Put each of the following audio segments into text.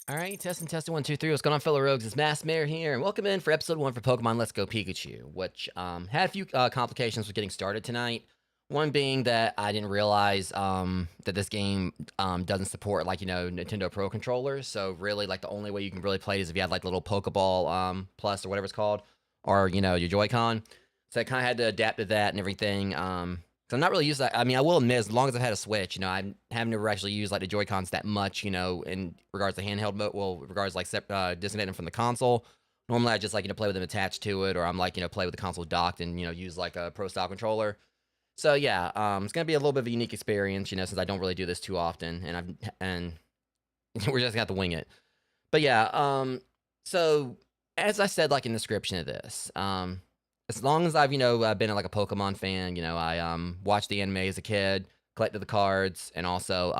Alright, testing, 1, 2, 3. What's going on, fellow rogues? It's Mass Mayor here, and welcome in for episode 1 for Pokemon Let's Go Pikachu, which had a few complications with getting started tonight. One being that I didn't realize that this game doesn't support, like, Nintendo Pro controllers, so really, like, the only way you can really play it is if you had, like, the little Pokeball Plus or whatever it's called, or, your Joy-Con. So I kind of had to adapt to that and everything. So I'm not really used to that. I mean, I will admit, as long as I've had a Switch, I haven't ever actually used, like, the Joy-Cons that much, in regards to handheld mode, well, regards, like, disconnecting from the console. Normally, I just, like, play with them attached to it, or I'm, like, play with the console docked and, use, like, a Pro-style controller. So, yeah, it's going to be a little bit of a unique experience, since I don't really do this too often, and we're just going to have to wing it. But, yeah, so, as I said, like, in the description of this, as long as I've, been like a Pokemon fan, I watched the anime as a kid, collected the cards, and also,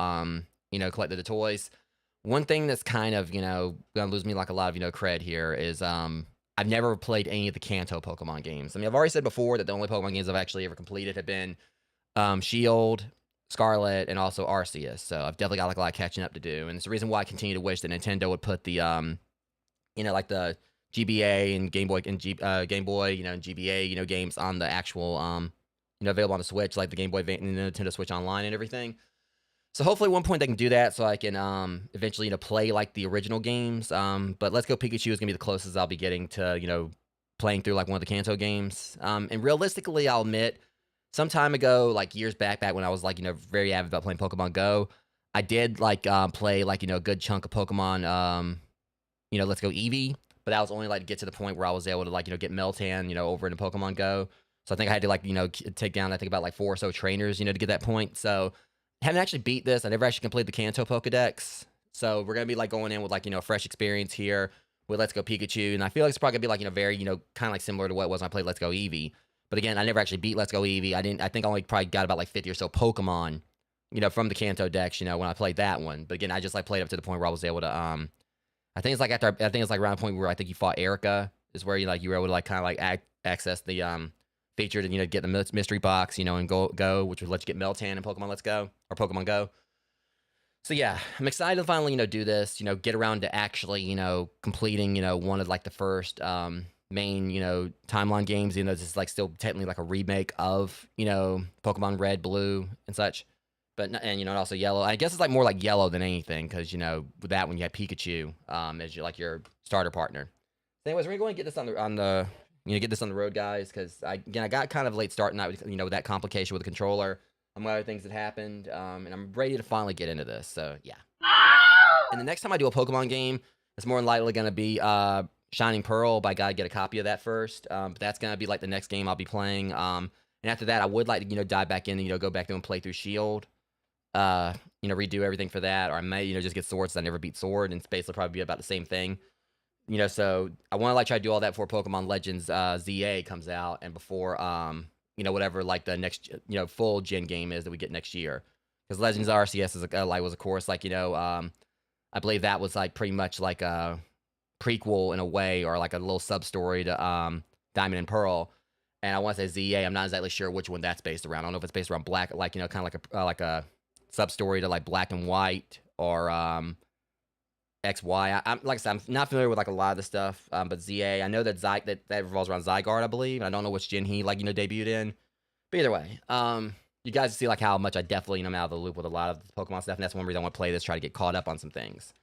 collected the toys. One thing that's kind of, gonna lose me like a lot of, cred here is, I've never played any of the Kanto Pokemon games. I mean, I've already said before that the only Pokemon games I've actually ever completed have been, Shield, Scarlet, and also Arceus. So I've definitely got like a lot of catching up to do. And it's the reason why I continue to wish that Nintendo would put the, like the GBA and Game Boy and Game Boy, and GBA, games on the actual, available on the Switch, like the Game Boy and Nintendo Switch Online and everything. So hopefully at one point they can do that so I can eventually, play like the original games. But Let's Go Pikachu is gonna be the closest I'll be getting to, playing through like one of the Kanto games. And realistically, I'll admit, some time ago, like years back when I was like, very avid about playing Pokemon Go, I did like play like, a good chunk of Pokemon, Let's Go Eevee. But that was only like to get to the point where I was able to like, get Meltan, over into Pokemon Go. So I think I had to like, take down, I think about like 4 or so trainers, to get that point. So I haven't actually beat this. I never actually completed the Kanto Pokedex. So we're going to be like going in with like, a fresh experience here with Let's Go Pikachu. And I feel like it's probably going to be like, very, kind of like similar to what it was when I played Let's Go Eevee. But again, I never actually beat Let's Go Eevee. I think I only probably got about like 50 or so Pokemon, from the Kanto Dex, when I played that one. But again, I just like played up to the point where I was able to, I think it's like around a point where I think you fought Erica is where you were able to like kind of like access the feature to get the mystery box, and go, which would let you get Meltan in Pokemon Let's Go or Pokemon Go. So yeah, I'm excited to finally do this, get around to actually completing one of like the first main timeline games. This is like still technically like a remake of Pokemon Red, Blue, and such. But, and, also Yellow. I guess it's, like, more like Yellow than anything, because, with that one, you have Pikachu as your starter partner. So anyways, we're going to go and get this on the get this on the road, guys, because, I got kind of a late start tonight with, with that complication with the controller, among other things that happened, and I'm ready to finally get into this, so, yeah. And the next time I do a Pokemon game, it's more than likely going to be Shining Pearl, but I got to get a copy of that first, but that's going to be, like, the next game I'll be playing, and after that, I would like to, dive back in and, go back through and play through Shield. Redo everything for that, or I may, just get Sword since I never beat Sword, and it's basically probably be about the same thing. So I want to like try to do all that before Pokemon Legends ZA comes out, and before you know, whatever like the next, you know, full gen game is that we get next year. Because Legends Arceus is like was of course like, you know, I believe that was like pretty much like a prequel in a way, or like a little sub story to Diamond and Pearl. And I want to say ZA. I'm not exactly sure which one that's based around. I don't know if it's based around Black, like, you know, kind of like a sub story to like Black and White, or XY. I'm like I said, I'm not familiar with like a lot of the stuff. But ZA, I know that that revolves around Zygarde, I believe. I don't know which gen he like, you know, debuted in. But either way, you guys see like how much I definitely am out of the loop with a lot of the Pokemon stuff, and that's one reason I want to play this, try to get caught up on some things.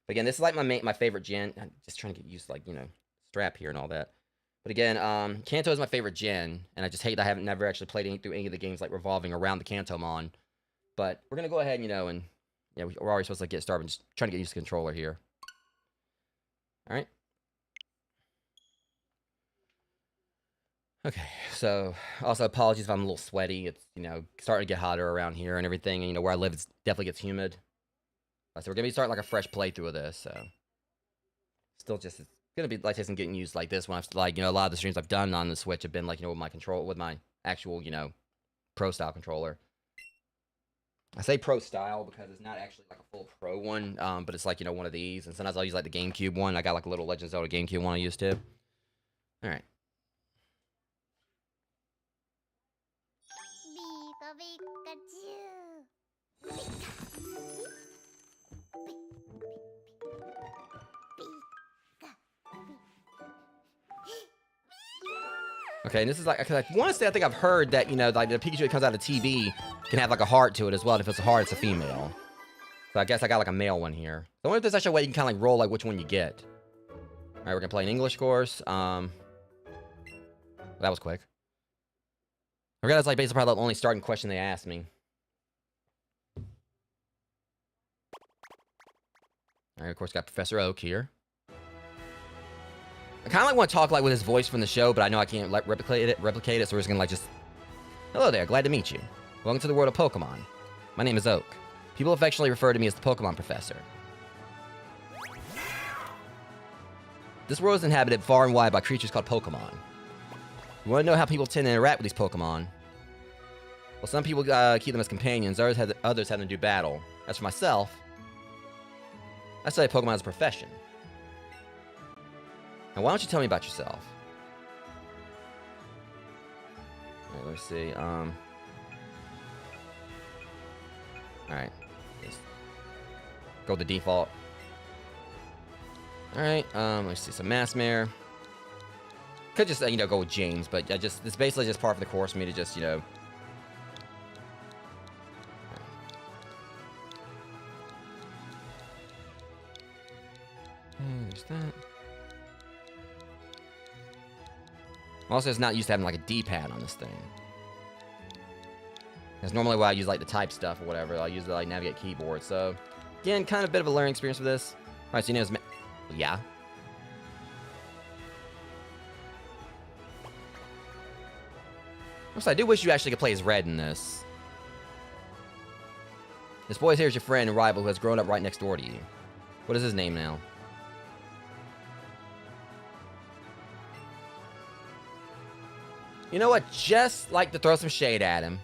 But again, this is like my favorite gen. I'm just trying to get used to like, you know, strap here and all that. But again, Kanto is my favorite gen, and I just hate that I haven't never actually played through any of the games like revolving around the Kantomon. But we're gonna go ahead, you know, and yeah, we're already supposed to get started. Just trying to get used to the controller here. All right. Okay, so also apologies if I'm a little sweaty. It's, you know, starting to get hotter around here and everything. And, you know, where I live, it definitely gets humid. So we're gonna be starting like a fresh playthrough of this. So still just, it's gonna be like some getting used like this one. I've like, you know, a lot of the streams I've done on the Switch have been like, you know, with my actual, you know, pro style controller. I say pro style because it's not actually like a full pro one, but it's like, you know, one of these. And sometimes I'll use like the GameCube one. I got like a little Legend of Zelda GameCube one I used to. All right. Okay, and this is like, cause I want to say, I think I've heard that, you know, like the Pikachu that comes out of TV can have like a heart to it as well. And if it's a heart, it's a female. So I guess I got like a male one here. So I wonder if there's actually a way you can kind of like roll like which one you get. All right, we're gonna play an English course. That was quick. I forgot it's like basically probably the only starting question they asked me. All right, of course, got Professor Oak here. I kind of like want to talk like with his voice from the show, but I know I can't like replicate it, so we're just gonna like just... Hello there, glad to meet you. Welcome to the world of Pokemon. My name is Oak. People affectionately refer to me as the Pokemon Professor. This world is inhabited far and wide by creatures called Pokemon. You want to know how people tend to interact with these Pokemon? Well, some people keep them as companions, others have them do battle. As for myself, I study Pokemon as a profession. Now, why don't you tell me about yourself? Alright, let's see. Alright. Go with the default. Alright, let's see. Some Massmare. Could just, you know, go with James, but it's basically just part of the course for me to just, you know... There's that. Also, it's not used to having like a D-pad on this thing. Because normally when I use like the type stuff or whatever, I'll use the like navigate keyboard. So, again, kind of a bit of a learning experience with this. Alright, so you know, yeah. Also, I do wish you actually could play as Red in this. This boy here is your friend and rival who has grown up right next door to you. What is his name now? You know what? Just like to throw some shade at him.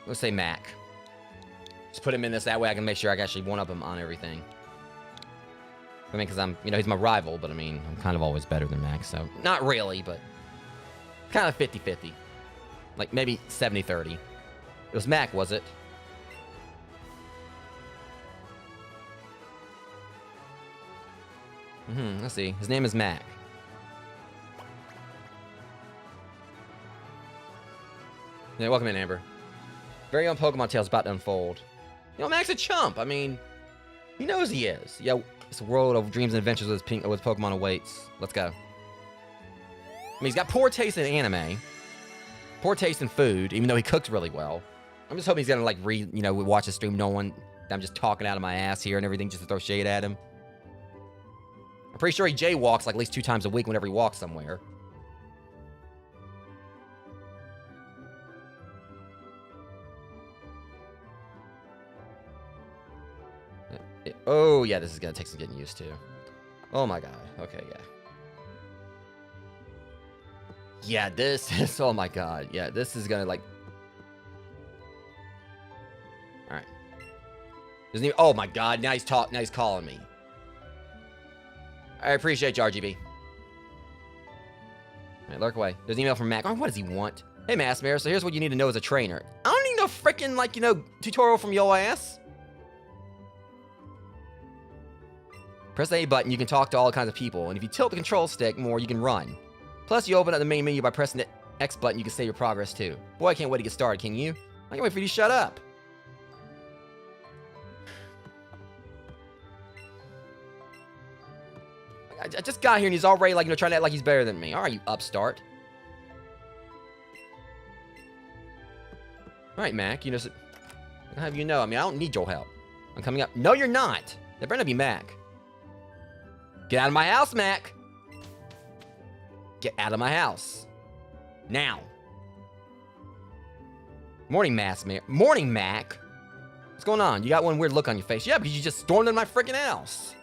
Let's say Mac. Just put him in this, that way I can make sure I can actually one-up him on everything. I mean, because I'm, you know, he's my rival, but I mean, I'm kind of always better than Mac, so... Not really, but... Kind of 50-50. Like, maybe 70-30. It was Mac, was it? Let's see. His name is Mac. Yeah, welcome in, Amber. Very own Pokemon tale's about to unfold. You know, Mac's a chump. I mean, he knows he is. Yo, it's a world of dreams and adventures with Pokemon awaits. Let's go. I mean, he's got poor taste in anime. Poor taste in food, even though he cooks really well. I'm just hoping he's gonna, like, watch the stream knowing that I'm just talking out of my ass here and everything just to throw shade at him. I'm pretty sure he jaywalks like at least 2 times a week whenever he walks somewhere. Oh, yeah, this is going to take some getting used to. Oh, my God. Okay, yeah. Yeah, this is... Oh my god. Yeah, this is gonna, like... Alright. Doesn't even... Oh my god, now he's calling me. I appreciate you, RGB. Alright, lurk away. There's an email from Mac. Oh, what does he want? Hey, Massmare, so here's what you need to know as a trainer. I don't need no freaking, like, you know, tutorial from your ass. Press the A button, you can talk to all kinds of people, and if you tilt the control stick more, you can run. Plus, you open up the main menu by pressing the X button, you can save your progress too. Boy, I can't wait to get started, can you? I can't wait for you to shut up. I just got here and he's already, like, you know, trying to act like he's better than me. Alright, you upstart. Alright, Mac, you know, I'll have you know, I mean, I don't need your help. I'm coming up. No, you're not. That better not be Mac. Get out of my house, Mac. Get out of my house. Now. Morning, Morning, Mac. What's going on? You got one weird look on your face. Yeah, because you just stormed into my freaking house.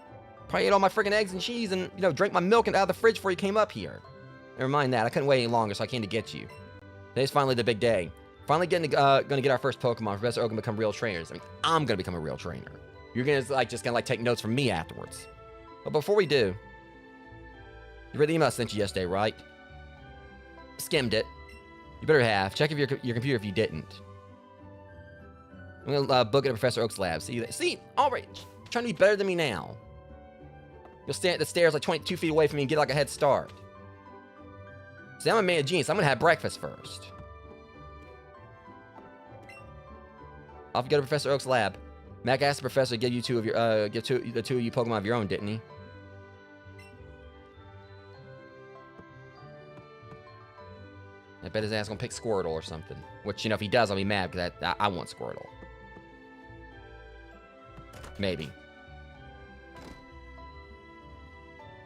Probably ate all my freaking eggs and cheese and, you know, drank my milk out of the fridge before you came up here. Never mind that. I couldn't wait any longer, so I came to get you. Today's finally the big day. Finally gonna get our first Pokemon. Professor Oak and become real trainers. I mean, I'm gonna become a real trainer. You're gonna, like, just gonna, like, take notes from me afterwards. But before we do, you read the email I sent you yesterday, right? Skimmed it. You better have. Check if your computer if you didn't. I'm gonna book it at Professor Oak's lab. See, all right. Trying to be better than me now. You'll stand at the stairs like 22 feet away from me and get like a head start. See, I'm a man of genius. I'm gonna have breakfast first. Off you go to Professor Oak's lab. Mac asked the professor to give you the two of you Pokemon of your own, didn't he? I bet his ass gonna pick Squirtle or something. Which, you know, if he does, I'll be mad because I want Squirtle. Maybe.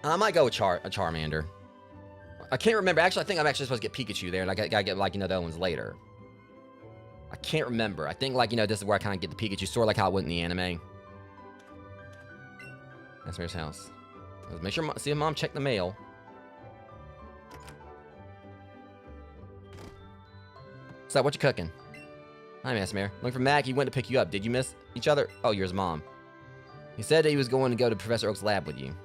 I might go with a Charmander. I can't remember. Actually, I think I'm actually supposed to get Pikachu there, and I gotta get, like, you know, the other ones later. I can't remember. I think, like, you know, this is where I kind of get the Pikachu, sort of like how it went in the anime. That's where's house. Let's make sure, see if Mom checked the mail. So, what you cooking? Hi, Massmare. Looking for Mac. He went to pick you up. Did you miss each other? Oh, you're his mom. He said that he was going to go to Professor Oak's lab with you.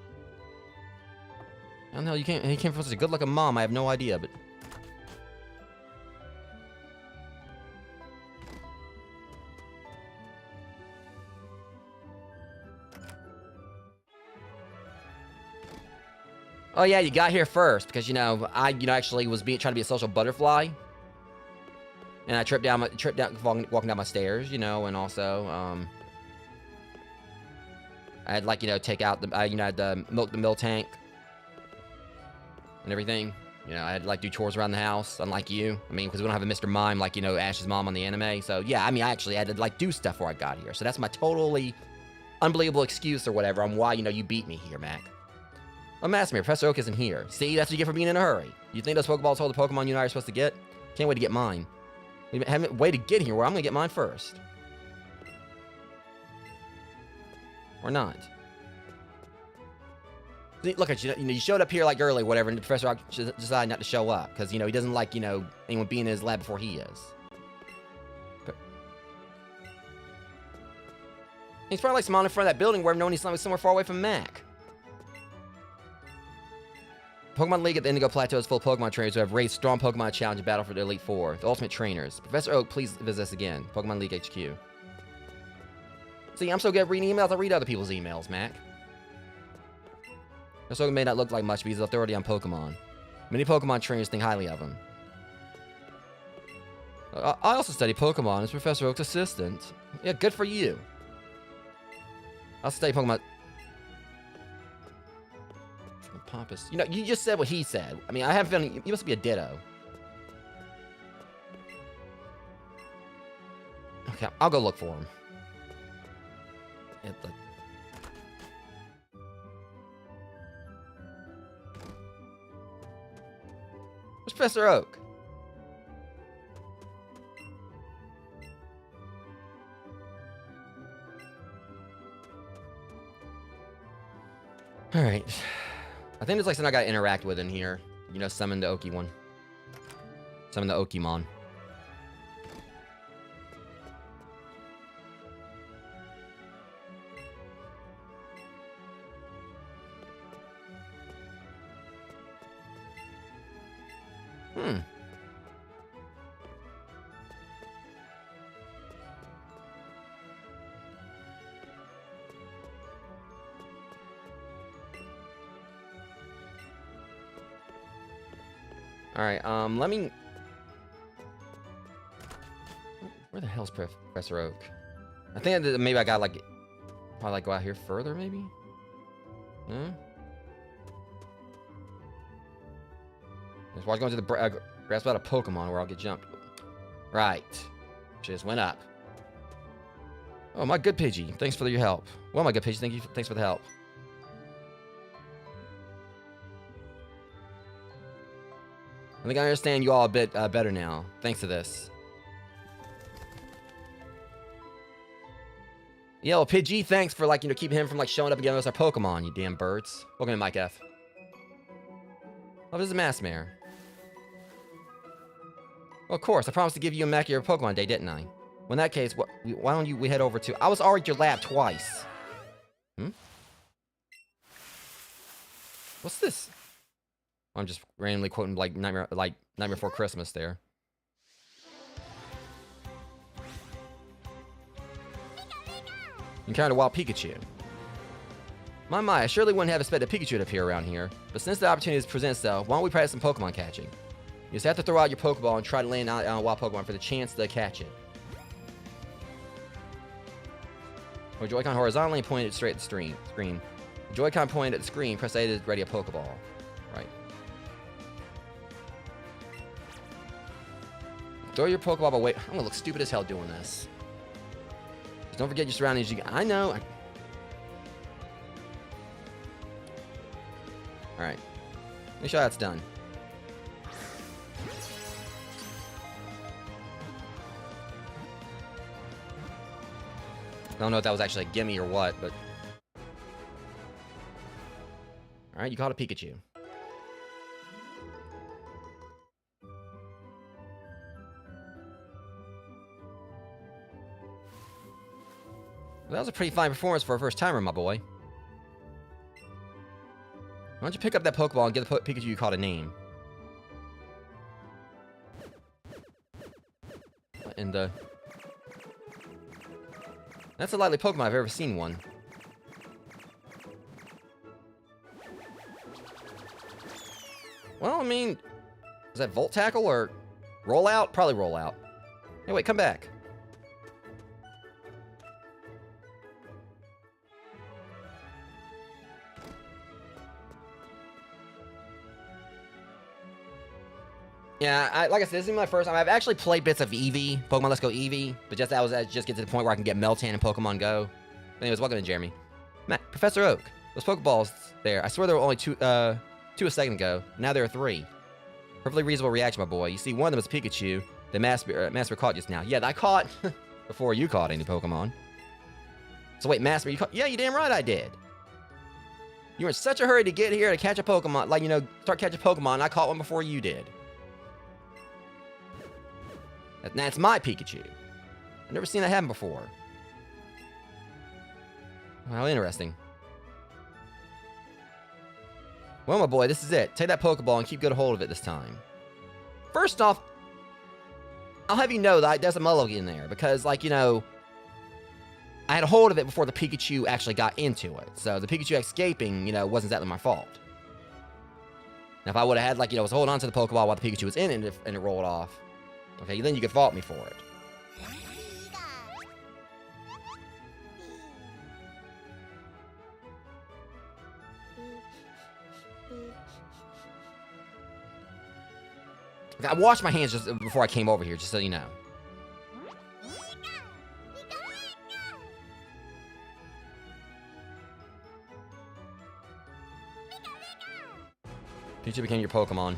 I don't know. He came from such a good-looking mom. I have no idea, but... Oh yeah, you got here first because, you know, I actually was trying to be a social butterfly, and I tripped down walking down my stairs, you know, and also I had, like, you know, take out the I had to milk the milk tank and everything. You know, I had to, like, do chores around the house, unlike you. I mean, because we don't have a Mr. Mime like, you know, Ash's mom on the anime. So yeah, I mean, I actually had to, like, do stuff before I got here. So that's my totally unbelievable excuse or whatever on why, you know, you beat me here, Mac. Oh, Massmare, Professor Oak isn't here. See, that's what you get for being in a hurry. You think those Pokeballs hold the Pokemon you and I are supposed to get? Can't wait to get mine. We haven't waited to get here, where I'm gonna get mine first. Or not. See, look at you. You know, you showed up here like early, whatever, and the Professor Oak decided not to show up because, you know, he doesn't like, you know, anyone being in his lab before he is. But he's probably like smiling in front of that building where knowing he's somewhere far away from Mac. Pokemon League at the Indigo Plateau is full of Pokemon trainers who have raised strong Pokemon challenge and battle for the Elite Four, the ultimate trainers. Professor Oak, please visit us again. Pokemon League HQ. See, I'm so good at reading emails, I read other people's emails, Mac. Professor Oak may not look like much, but he's authority on Pokemon. Many Pokemon trainers think highly of him. I also study Pokemon as Professor Oak's assistant. Yeah, good for you. I'll study Pokemon... Pompous. You know, you just said what he said. I mean, I have a feeling you must be a ditto. Okay, I'll go look for him. Where's Professor Oak? All right. I think there's like something I gotta interact with in here. You know, summon the Oki one. Summon the Okimon. Alright, let me... Where the hell's Professor Oak? I think maybe I gotta, like... Probably, like, go out here further, maybe? No? Just watch going to the grass about a Pokemon where I'll get jumped. Right. Just went up. Oh, my good Pidgey. Thanks for your help. Well, my good Pidgey, thanks for the help. I think I understand you all a bit better now, thanks to this. Yeah, well, Pidgey, thanks for, like, you know, keeping him from, like, showing up and giving us our Pokemon, you damn birds. Welcome in, Mike F. Oh, this is a Mass Mare. Well, of course, I promised to give you a mech your Pokemon Day, didn't I? Well, in that case, why don't we head over to... I was already at your lab twice. Hmm? What's this? I'm just randomly quoting like Nightmare Before Christmas there. Encountered a wild Pikachu. My, I surely wouldn't have expected Pikachu to appear around here, but since the opportunity presents itself, why don't we practice some Pokemon catching? You just have to throw out your Pokeball and try to land on a wild Pokemon for the chance to catch it. Or Joy-Con horizontally and point it straight at the screen. Joy-Con pointed at the screen, press A to ready a Pokeball. Right. Throw your Pokeball away. I'm gonna look stupid as hell doing this. Just don't forget your surroundings. I know. Alright. Make sure that's done. I don't know if that was actually a gimme or what, but... Alright, you caught a Pikachu. Well, that was a pretty fine performance for a first timer, my boy. Why don't you pick up that Pokeball and get the Pikachu you caught a name? And that's a likely Pokemon I've ever seen one. Well, I mean, is that Volt Tackle or Roll Out? Probably Roll Out. Hey, wait, come back. Yeah, like I said, this is my first time. I've actually played bits of Eevee, Pokemon Let's Go Eevee, but just just get to the point where I can get Meltan and Pokemon Go. But anyways, welcome in, Jeremy. Matt, Professor Oak, those Pokeballs there, I swear there were only two a second ago. Now there are 3. Perfectly reasonable reaction, my boy. You see, one of them is Pikachu, the Master caught just now. Yeah, I caught before you caught any Pokemon. So wait, Master, you caught? Yeah, you damn right I did. You were in such a hurry to get here to catch a Pokemon, like, you know, start catching Pokemon, and I caught one before you did. That's my Pikachu. I've never seen that happen before. How interesting. Well, my boy, this is it. Take that Pokeball and keep good hold of it this time. First off, I'll have you know that there's a Mulligan in there because, like, you know, I had a hold of it before the Pikachu actually got into it. So the Pikachu escaping, you know, wasn't exactly my fault. Now, if I would have had, like, you know, was holding on to the Pokeball while the Pikachu was in it and it rolled off, okay, then you could fault me for it. I washed my hands just before I came over here, just so you know. Pikachu became your Pokemon.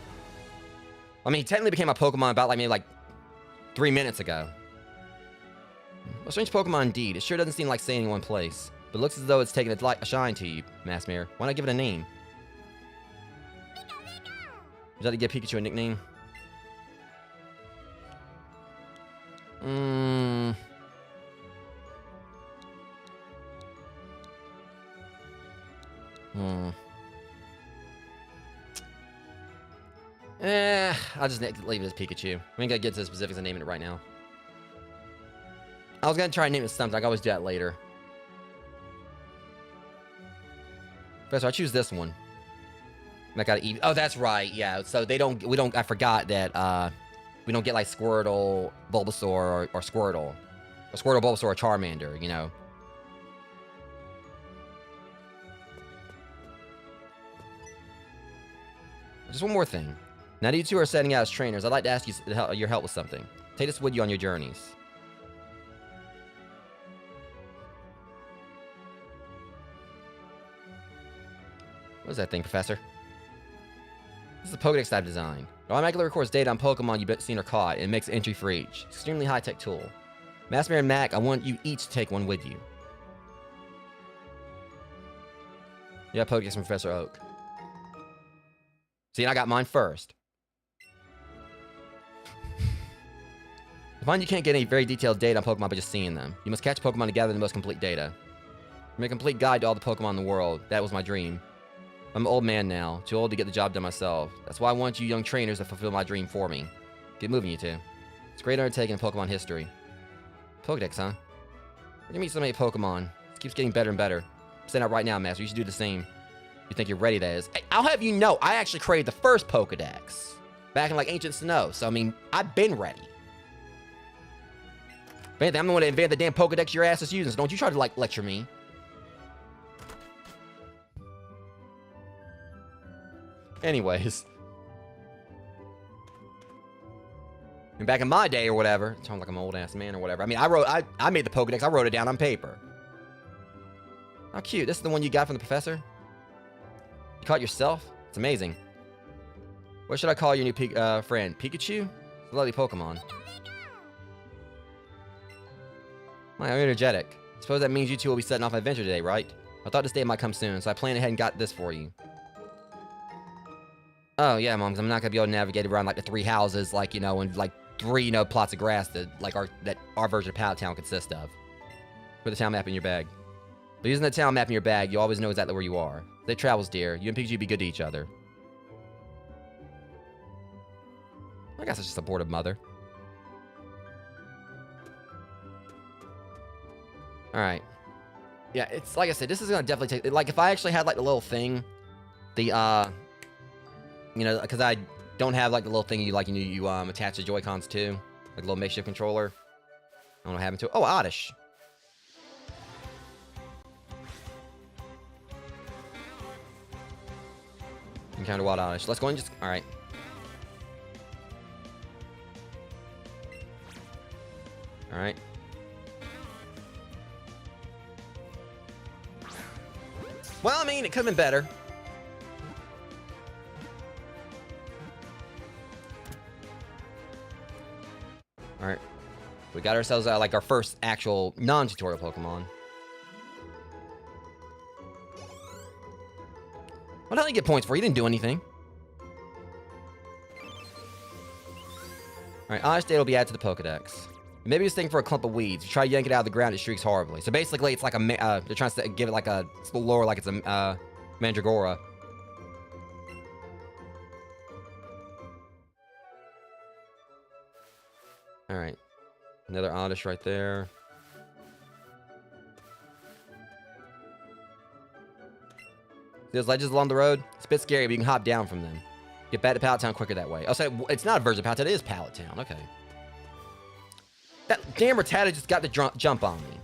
I mean, he technically became my Pokemon about, like, maybe, like, 3 minutes ago. A strange Pokemon indeed. It sure doesn't seem like staying in one place. But it looks as though it's taken a shine to you, Mass Mirror. Why not give it a name? Is that to give Pikachu a nickname? I'll just leave it as Pikachu. We ain't gonna get to the specifics of naming it right now. I was gonna try and name it something. I can always do that later. Professor, I choose this one. I got Eevee. Oh, that's right. Yeah. So we don't. I forgot that we don't get like Squirtle, Bulbasaur, or Squirtle, Bulbasaur, or Charmander. You know. Just one more thing. Now that you two are setting out as trainers, I'd like to ask you your help with something. Take this with you on your journeys. What is that thing, Professor? This is a Pokedex I've designed. It automatically records data on Pokemon you've seen or caught, and makes an entry for each. It's an extremely high-tech tool. Maskmare and Mac, I want you each to take one with you. You have Pokedex from Professor Oak. See, I got mine first. I find you can't get any very detailed data on Pokemon by just seeing them. You must catch Pokemon to gather the most complete data. Make a complete guide to all the Pokemon in the world. That was my dream. I'm an old man now, too old to get the job done myself. That's why I want you young trainers to fulfill my dream for me. Get moving, you two. It's a great undertaking in Pokemon history. Pokedex, huh? We're gonna meet so many Pokemon. It keeps getting better and better. I'm saying that right now, Master. You should do the same. You think you're ready, that is. Hey, I'll have you know, I actually created the first Pokedex. Back in, like, Ancient Snow. So, I mean, I've been ready. If anything, I'm the one that invented the damn Pokedex your ass is using, so don't you try to, like, lecture me. Anyways. And back in my day or whatever, it sounds like I'm an old ass man or whatever. I mean, I made the Pokedex, I wrote it down on paper. How cute. This is the one you got from the professor? You caught it yourself? It's amazing. What should I call your new friend? Pikachu? It's a lovely Pokemon. I'm energetic. Suppose that means you two will be setting off an adventure today, right? I thought this day might come soon, so I planned ahead and got this for you. Oh, yeah, Mom, 'cause I'm not gonna be able to navigate around, like, the 3 houses, like, you know, and, like, 3, you know, plots of grass that, like, our version of Pallet Town consists of. Put the town map in your bag. But using the town map in your bag, you always know exactly where you are. Safe travels, dear. You and Pikachu be good to each other. I got such a supportive mother. Alright. Yeah, it's, like I said, this is gonna definitely take, like, if I actually had, like, the little thing, the, you know, because I don't have, like, the little thing you attach the Joy-Cons to. Like, a little makeshift controller. I don't know what happened to it. Oh, Oddish. Encounter Wild Oddish. Let's go and just... Alright. Alright. Well, I mean, it could have been better. Alright. We got ourselves, like, our first actual non-tutorial Pokemon. What the hell did you get points for? You didn't do anything. Alright, Oddish data will be added to the Pokedex. Maybe it's thinking for a clump of weeds. You try to yank it out of the ground, it shrieks horribly. So basically, it's like a, they're trying to give it like a, it's a little lower, like it's a, Mandragora. Alright. Another Oddish right there. See those ledges along the road? It's a bit scary, but you can hop down from them. Get back to Pallet Town quicker that way. Oh, so it's not a version of Pallet Town, it is Pallet Town. Okay. That damn Rattata just got the jump on me.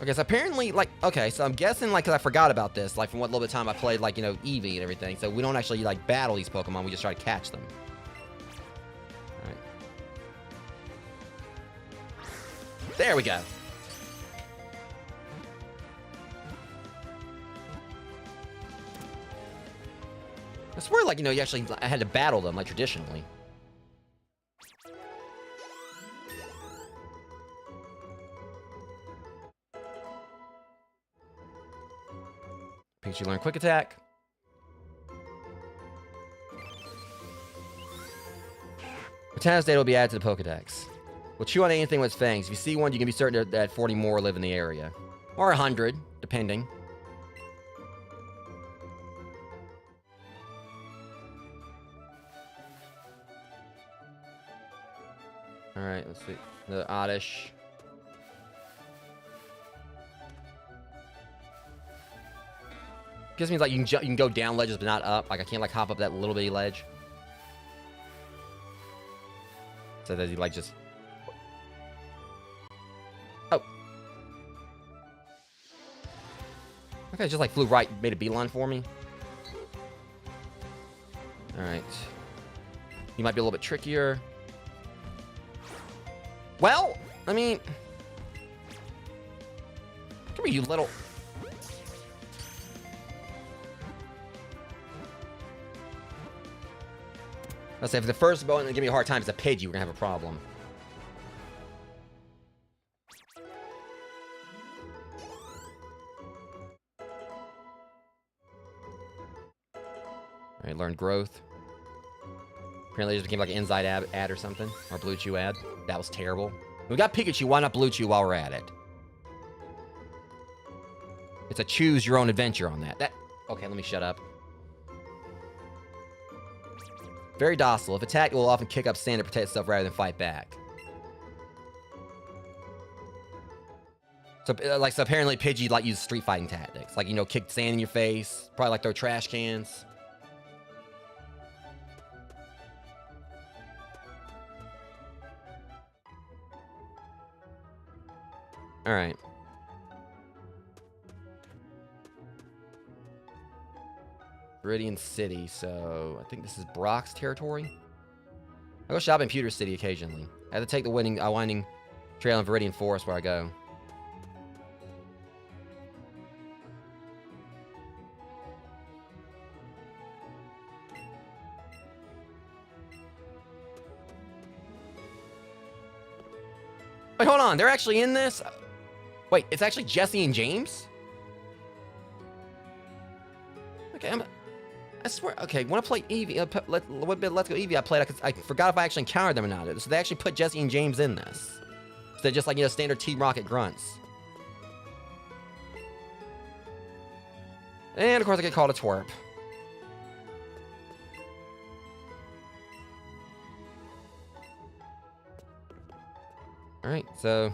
Okay, so apparently, like, okay, so I'm guessing, like, because I forgot about this, like, from what little bit of time I played, like, you know, Eevee and everything, so we don't actually, like, battle these Pokemon, we just try to catch them. Alright. There we go. I swear, like, you know, you actually I had to battle them, like, traditionally. Pikachu learn Quick Attack. Botanis data will be added to the Pokedex. We'll chew on anything with fangs. If you see one, you can be certain that 40 more live in the area. Or 100, depending. Alright, let's see. The Oddish. Just means like you can go down ledges but not up. Like I can't like hop up that little bitty ledge. So does he like just... Oh. Okay, just like flew right, made a beeline for me. Alright. He might be a little bit trickier. Well, I mean... Come here, you little... Let's say if the first opponent give me a hard time is a Pidgey, we're gonna have a problem. Alright, learn growth. Apparently it just became like an inside ad or something. Or Blue Chew ad. That was terrible. We got Pikachu, why not Blue Chew while we're at it? It's a choose your own adventure on that. Okay, let me shut up. Very docile. If attacked, it will often kick up sand to protect itself rather than fight back. So apparently Pidgey like uses street fighting tactics. Like, you know, kick sand in your face. Probably like throw trash cans. Alright. Viridian City, so I think this is Brock's territory. I go shop in Pewter City occasionally. I have to take the winding trail in Viridian Forest where I go. Wait, hold on. They're actually in this? Wait, it's actually Jesse and James? Okay, I swear. Okay, when I played Eevee, Let's Go Eevee, I played. I forgot if I actually encountered them or not. So they actually put Jesse and James in this. So they're just like, you know, standard Team Rocket grunts. And of course, I get called a twerp. All right, so.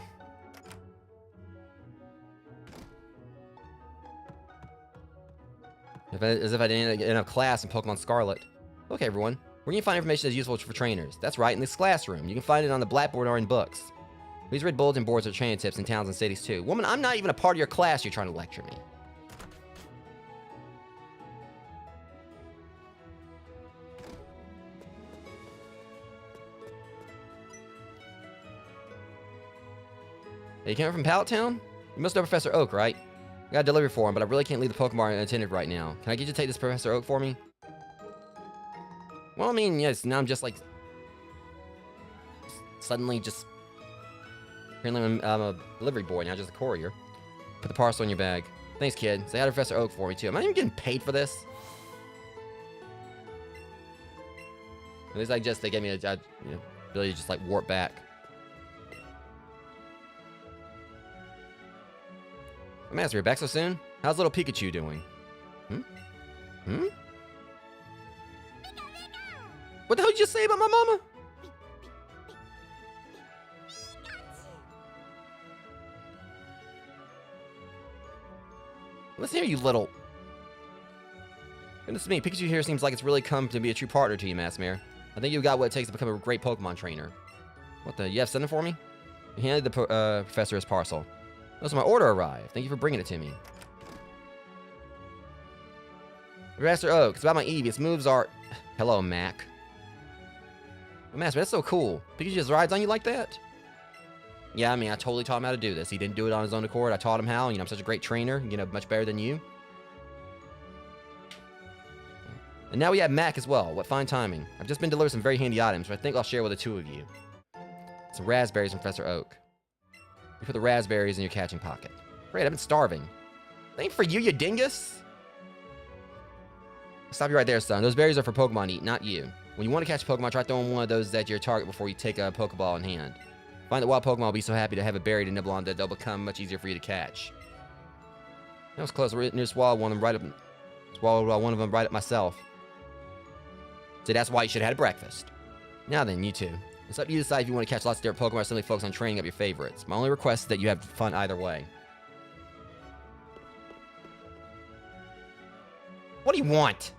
As if I didn't get enough class in Pokemon Scarlet. Okay, everyone. Where can you find information that's useful for trainers? That's right, in this classroom. You can find it on the blackboard or in books. Please read bulletin boards or training tips in towns and cities, too. Woman, I'm not even a part of your class you're trying to lecture me. Hey, you came from Pallet Town? You must know Professor Oak, right? I got a delivery for him, but I really can't leave the Pokemon unattended right now. Can I get you to take this Professor Oak for me? Well, I mean, yes, now I'm just like... Suddenly just... Apparently I'm a delivery boy now, just a courier. Put the parcel in your bag. Thanks, kid. Say hi to Professor Oak for me, too. Am I even getting paid for this? At least they gave me a you know, ability to just like warp back. Master, you're back so soon? How's little Pikachu doing? Hmm? What the hell did you just say about my mama? Listen here, you little... Goodness me, Pikachu here seems like it's really come to be a true partner to you, Maskmare. I think you've got what it takes to become a great Pokemon trainer. What the... You have something for me? You handed the professor his parcel. Also, my order arrived. Thank you for bringing it to me. Professor Oak, it's about my Eevee. Its moves are... Hello, Mac. Oh, Master, that's so cool. Pikachu just rides on you like that? Yeah, I mean, I totally taught him how to do this. He didn't do it on his own accord. I taught him how. You know, I'm such a great trainer. You know, much better than you. And now we have Mac as well. What fine timing. I've just been delivered some very handy items, which I think I'll share with the two of you. Some raspberries from Professor Oak. You put the raspberries in your catching pocket. Great, I've been starving. Ain't for you, you dingus. Stop you right there, son. Those berries are for Pokemon to eat, not you. When you want to catch a Pokemon, try throwing one of those at your target before you take a Pokeball in hand. Find that wild Pokemon will be so happy to have a berry to nibble on that they'll become much easier for you to catch. That was close. I near swallowed one of them right up myself. So that's why you should have had breakfast. Now then, you two. It's up to you to decide if you want to catch lots of different Pokemon or simply focus on training up your favorites. My only request is that you have fun either way. What do you want?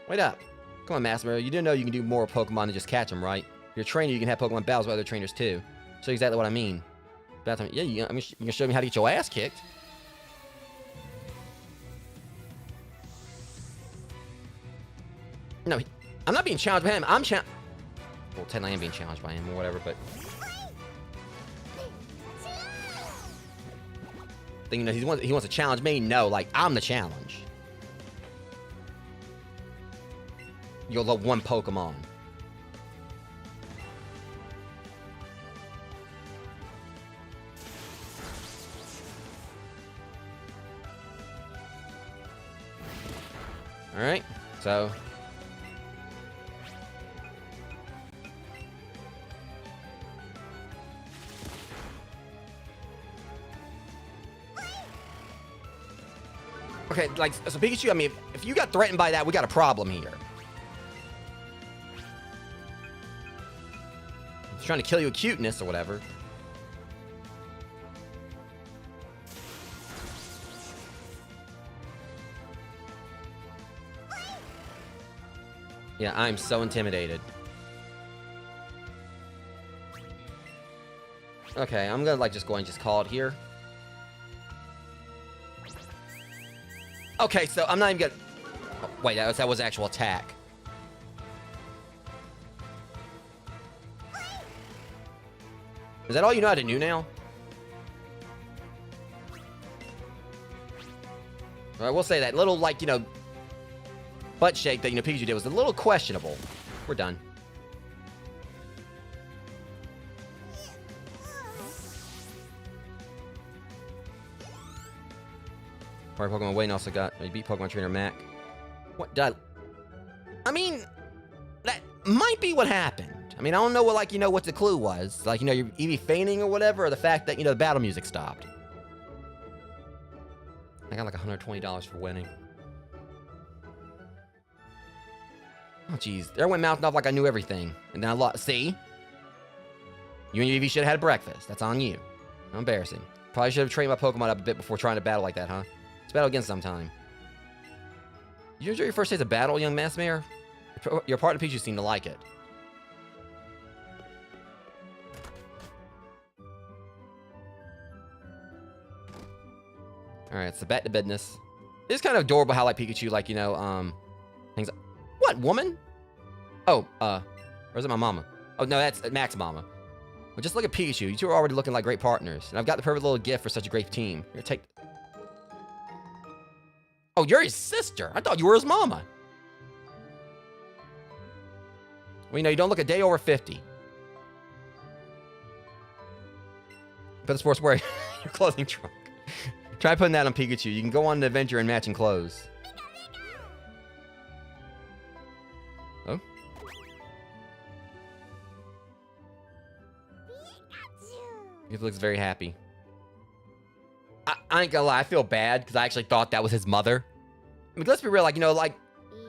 Wait up. Come on, Master. You didn't know you can do more with Pokemon than just catch them, right? If you're a trainer, you can have Pokemon battles with other trainers too. Show you exactly what I mean. Yeah, you can show me how to get your ass kicked. No, I'm not being challenged by him. I'm well, technically I am being challenged by him or whatever, but... Then, you know, he wants to challenge me? No, like, I'm the challenge. You'll love one Pokemon. Alright, so... Okay, like, so Pikachu, I mean, if you got threatened by that, we got a problem here. He's trying to kill you with cuteness or whatever. Yeah, I'm so intimidated. Okay, I'm gonna, like, just go and just call it here. Okay, so I'm not even gonna... Oh, wait, that was actual attack. Is that all you know how to do now? I will say that little, like, you know, butt shake that, you know, Pikachu did was a little questionable. We're done. Part of Pokemon Wayne also got... He beat Pokemon Trainer Mac. What did I mean, that might be what happened. I mean, I don't know what, like, you know, what the clue was. Like, you know, you're Eevee feigning or whatever, or the fact that, you know, the battle music stopped. I got like $120 for winning. Oh, jeez. There went mouthing off like I knew everything. And then I lost. See? You and your Eevee should have had breakfast. That's on you. How embarrassing. Probably should have trained my Pokemon up a bit before trying to battle like that, huh? Let's battle again sometime. Did you enjoy your first days of battle, young Mass Mayor? Your partner Pikachu seemed to like it. Alright, so back to business. It's kind of adorable how, like, Pikachu, like, you know, things... What, woman? Oh, or is it my mama? Oh, no, that's Mac's mama. Well, just look at Pikachu. You two are already looking like great partners. And I've got the perfect little gift for such a great team. Here, take... Oh, you're his sister. I thought you were his mama. Well, you know, you don't look a day over 50. Put the sportswear in your clothing trunk. Try putting that on Pikachu. You can go on an adventure in matching clothes. Oh? He looks very happy. I ain't gonna lie, I feel bad because I actually thought that was his mother. I mean, let's be real, like, you know, like,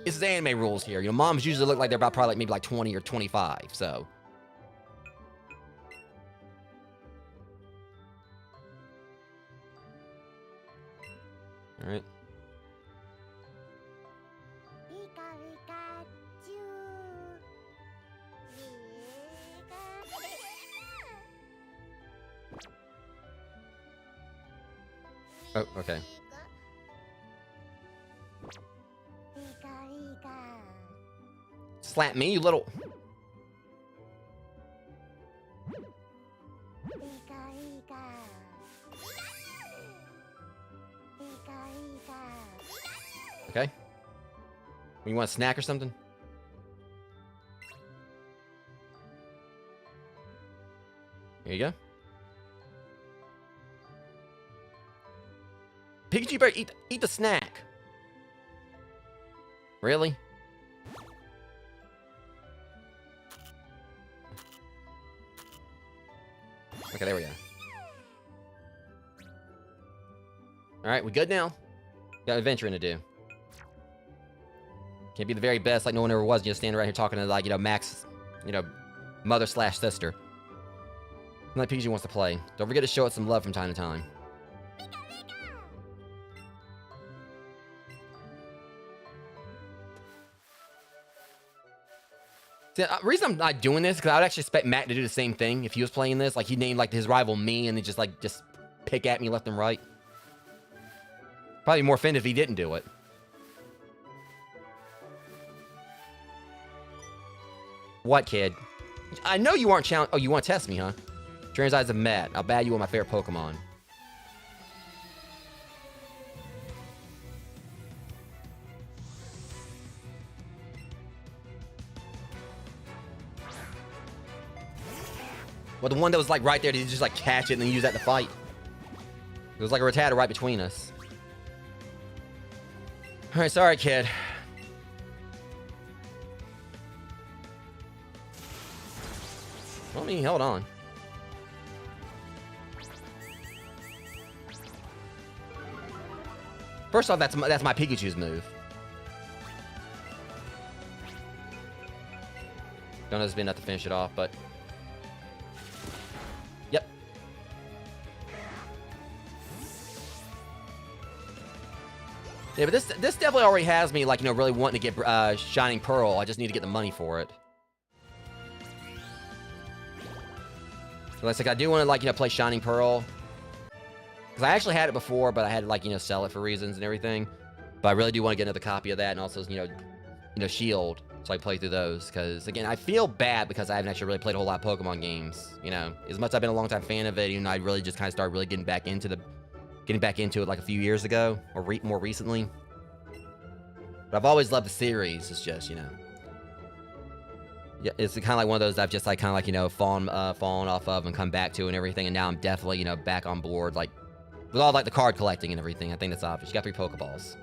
this is anime rules here. You know, moms usually look like they're about probably like maybe like 20 or 25, so. All right. Oh, okay. Slap me, you little... Okay. You want a snack or something? Here you go. Pikachu, you better eat the snack. Really? Okay, there we go. Alright, we good now? Got adventuring to do. Can't be the very best like no one ever was, just standing right here talking to, like, you know, Max, you know, mother/sister. Like Pikachu wants to play. Don't forget to show it some love from time to time. See, the reason I'm not doing this is because I would actually expect Matt to do the same thing if he was playing this. Like, he named, like, his rival me and then just pick at me left and right. Probably more offended if he didn't do it. What, kid? I know you aren't challenged. Oh, you want to test me, huh? Trainers eyes have met. I'll bat you on my favorite Pokemon. Well, the one that was, like, right there, did you just, like, catch it and then use that to fight? It was like a Rattata right between us. Alright, sorry, kid. Well, I mean, hold on. First off, that's my Pikachu's move. Don't know if there's been enough to finish it off, but... Yep. Yeah, but this definitely already has me, like, you know, really wanting to get Shining Pearl. I just need to get the money for it. So it's like, I do want to, like, you know, play Shining Pearl. Because I actually had it before, but I had to, like, you know, sell it for reasons and everything. But I really do want to get another copy of that, and also, you know, Shield, so I play through those. Because, again, I feel bad because I haven't actually really played a whole lot of Pokemon games. You know, as much as I've been a long time fan of it, you know, I really just kind of started really getting back into it like a few years ago, or more recently. But I've always loved the series. It's just, you know, yeah, it's kind of like one of those I've just, like, kind of like, you know, fallen off of and come back to and everything. And now I'm definitely, you know, back on board, like, with all, like, the card collecting and everything. I think that's obvious. You got 3 Pokeballs.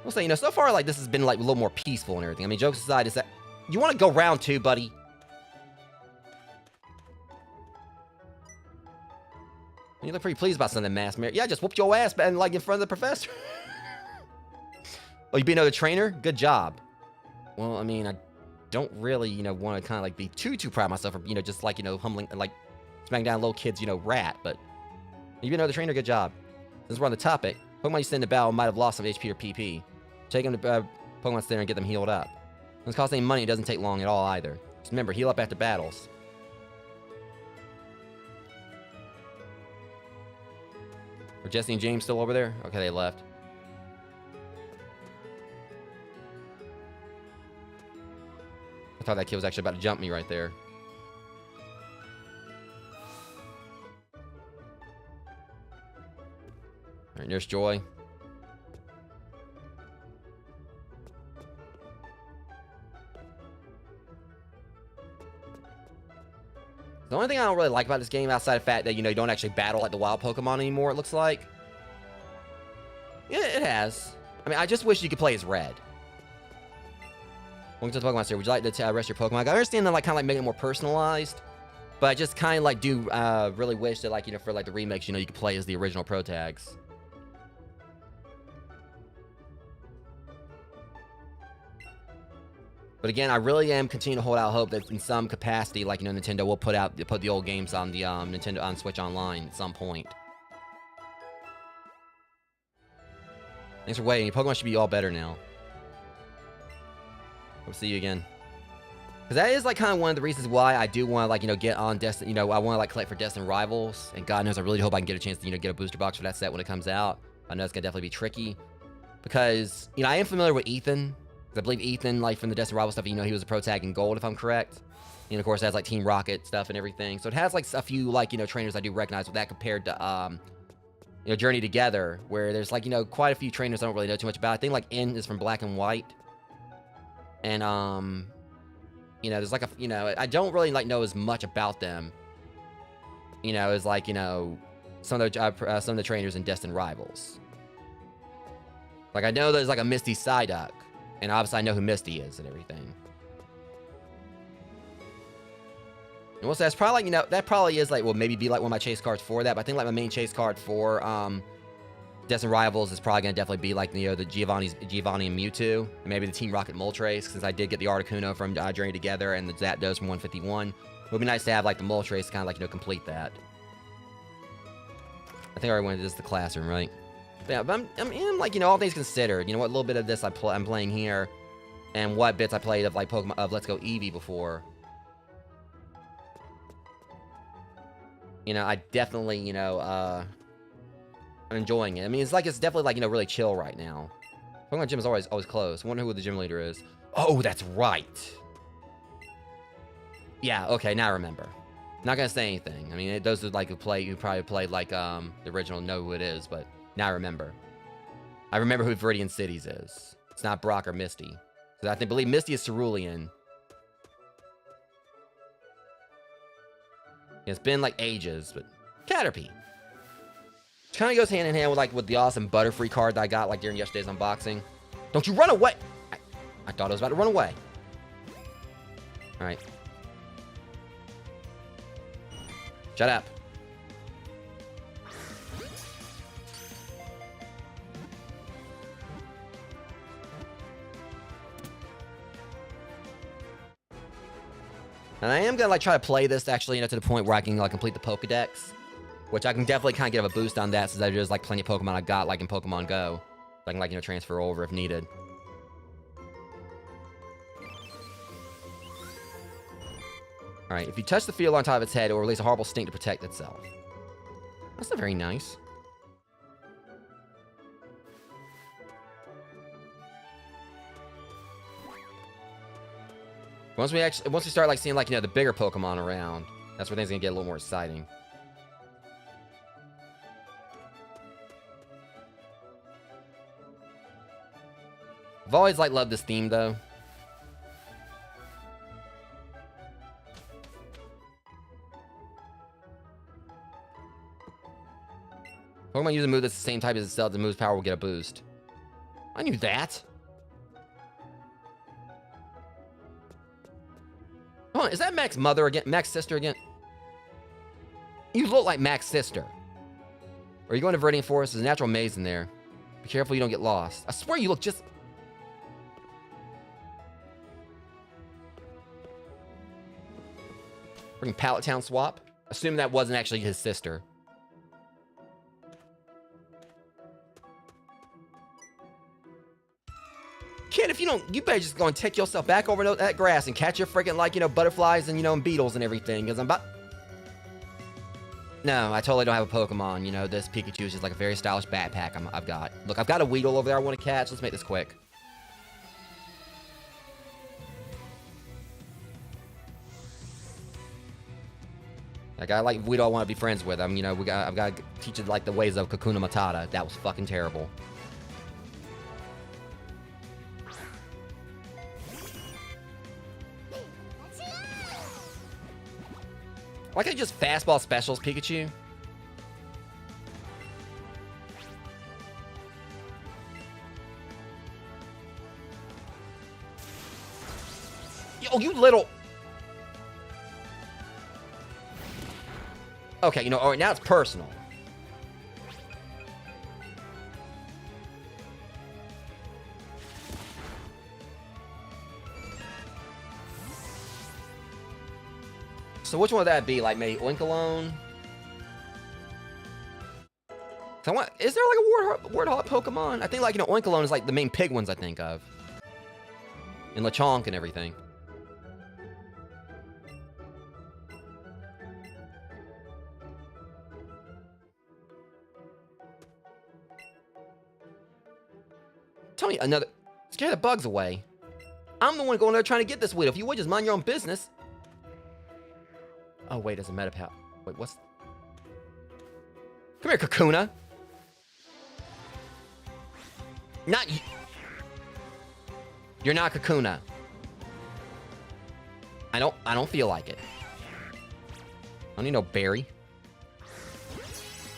I'll say, you know, so far, like, this has been, like, a little more peaceful and everything. I mean, jokes aside, is that... You want to go round 2, buddy? You look pretty pleased about something, Mass Mare. Yeah, I just whooped your ass, and, like, in front of the professor. Oh, you beat another trainer? Good job. Well, I mean, I don't really, you know, want to kind of, like, be too proud of myself, or, you know, just, like, you know, humbling, like, smacking down little kids, you know, rat, but you been another trainer, good job. Since we're on the topic, Pokemon you send to battle might have lost some HP or PP. Take them to Pokemon Center and get them healed up. It doesn't cost any money, it doesn't take long at all either. Just remember, heal up after battles. Are Jesse and James still over there? Okay, they left. I thought that kid was actually about to jump me right there. Alright, Nurse Joy. The only thing I don't really like about this game, outside of the fact that, you know, you don't actually battle like the wild Pokemon anymore, it looks like. Yeah, it has. I mean, I just wish you could play as Red. Welcome to the Pokemon Center. Would you like to rest your Pokemon? I understand that, like, kind of like making it more personalized, but I just kind of like do really wish that, like, you know, for like the remakes, you know, you could play as the original Pro Tags. But again, I really am continuing to hold out hope that in some capacity, like, you know, Nintendo will put the old games on the Nintendo on Switch Online at some point. Thanks for waiting. Your Pokemon should be all better now. We'll see you again. Because that is, like, kind of one of the reasons why I do want to, like, you know, get on Destiny. You know, I want to, like, collect for Destiny Rivals. And God knows, I really hope I can get a chance to, you know, get a booster box for that set when it comes out. I know it's going to definitely be tricky. Because, you know, I am familiar with Ethan. I believe Ethan, like, from the Destiny Rivals stuff, you know, he was a Pro Tag in Gold, if I'm correct. And, of course, it has, like, Team Rocket stuff and everything. So it has, like, a few, like, you know, trainers I do recognize with that compared to, you know, Journey Together, where there's, like, you know, quite a few trainers I don't really know too much about. I think, like, N is from Black and White. And, you know, there's, like, you know, I don't really, like, know as much about them, you know, as, like, you know, some of the trainers in Destined Rivals. Like, I know there's like a Misty Psyduck, and obviously I know who Misty is and everything. And we'll say that's probably like, you know, that probably is like, well, maybe be like one of my chase cards for that, but I think like my main chase card for Destined Rivals is probably going to definitely be like, you know, the Giovanni and Mewtwo, and maybe the Team Rocket Moltres, since I did get the Articuno from Journey Together and the Zapdos from 151. It would be nice to have like the Moltres kind of like, you know, complete that. I think I already went into this the classroom, right? But yeah, but I'm like, you know, all things considered, you know, what little bit of this I'm playing here, and what bits I played of like Pokemon of Let's Go Eevee before. You know, I definitely, you know, I'm enjoying it. I mean, it's definitely like, you know, really chill right now. Pokemon Gym is always closed. I wonder who the gym leader is. Oh, that's right. Yeah, okay, now I remember. Not gonna say anything. I mean, those are like who probably played like the original know who it is, but now I remember. I remember who Viridian Cities is. It's not Brock or Misty. So I believe Misty is Cerulean. It's been like ages, but Caterpie. Kind of goes hand in hand with like with the awesome Butterfree card that I got like during yesterday's unboxing. Don't you run away! I thought I was about to run away. All right. Shut up. And I am gonna like try to play this actually, you know, to the point where I can like complete the Pokedex, which I can definitely kind of get a boost on that, since there's like plenty of Pokemon I got like in Pokemon Go, so I can like, you know, transfer over if needed. All right, if you touch the field on top of its head, it will release a horrible stink to protect itself. That's not very nice. Once we start like seeing like, you know, the bigger Pokemon around, that's where things are gonna get a little more exciting. I've always like loved this theme though. Pokemon use a move that's the same type as itself, the move's power will get a boost. I knew that. Hold on, is that Mac's mother again? Mac's sister again? You look like Mac's sister. Are you going to Viridian Forest? There's a natural maze in there. Be careful you don't get lost. I swear you look just... Freaking Pallet Town swap? Assume that wasn't actually his sister. Kid, if you don't, you better just go and take yourself back over that grass and catch your freaking, like, you know, butterflies and, you know, and beetles and everything, because I'm about... No, I totally don't have a Pokemon, you know, this Pikachu is just like a very stylish backpack I've got. Look, I've got a Weedle over there I want to catch. Let's make this quick. Like, I like Weedle I want to be friends with. You know, I've got to teach it, like, the ways of Kakuna Matata. That was fucking terrible. Why can't you just fastball specials, Pikachu? Yo, you little... Okay, you know, all right, now it's personal. So which one would that be? Like maybe Oinkalone? So is there like a Warthog Pokemon? I think like, you know, Oinkalone is like the main pig ones I think of. And Lechonk and everything. Tell me another... Scare the bugs away. I'm the one going there trying to get this Weedle. If you would, just mind your own business. Oh, wait, there's a Metapal. Wait, what's... Come here, Kakuna. Not you. You're not Kakuna. I don't feel like it. I don't need no berry. What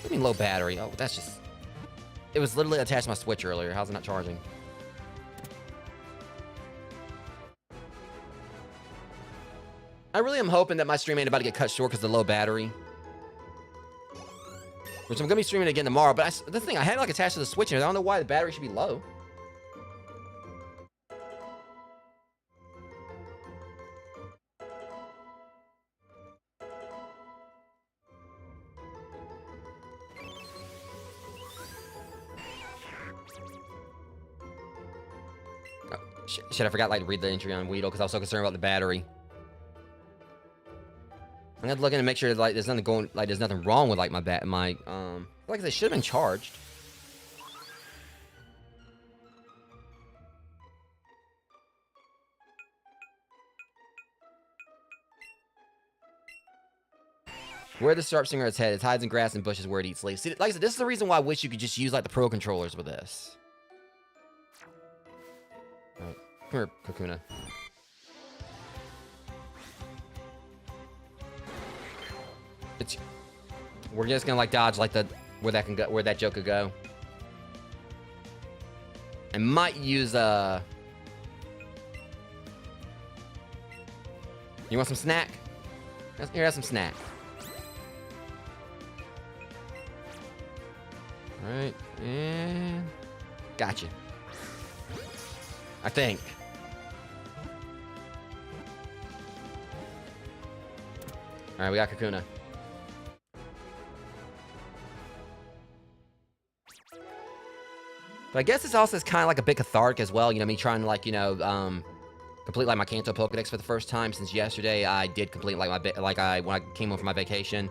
do you mean low battery? Oh, that's just... It was literally attached to my Switch earlier. How's it not charging? I really am hoping that my stream ain't about to get cut short because of the low battery. Which I'm going to be streaming again tomorrow. But the thing, I had it like attached to the Switch, and I don't know why the battery should be low. Shit, I forgot like to read the entry on Weedle because I was so concerned about the battery. I'm gonna look in and make sure like there's nothing wrong with like my like I said, should have been charged. Where the sharp stinger is head, it hides in grass and bushes where it eats leaves. See, like I said, this is the reason why I wish you could just use like the Pro controllers with this. Alright, come here, Kakuna. We're just gonna like dodge like where that joke could go. I might use You want some snack? Here, have some snack. Alright, and gotcha. I think. Alright, we got Kakuna. But I guess this also is kind of like a bit cathartic as well. You know, me trying to like, complete like my Kanto Pokedex for the first time since yesterday. I did complete like when I came home from my vacation,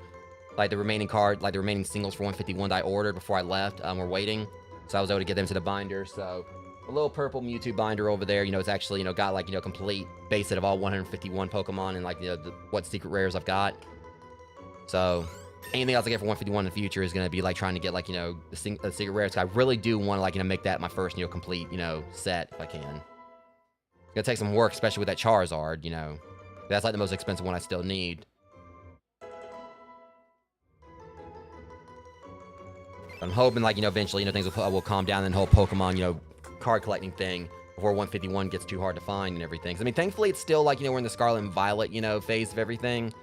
like the remaining singles for 151 that I ordered before I left. We're waiting, so I was able to get them to the binder. So a little purple Mewtwo binder over there. You know, it's actually got like complete base set of all 151 Pokemon and like what secret rares I've got. So anything else I get for 151 in the future is going to be like trying to get like, the secret rares. I really do want to like, make that my first, complete, set if I can. It's going to take some work, especially with that Charizard, That's like the most expensive one I still need. I'm hoping like, eventually, things will calm down and the whole Pokemon, card collecting thing before 151 gets too hard to find and everything. 'Cause, I mean, thankfully it's still like, we're in the Scarlet and Violet, phase of everything.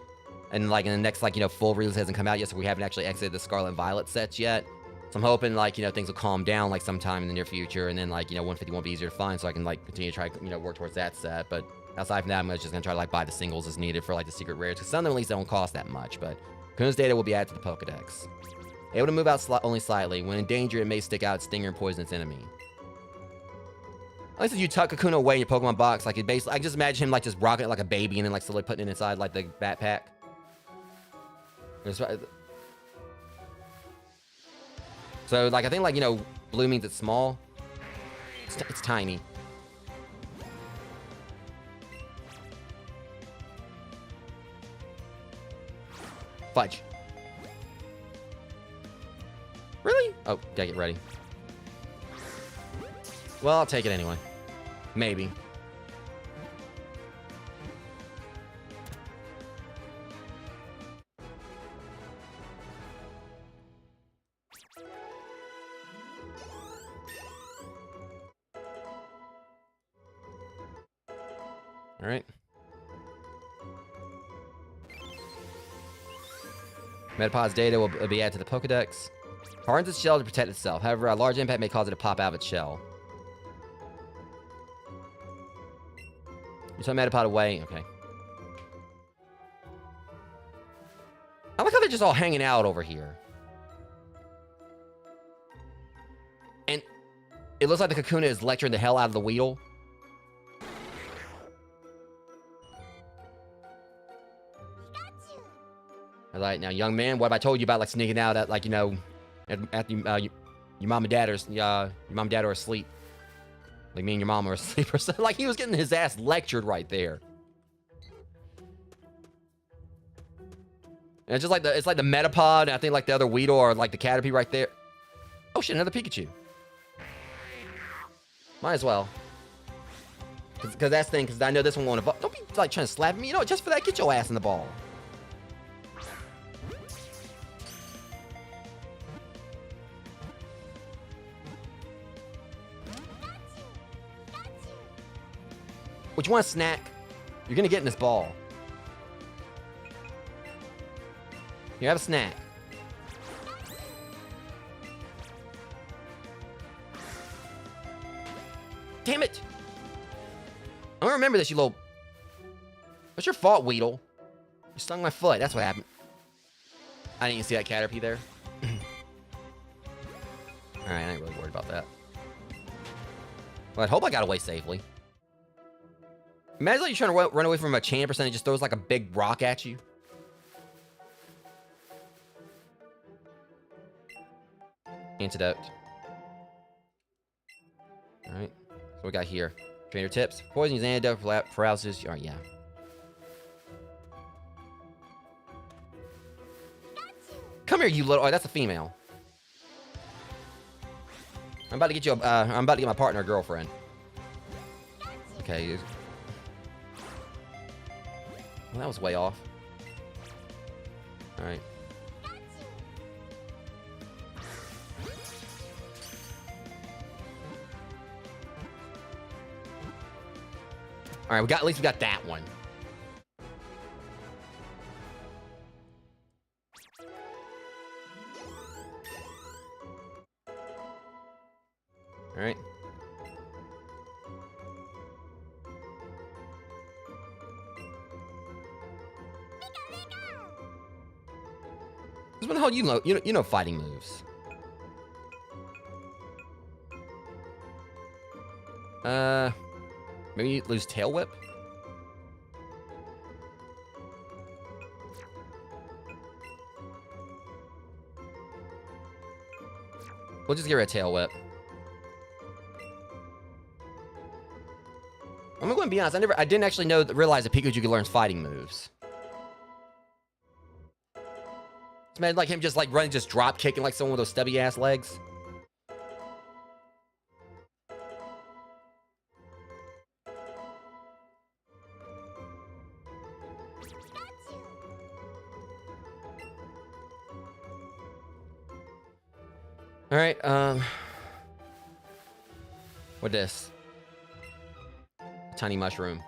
And, like, in the next, like, full release hasn't come out yet, so we haven't actually exited the Scarlet and Violet sets yet. So I'm hoping, like, things will calm down, like, sometime in the near future, and then, like, 150 won't be easier to find, so I can, like, continue to try, work towards that set. But aside from that, I'm just gonna try to, like, buy the singles as needed for, like, the secret rares, because some of them at least don't cost that much, but Kuna's data will be added to the Pokedex. Able to move out only slightly. When in danger, it may stick out its stinger and poison its enemy. At least if you tuck Kakuna away in your Pokemon box, like, it basically, I can just imagine him, like, just rocking it like a baby, and then, like, slowly putting it inside, like, the backpack. So, like, I think, like, blue means it's small. It's tiny. Fudge. Really? Oh, gotta get ready. Well, I'll take it anyway. Maybe. All right. Metapod's data will be added to the Pokedex. Hardens its shell to protect itself. However, a large impact may cause it to pop out of its shell. You took Metapod away? Okay. I like how they're just all hanging out over here. And it looks like the Kakuna is lecturing the hell out of the Weedle. Like, now, young man, what have I told you about, like, sneaking out at, like, at your mom and dad are asleep. Like, me and your mom are asleep or something. Like, he was getting his ass lectured right there. And it's just like it's like the Metapod, and I think, like, the other Weedle or, like, the Caterpie right there. Oh, shit, another Pikachu. Might as well. Because that's the thing, because I know this one won't evolve. Don't be, like, trying to slap me. Just for that, get your ass in the ball. Would you want a snack? You're gonna get in this ball. You have a snack. Damn it! I don't remember this, you little... What's your fault, Weedle? You stung my foot. That's what happened. I didn't even see that Caterpie there. Alright, I ain't really worried about that. Well, I hope I got away safely. Imagine like you're trying to run away from a champ or something, just throws like a big rock at you. Antidote. Alright. So we got here. Trainer tips. Poison use antidote for paralysis. Alright, yeah. Come here, you little... Oh, that's a female. I'm about to get you a... I'm about to get my partner a girlfriend. Okay. Well, that was way off. Alright. Alright, at least we got that one. Alright. What the hell you know fighting moves. Maybe you lose Tail Whip? We'll just get rid of Tail Whip. I'm going to be honest, I didn't actually realize that Pikachu could learn fighting moves. It's made like him just like running, just drop kicking like someone with those stubby ass legs. All right, what this? Tiny mushroom.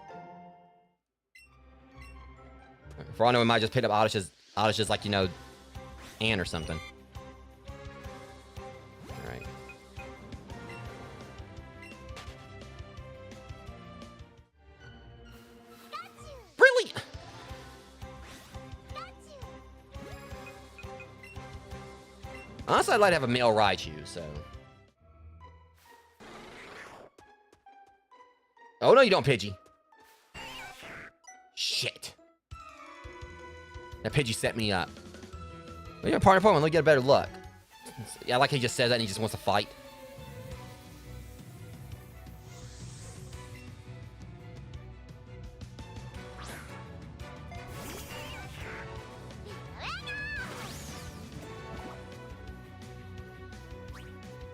For all I know, we might just pick up Oddish's like, you know, ant or something. Alright. Really? Honestly, I'd like to have a male Raichu, so... Oh, no, you don't, Pidgey. Shit. That Pidgey set me up. Well, you're a partner Pokemon, let me get a better luck. Yeah, I like how he just says that and he just wants to fight.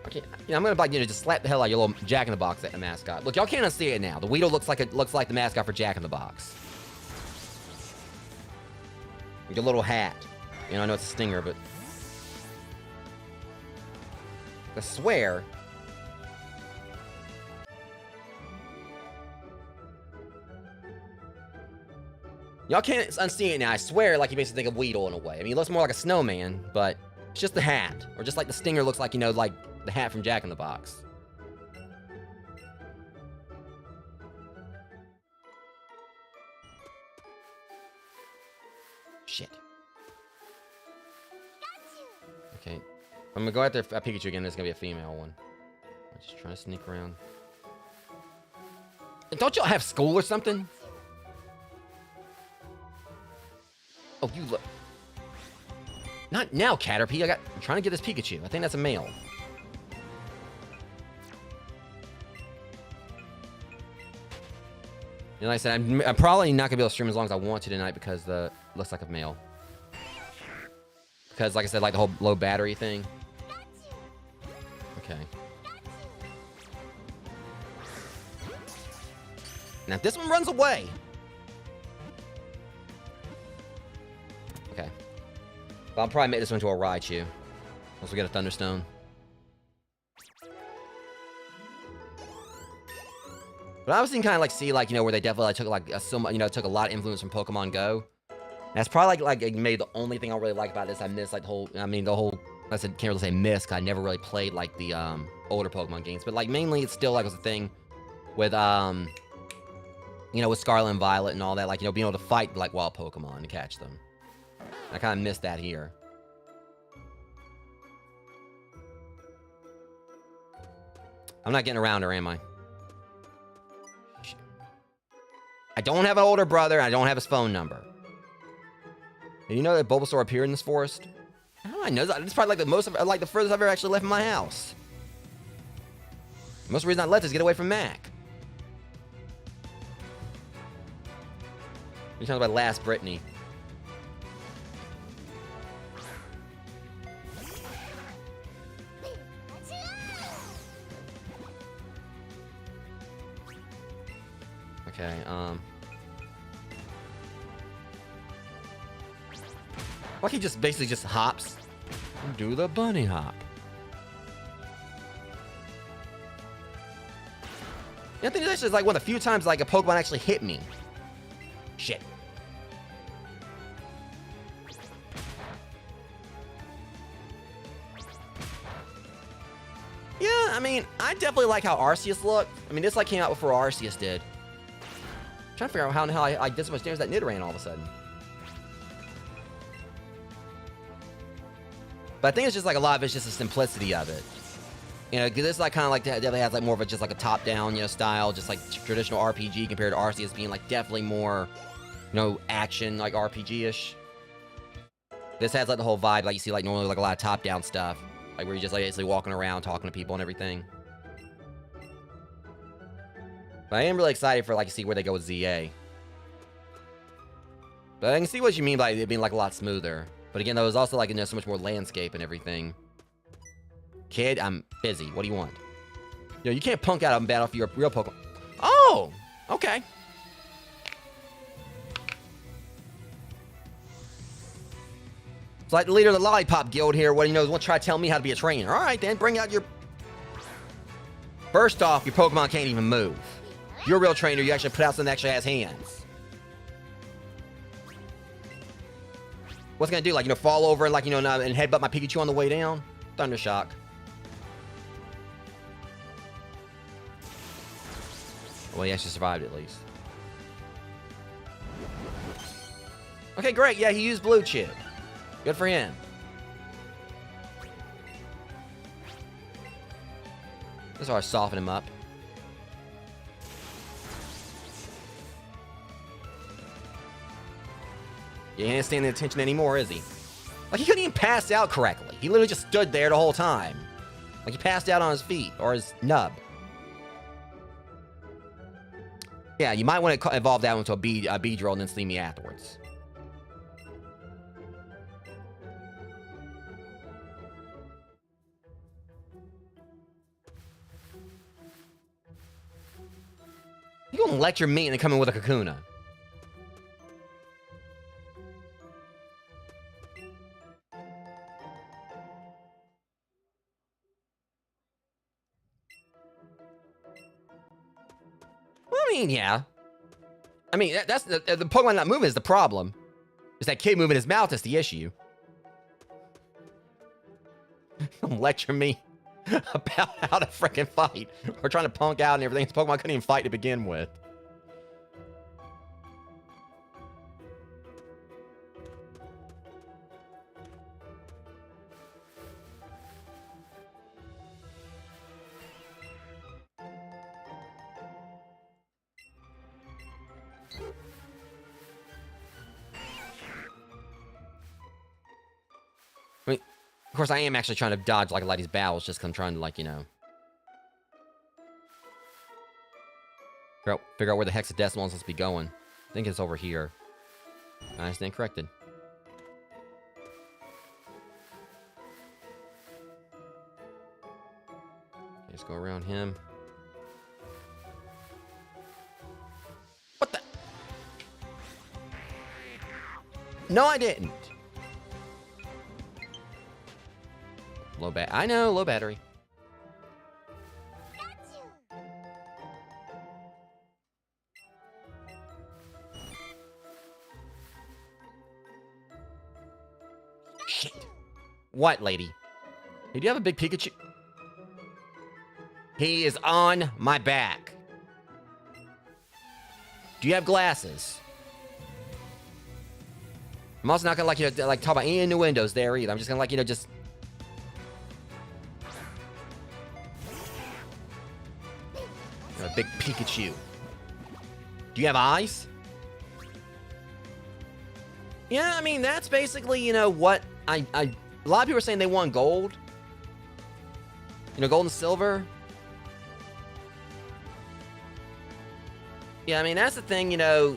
Okay, you know, I'm gonna like, you know, just slap the hell out of your little Jack-in-the-Box mascot. Look, y'all can't see it now. The Weedle looks like the mascot for Jack-in-the-Box. Your little hat. You know, I know it's a stinger, but I swear. Y'all can't unsee it now. I swear, like, you basically think of Weedle in a way. I mean, he looks more like a snowman, but it's just the hat. Or just like the stinger looks like, you know, like the hat from Jack-in-the-Box. Shit. Okay. I'm gonna go after Pikachu again. There's gonna be a female one. I'm just trying to sneak around. And don't y'all have school or something? Oh, you look. Not now, Caterpie. I'm trying to get this Pikachu. I think that's a male. You know, like I said, I'm probably not gonna be able to stream as long as I want to tonight because the looks like a male. Because, like I said, like the whole low battery thing. Okay. Now, if this one runs away. Okay. Well, I'll probably make this one into a Raichu. Once we get a Thunderstone. But I was thinking kind of like see like, you know, where they definitely like, took like took a lot of influence from Pokemon Go. That's probably like maybe the only thing I really like about this. I miss like the whole, I said, can't really say miss, 'cause I never really played like the older Pokemon games. But like mainly it's still like was a thing with with Scarlet and Violet and all that, like, being able to fight like wild Pokemon and catch them. I kind of missed that here. I'm not getting around her, am I? I don't have an older brother, and I don't have his phone number. Did you know that Bulbasaur appeared in this forest? How do I know that? It's probably like the furthest I've ever actually left my house. Most of the reason I left is to get away from Mac. You're talking about Last Brittany. Okay, like he just basically just hops. Do the bunny hop. I think this is like one of the few times like a Pokemon actually hit me. Shit. Yeah, I mean, I definitely like how Arceus looked. I mean, this like came out before Arceus did. I'm trying to figure out how the hell I did so much damage to that Nidoran all of a sudden. But I think it's just like a lot of it's just the simplicity of it. Because this like kind of like definitely has like more of a just like a top-down style, just like traditional RPG compared to Arceus being like definitely more, action like RPG-ish. This has like the whole vibe like you see like normally like a lot of top-down stuff, like where you're just like basically walking around talking to people and everything. But I am really excited for like to see where they go with ZA. But I can see what you mean by it being like a lot smoother. But again, there was also like so much more landscape and everything. Kid, I'm busy. What do you want? You can't punk out on battle for your real Pokemon. Oh, okay. It's like the leader of the Lollipop Guild here. What do you know? Want to try to tell me how to be a trainer? All right, then bring out your. First off, your Pokemon can't even move. If you're a real trainer, you actually put out something that actually has hands. What's it gonna do? Like, fall over and like, and headbutt my Pikachu on the way down? Thundershock. Well, he actually survived at least. Okay, great. Yeah, he used Blue Chip. Good for him. This is how I soften him up. He ain't standing attention anymore, is he? Like, he couldn't even pass out correctly. He literally just stood there the whole time. Like, he passed out on his feet, or his nub. Yeah, you might want to evolve that one to a Beedrill and then see me afterwards. You gonna lecture me and then come in with a Kakuna? Well, I mean, yeah. I mean, that's the Pokemon not moving is the problem. It's that kid moving his mouth that's the issue. Don't lecture me about how to freaking fight. We're trying to punk out and everything. This Pokemon couldn't even fight to begin with. I mean, of course, I am actually trying to dodge like a lot of these battles just because I'm trying to like, figure out where the hexadecimal is supposed to be going. I think it's over here. I stand corrected. Okay, let's go around him. What the? No, I didn't. Low bat. I know, low battery. shit. What, lady? Hey, do you have a big Pikachu? He is on my back. Do you have glasses? I'm also not gonna like, like talk about any innuendos there either. I'm just gonna like, just. A big Pikachu. Do you have eyes? Yeah, I mean, that's basically, what a lot of people are saying they want gold. Gold and silver. Yeah, I mean, that's the thing, I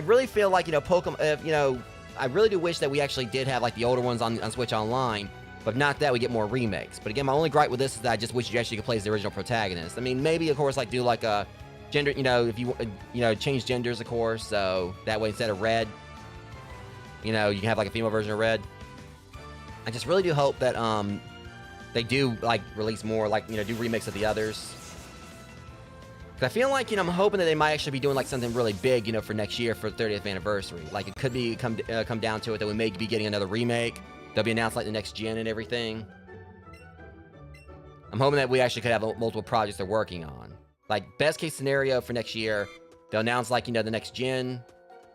really feel like, Pokemon, I really do wish that we actually did have, like, the older ones on Switch Online. But not that, we get more remakes. But again, my only gripe with this is that I just wish you actually could play as the original protagonist. I mean, maybe, of course, like, do, like, a gender, if you, change genders, of course. So, that way, instead of red, you can have, like, a female version of red. I just really do hope that, they do, like, release more, like, do remakes of the others. Because I feel like, I'm hoping that they might actually be doing, like, something really big, for next year for the 30th anniversary. Like, it could be come down to it that we may be getting another remake. They'll be announced, like, the next gen and everything. I'm hoping that we actually could have multiple projects they're working on. Like, best case scenario for next year, they'll announce, like, the next gen.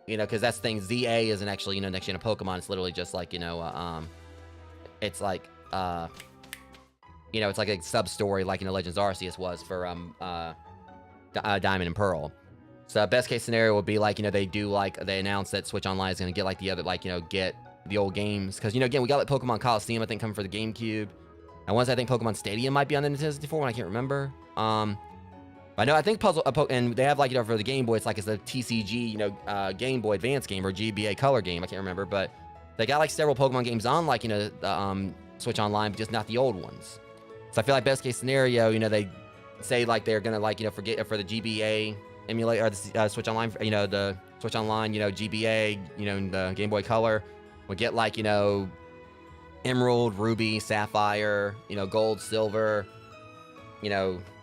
Because that's the thing, ZA isn't actually, next gen of Pokemon. It's literally just, like, it's like, it's like a sub-story, like, Legends Arceus was for, Diamond and Pearl. So, best case scenario would be, like, they do, like, they announce that Switch Online is going to get, like, the other, like, get the old games. Because, again, we got, like, Pokemon Coliseum, I think, coming for the GameCube. And once I think Pokemon Stadium might be on the Nintendo 64 one, I can't remember. But I know, I think and they have, like, for the Game Boy, it's like, it's the TCG, Game Boy Advance game, or GBA Color game, I can't remember. But they got, like, several Pokemon games on, like, the, Switch Online, but just not the old ones. So I feel like best case scenario, they say, like, they're gonna, like, forget for the GBA emulate, or the Switch Online, the Switch Online, GBA, the Game Boy Color, would get, like, Emerald, Ruby, Sapphire, Gold, Silver,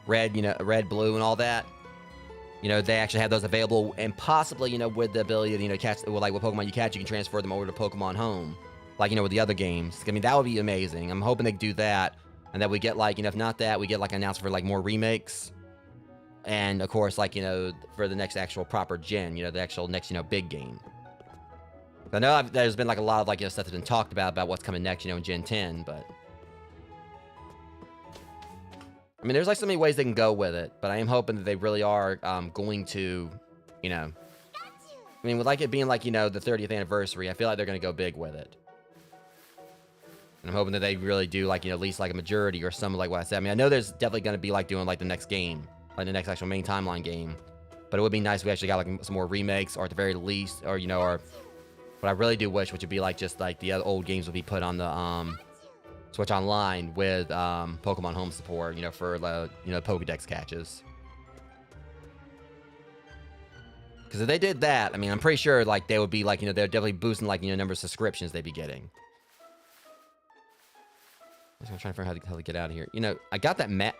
Red, Red, Blue, and all that. They actually have those available, and possibly, with the ability to, catch, well, like, with Pokemon you catch, you can transfer them over to Pokemon Home, like, with the other games. I mean, that would be amazing. I'm hoping they do that, and that we get, like, if not that, we get, like, an announcement for, like, more remakes. And, of course, like, for the next actual proper gen, the actual next, big game. I know there's been, like, a lot of, like, stuff that's been talked about what's coming next, in Gen 10, but... I mean, there's, like, so many ways they can go with it, but I am hoping that they really are going to, I mean, with, like, it being, like, the 30th anniversary, I feel like they're going to go big with it. And I'm hoping that they really do, like, at least, like, a majority or something like what I said. I mean, I know there's definitely going to be, like, doing, like, the next game, like, the next actual main timeline game. But it would be nice if we actually got, like, some more remakes, or at the very least, or, or... What I really do wish, which would be, like, just, like, the other old games would be put on the, Switch Online with, Pokemon Home support, for the, Pokedex catches. Because if they did that, I mean, I'm pretty sure, like, they would be, like, they're definitely boosting, like, number of subscriptions they'd be getting. I'm just trying to figure out how to get out of here. I got that map.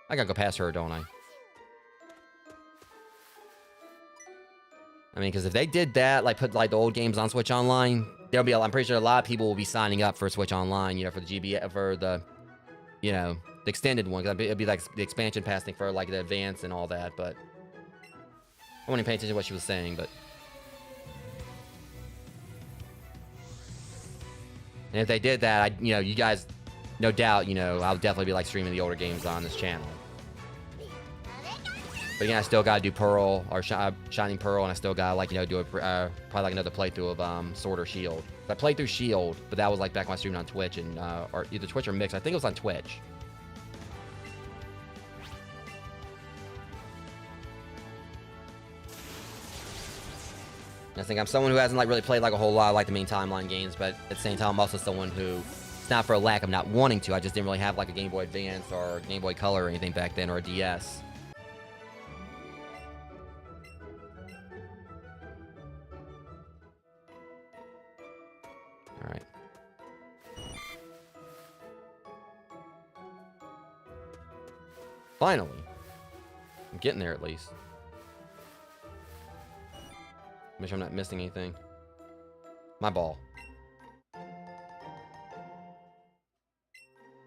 I gotta go past her, don't I? I mean, because if they did that, like, put, like, the old games on Switch Online, there'll be I'm pretty sure a lot of people will be signing up for Switch Online, for the GBA, for the, the extended one. Because it'd be, like, the expansion pass thing for, like, the advance and all that, but... I wasn't even paying attention to what she was saying, but... And if they did that, you guys, no doubt, I'll definitely be, like, streaming the older games on this channel. But again, I still gotta do Pearl, or Shining Pearl, and I still gotta, like, do a, probably, like, another playthrough of, Sword or Shield. I played through Shield, but that was, like, back when I streamed on Twitch, and, or either Twitch or Mix. I think it was on Twitch. And I think I'm someone who hasn't, like, really played, like, a whole lot of, like, the main timeline games, but at the same time, I'm also someone who, it's not for a lack of not wanting to, I just didn't really have, like, a Game Boy Advance, or Game Boy Color, or anything back then, or a DS. All right. Finally. I'm getting there, at least. Make sure I'm not missing anything. My ball.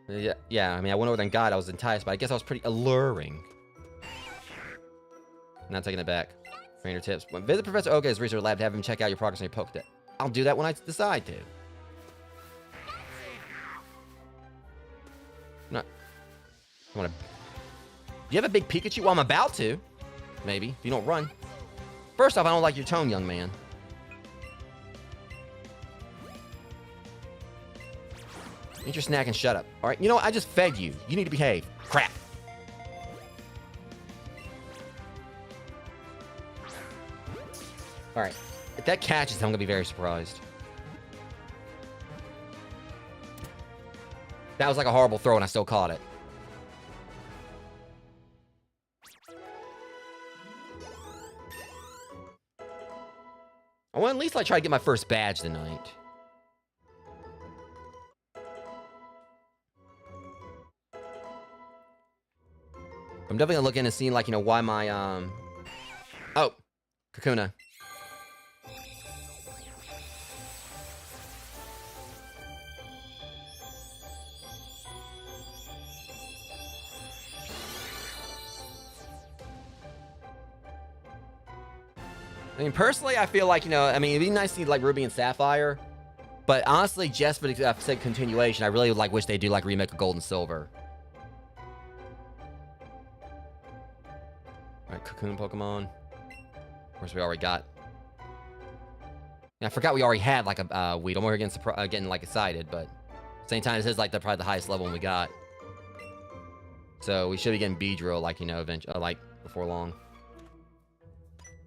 Yeah, I mean, I went over there and got it. I was enticed, but I guess I was pretty alluring. Not taking it back. Trainer tips. When visit Professor Oka's research lab to have him check out your progress on your Pokedex. I'll do that when I decide to. Not. I want to. Do you have a big Pikachu? Well, I'm about to. Maybe. If you don't run. First off, I don't like your tone, young man. Eat your snack and shut up. Alright, you know what? I just fed you. You need to behave. Crap. Alright. If that catches, I'm gonna be very surprised. That was like a horrible throw and I still caught it. I want to at least like try to get my first badge tonight. I'm definitely gonna look in and see, like, you know, why my, Oh! Kakuna. I mean, personally, I feel like, you know, I mean, it'd be nice to see, like, Ruby and Sapphire. But honestly, just for the sake of continuation, I really would, like, wish they do, like, remake of Gold and Silver. Alright, Cocoon Pokemon. Of course, we already got. Yeah, I forgot we already had, like, a Weedle. We're getting, like, excited, but... At the same time, this is, like, probably the highest level we got. So, we should be getting Beedrill, like, you know, eventually, like, before long.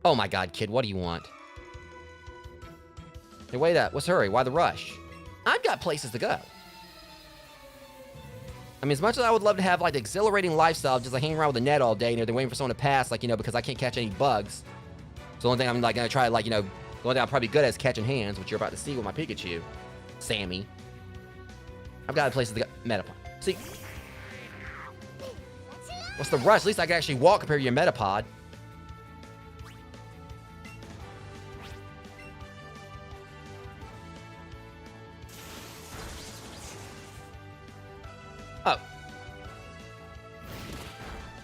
Oh my god, kid, what do you want? Hey, wait up. What's hurry? Why the rush? I've got places to go. I mean, as much as I would love to have, like, the exhilarating lifestyle, just, like, hanging around with the net all day, and they're waiting for someone to pass, like, you know, because I can't catch any bugs. So the only thing I'm, like, gonna try, like, you know, the only thing I'm probably good at is catching hands, which you're about to see with my Pikachu. Sammy. I've got places to go. Metapod. See? What's the rush? At least I can actually walk compared to your Metapod. Oh.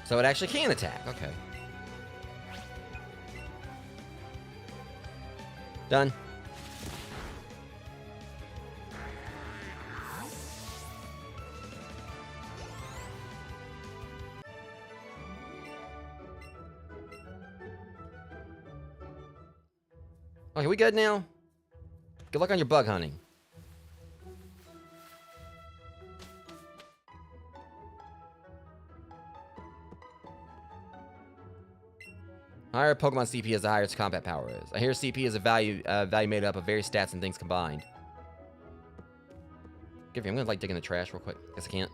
So it actually can attack. Okay. Done. Okay, we good now? Good luck on your bug hunting. Higher Pokemon CP is the higher its combat power is. I hear CP is a value made up of various stats and things combined. Give me, I'm gonna like dig in the trash real quick. Guess I can't.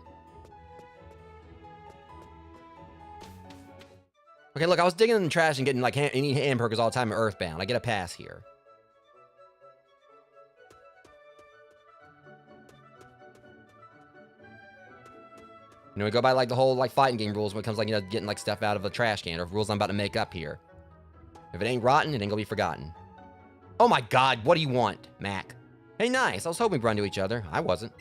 Okay, look, I was digging in the trash and getting like any hamburgers all the time in Earthbound. I get a pass here. You know, we go by like the whole like fighting game rules when it comes like, you know, getting like stuff out of a trash can or rules I'm about to make up here. If it ain't rotten, it ain't gonna be forgotten. Oh my god, what do you want, Mac? Hey, nice. I was hoping we'd run to each other. I wasn't.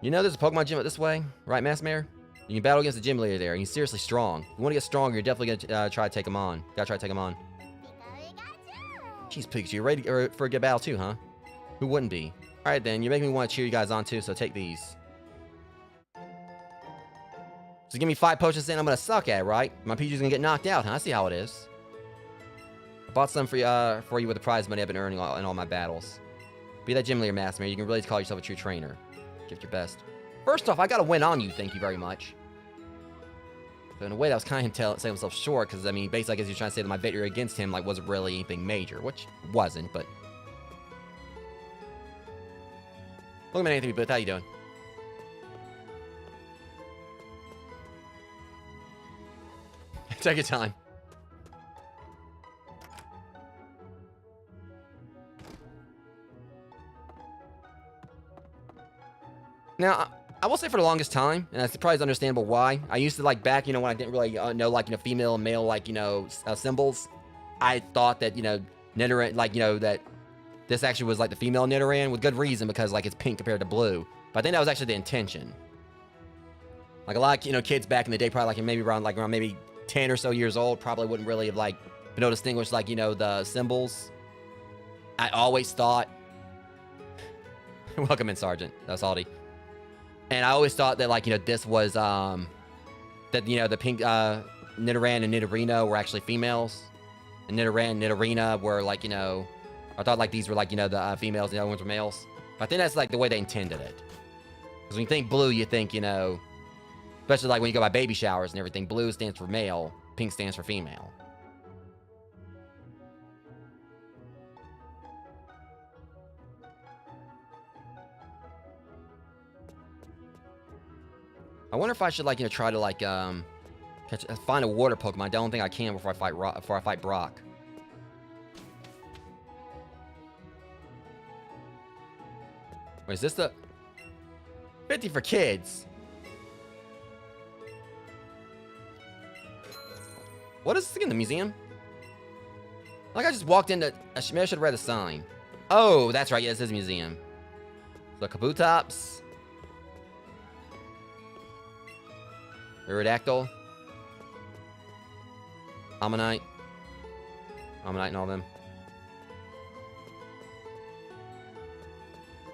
You know there's a Pokemon gym up this way, right, Mass Mare? You can battle against the gym leader there, and he's seriously strong. If you want to get stronger, you're definitely gonna try to take him on. Gotta try to take him on. Jeez, Pikachu, you ready for a good battle too, huh? Who wouldn't be? Alright then, you're making me want to cheer you guys on too, so take these. So give me 5 potions saying I'm gonna suck at it, right? My Pikachu's gonna get knocked out, huh? I see how it is. I bought some for you with the prize money I've been earning in all my battles. Be that gym leader, Master Man. You can really call yourself a true trainer. Give it your best. First off, I gotta win on you, thank you very much. So in a way, that was kind of him saying himself short, because, I mean, basically, I guess he's trying to say that my victory against him, like, wasn't really anything major, which wasn't, but... Look at Anthony Booth, how you doing? Take your time. Now, I will say for the longest time, and it's probably understandable why. I used to, like, back, you know, when I didn't really know, like, you know, female and male, like, you know, symbols. I thought that, you know, Nidoran, like, you know, that this actually was, like, the female Nidoran with good reason because, like, it's pink compared to blue. But I think that was actually the intention. Like a lot of, kids back in the day, probably like maybe around maybe 10 or so years old, probably wouldn't really have like been able to distinguish like, the symbols. I always thought, welcome in, Sergeant. That's Aldi. And I always thought that like, this was, that, the pink, Nidoran and Nidorino were actually females. And Nidoran and Nidorina were like, I thought like these were like, the females and the other ones were males. But I think that's like the way they intended it. Because when you think blue, you think, especially like when you go by baby showers and everything, blue stands for male, pink stands for female. I wonder if I should like, try to like, find a water Pokemon. I don't think I can before I fight Brock. Wait, is this the 50 for kids? What is this again? The museum? Like I just walked into. I should have read the sign. Oh, that's right. Yeah, this is a museum. The Kabutops. Aerodactyl. Ammonite. Ammonite and all them.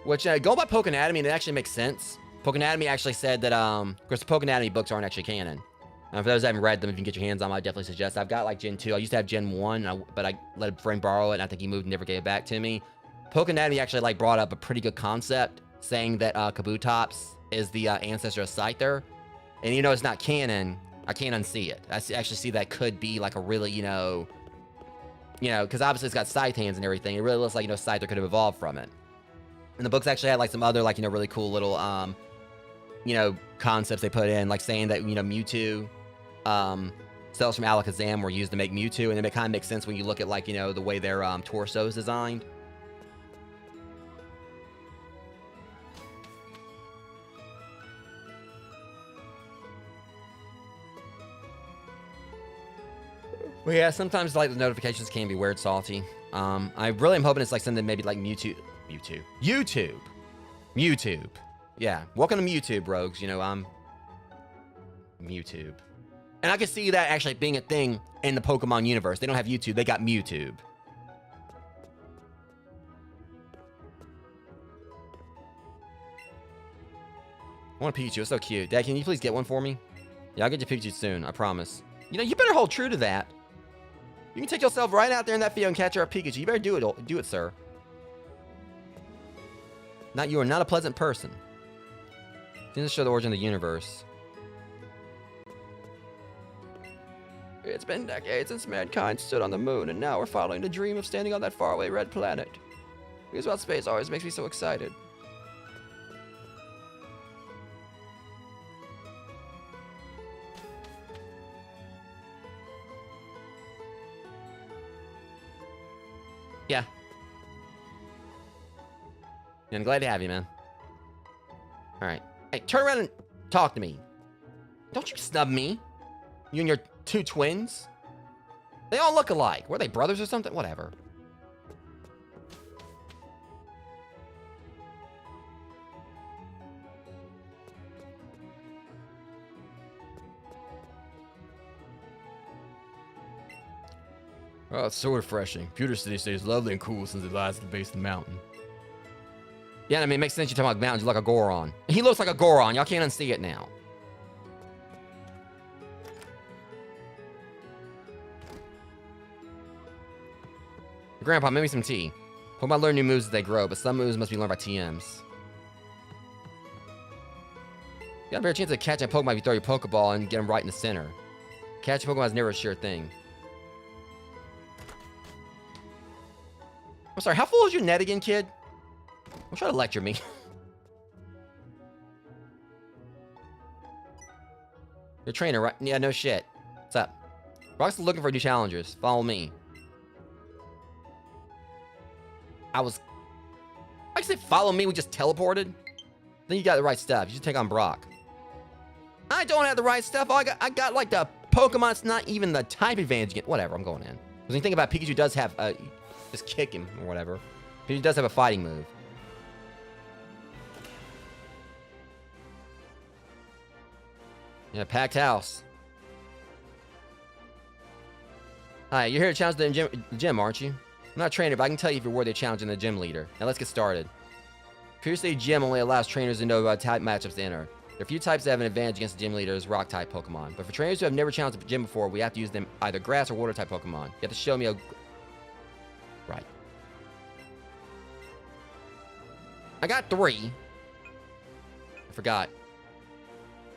Which, going by Pokenatomy, it actually makes sense. Pokenatomy actually said that, of course, the Pokenatomy books aren't actually canon. For those that haven't read them, if you can get your hands on them, I definitely suggest. I've got, like, Gen 2. I used to have Gen 1, but I let a friend borrow it, and I think he moved and never gave it back to me. Pokenatomy actually, like, brought up a pretty good concept, saying that, Kabutops is the, ancestor of Scyther. And, it's not canon. I can't unsee it. I actually see that could be, like, a really, because obviously it's got Scythe hands and everything. It really looks like, Scyther could have evolved from it. And the books actually had, like, some other, like, really cool little, concepts they put in, like saying that, Mewtwo, cells from Alakazam were used to make Mewtwo, and it kind of makes sense when you look at, like, the way their, torso is designed. Well, yeah, sometimes, like, the notifications can be weird salty. I really am hoping it's, like, something maybe like YouTube. Yeah, welcome to YouTube, rogues. I'm YouTube. And I can see that actually being a thing in the Pokemon universe. They don't have YouTube, they got Mewtube. I want a Pikachu, it's so cute. Dad, can you please get one for me? Yeah, I'll get you Pikachu soon, I promise. You better hold true to that. You can take yourself right out there in that field and catch our Pikachu. You better do it, sir. You are not a pleasant person. Seems to show the origin of the universe. It's been decades since mankind stood on the moon, and now we're following the dream of standing on that faraway red planet. News about space always makes me so excited. Yeah. I'm glad to have you, man. Alright. Hey, turn around and talk to me. Don't you snub me. You and your two twins. They all look alike. Were they brothers or something? Whatever. Oh, it's so refreshing. Pewter City stays lovely and cool since it lies at the base of the mountain. Yeah, I mean, it makes sense you're talking about mountains. You look like a Goron. He looks like a Goron. Y'all can't unsee it now. Grandpa, make me some tea. Pokemon learn new moves as they grow, but some moves must be learned by TMs. You got a better chance of catching a Pokemon if you throw your Pokeball and get him right in the center. Catching Pokemon is never a sure thing. I'm sorry, how full is your net again, kid? Don't try to lecture me. Your trainer, right? Yeah, no shit. What's up? Brock's looking for new challengers. Follow me. I said follow me, we just teleported? Then you got the right stuff. You should take on Brock. I don't have the right stuff. I got like the Pokemon. It's not even the type advantage again. Whatever, I'm going in. Because when you think about it, Pikachu does have just kick him or whatever. Pikachu does have a fighting move. Yeah, packed house. Hi, you're here to challenge the gym, aren't you? I'm not a trainer, but I can tell you if you're worthy of challenging the gym leader. Now let's get started. Previously, gym only allows trainers to know type matchups to enter. There are a few types that have an advantage against the gym leader's rock-type Pokemon. But for trainers who have never challenged the gym before, we have to use them either grass or water-type Pokemon. You have to show me a... Right. I got 3. I forgot.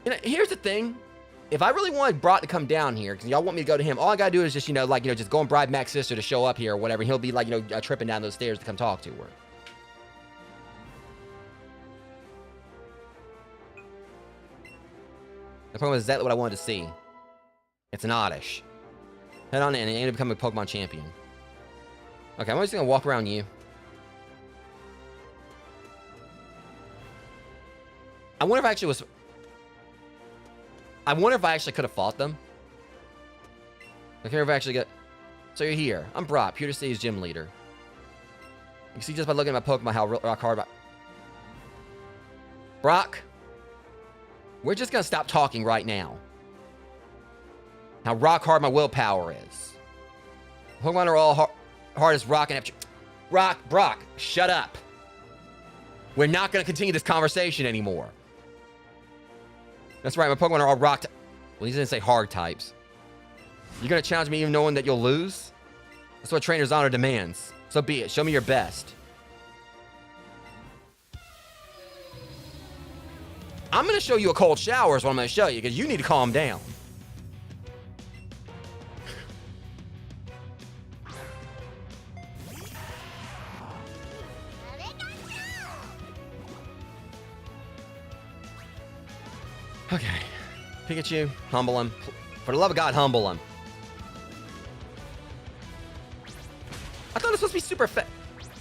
You know, here's the thing. If I really wanted Brock to come down here, because y'all want me to go to him, all I gotta do is just, just go and bribe Mac's sister to show up here or whatever. And he'll be like, tripping down those stairs to come talk to her. The Pokemon is exactly what I wanted to see. It's an Oddish. Head on in and aim to become a Pokemon champion. Okay, I'm just gonna walk around you. I wonder if I actually was... I wonder if I actually could have fought them. I can't if I actually get... So you're here. I'm Brock, here to see his gym leader. You can see just by looking at my Pokemon how rock hard... Brock, we're just gonna stop talking right now. How rock hard my willpower is. Pokemon are all hard as rock and... Brock, shut up. We're not gonna continue this conversation anymore. That's right, my Pokemon are all rock... Well, he didn't say hard types. You're gonna challenge me even knowing that you'll lose? That's what trainer's honor demands. So be it. Show me your best. I'm gonna show you a cold shower is what I'm gonna show you, because you need to calm down. Okay. Pikachu, humble him. For the love of God, humble him. I thought it was supposed to be super fast.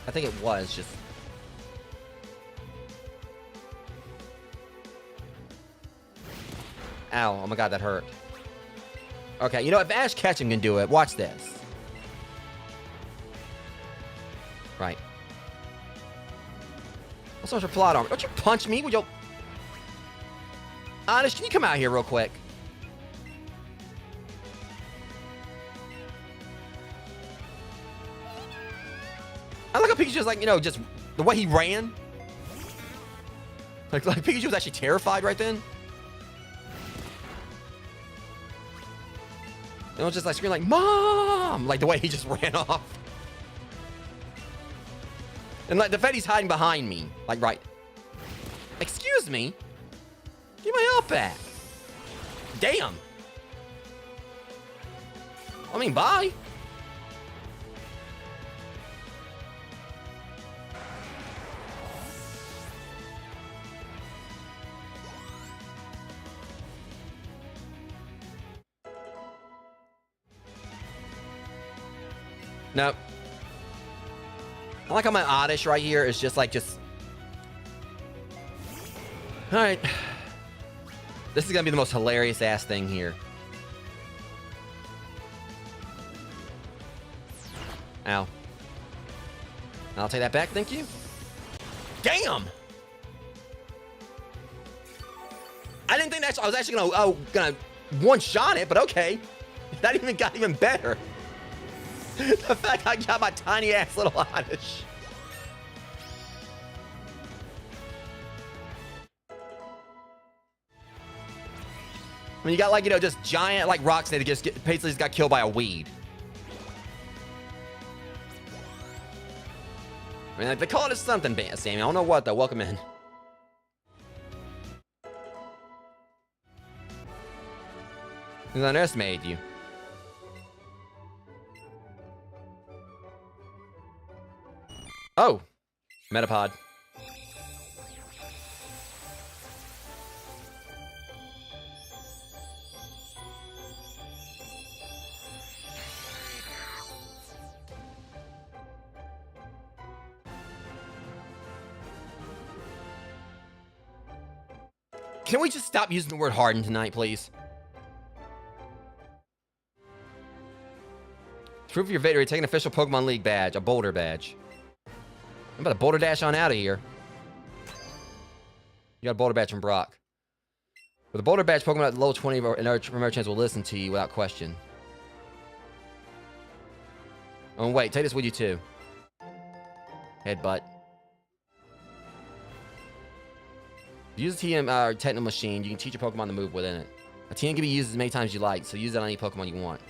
I think it was just... Ow. Oh my god, that hurt. Okay, if Ash Ketchum can do it, watch this. Right. What's on your plot armor? Don't you punch me? Would you... Honest, can you come out here real quick? I like how Pikachu's like, just the way he ran. Like Pikachu was actually terrified right then. And it was just like screaming like, Mom! Like the way he just ran off. And like the fact he's hiding behind me. Like, right. Excuse me? Give my help back. Damn. I mean, bye. Nope. I like how my Oddish right here is just like, Alright. This is gonna be the most hilarious ass thing here. Ow. I'll take that back, thank you. Damn! I didn't think I was actually gonna one-shot it, but okay. That even got even better. The fact I got my tiny ass little Oddish. I mean, you got like, just giant like rocks that just basically got killed by a weed. I mean, like, they call it something, Sammy. I don't know what though. Welcome in. He's underestimated you. Oh, Metapod. Can we just stop using the word hardened tonight, please? Proof of your victory, take an official Pokemon League badge, a Boulder badge. I'm about to Boulder Dash on out of here. You got a Boulder badge from Brock. With a Boulder Badge, Pokemon at level 20 and our remote chance will listen to you without question. Oh, wait. Take this with you, too. Headbutt. Use a TM or Techno Machine. You can teach your Pokemon to move within it. A TM can be used as many times as you like, so use it on any Pokemon you want.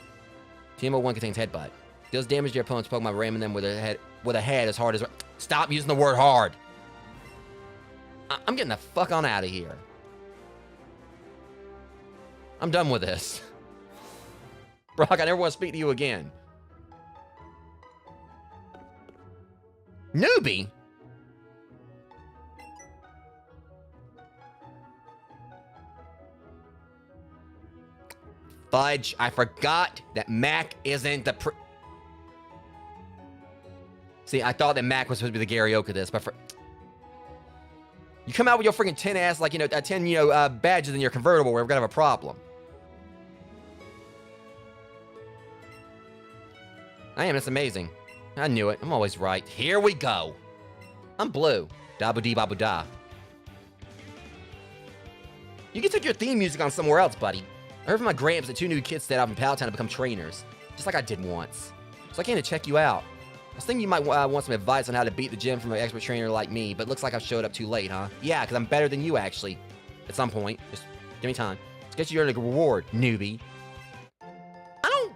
TM01 contains Headbutt. Deals damage to your opponent's Pokemon, ramming them with a head as hard as... Stop using the word hard! I'm getting the fuck on out of here. I'm done with this. Brock, I never want to speak to you again. Newbie? Fudge, I forgot that Mac isn't the See, I thought that Mac was supposed to be the Garyoke of this, but you come out with your freaking 10 ass, like, 10, badges in your convertible, we're gonna have a problem. I am, that's amazing. I knew it. I'm always right. Here we go. I'm blue. Dabu-dee babu-da. You can take your theme music on somewhere else, buddy. I heard from my gramps that 2 new kids stayed out in Palatown to become trainers. Just like I did once. So I came to check you out. I was thinking you might want some advice on how to beat the gym from an expert trainer like me, but looks like I've showed up too late, huh? Yeah, because I'm better than you, actually. At some point. Just give me time. Let's get you your reward, newbie. I don't...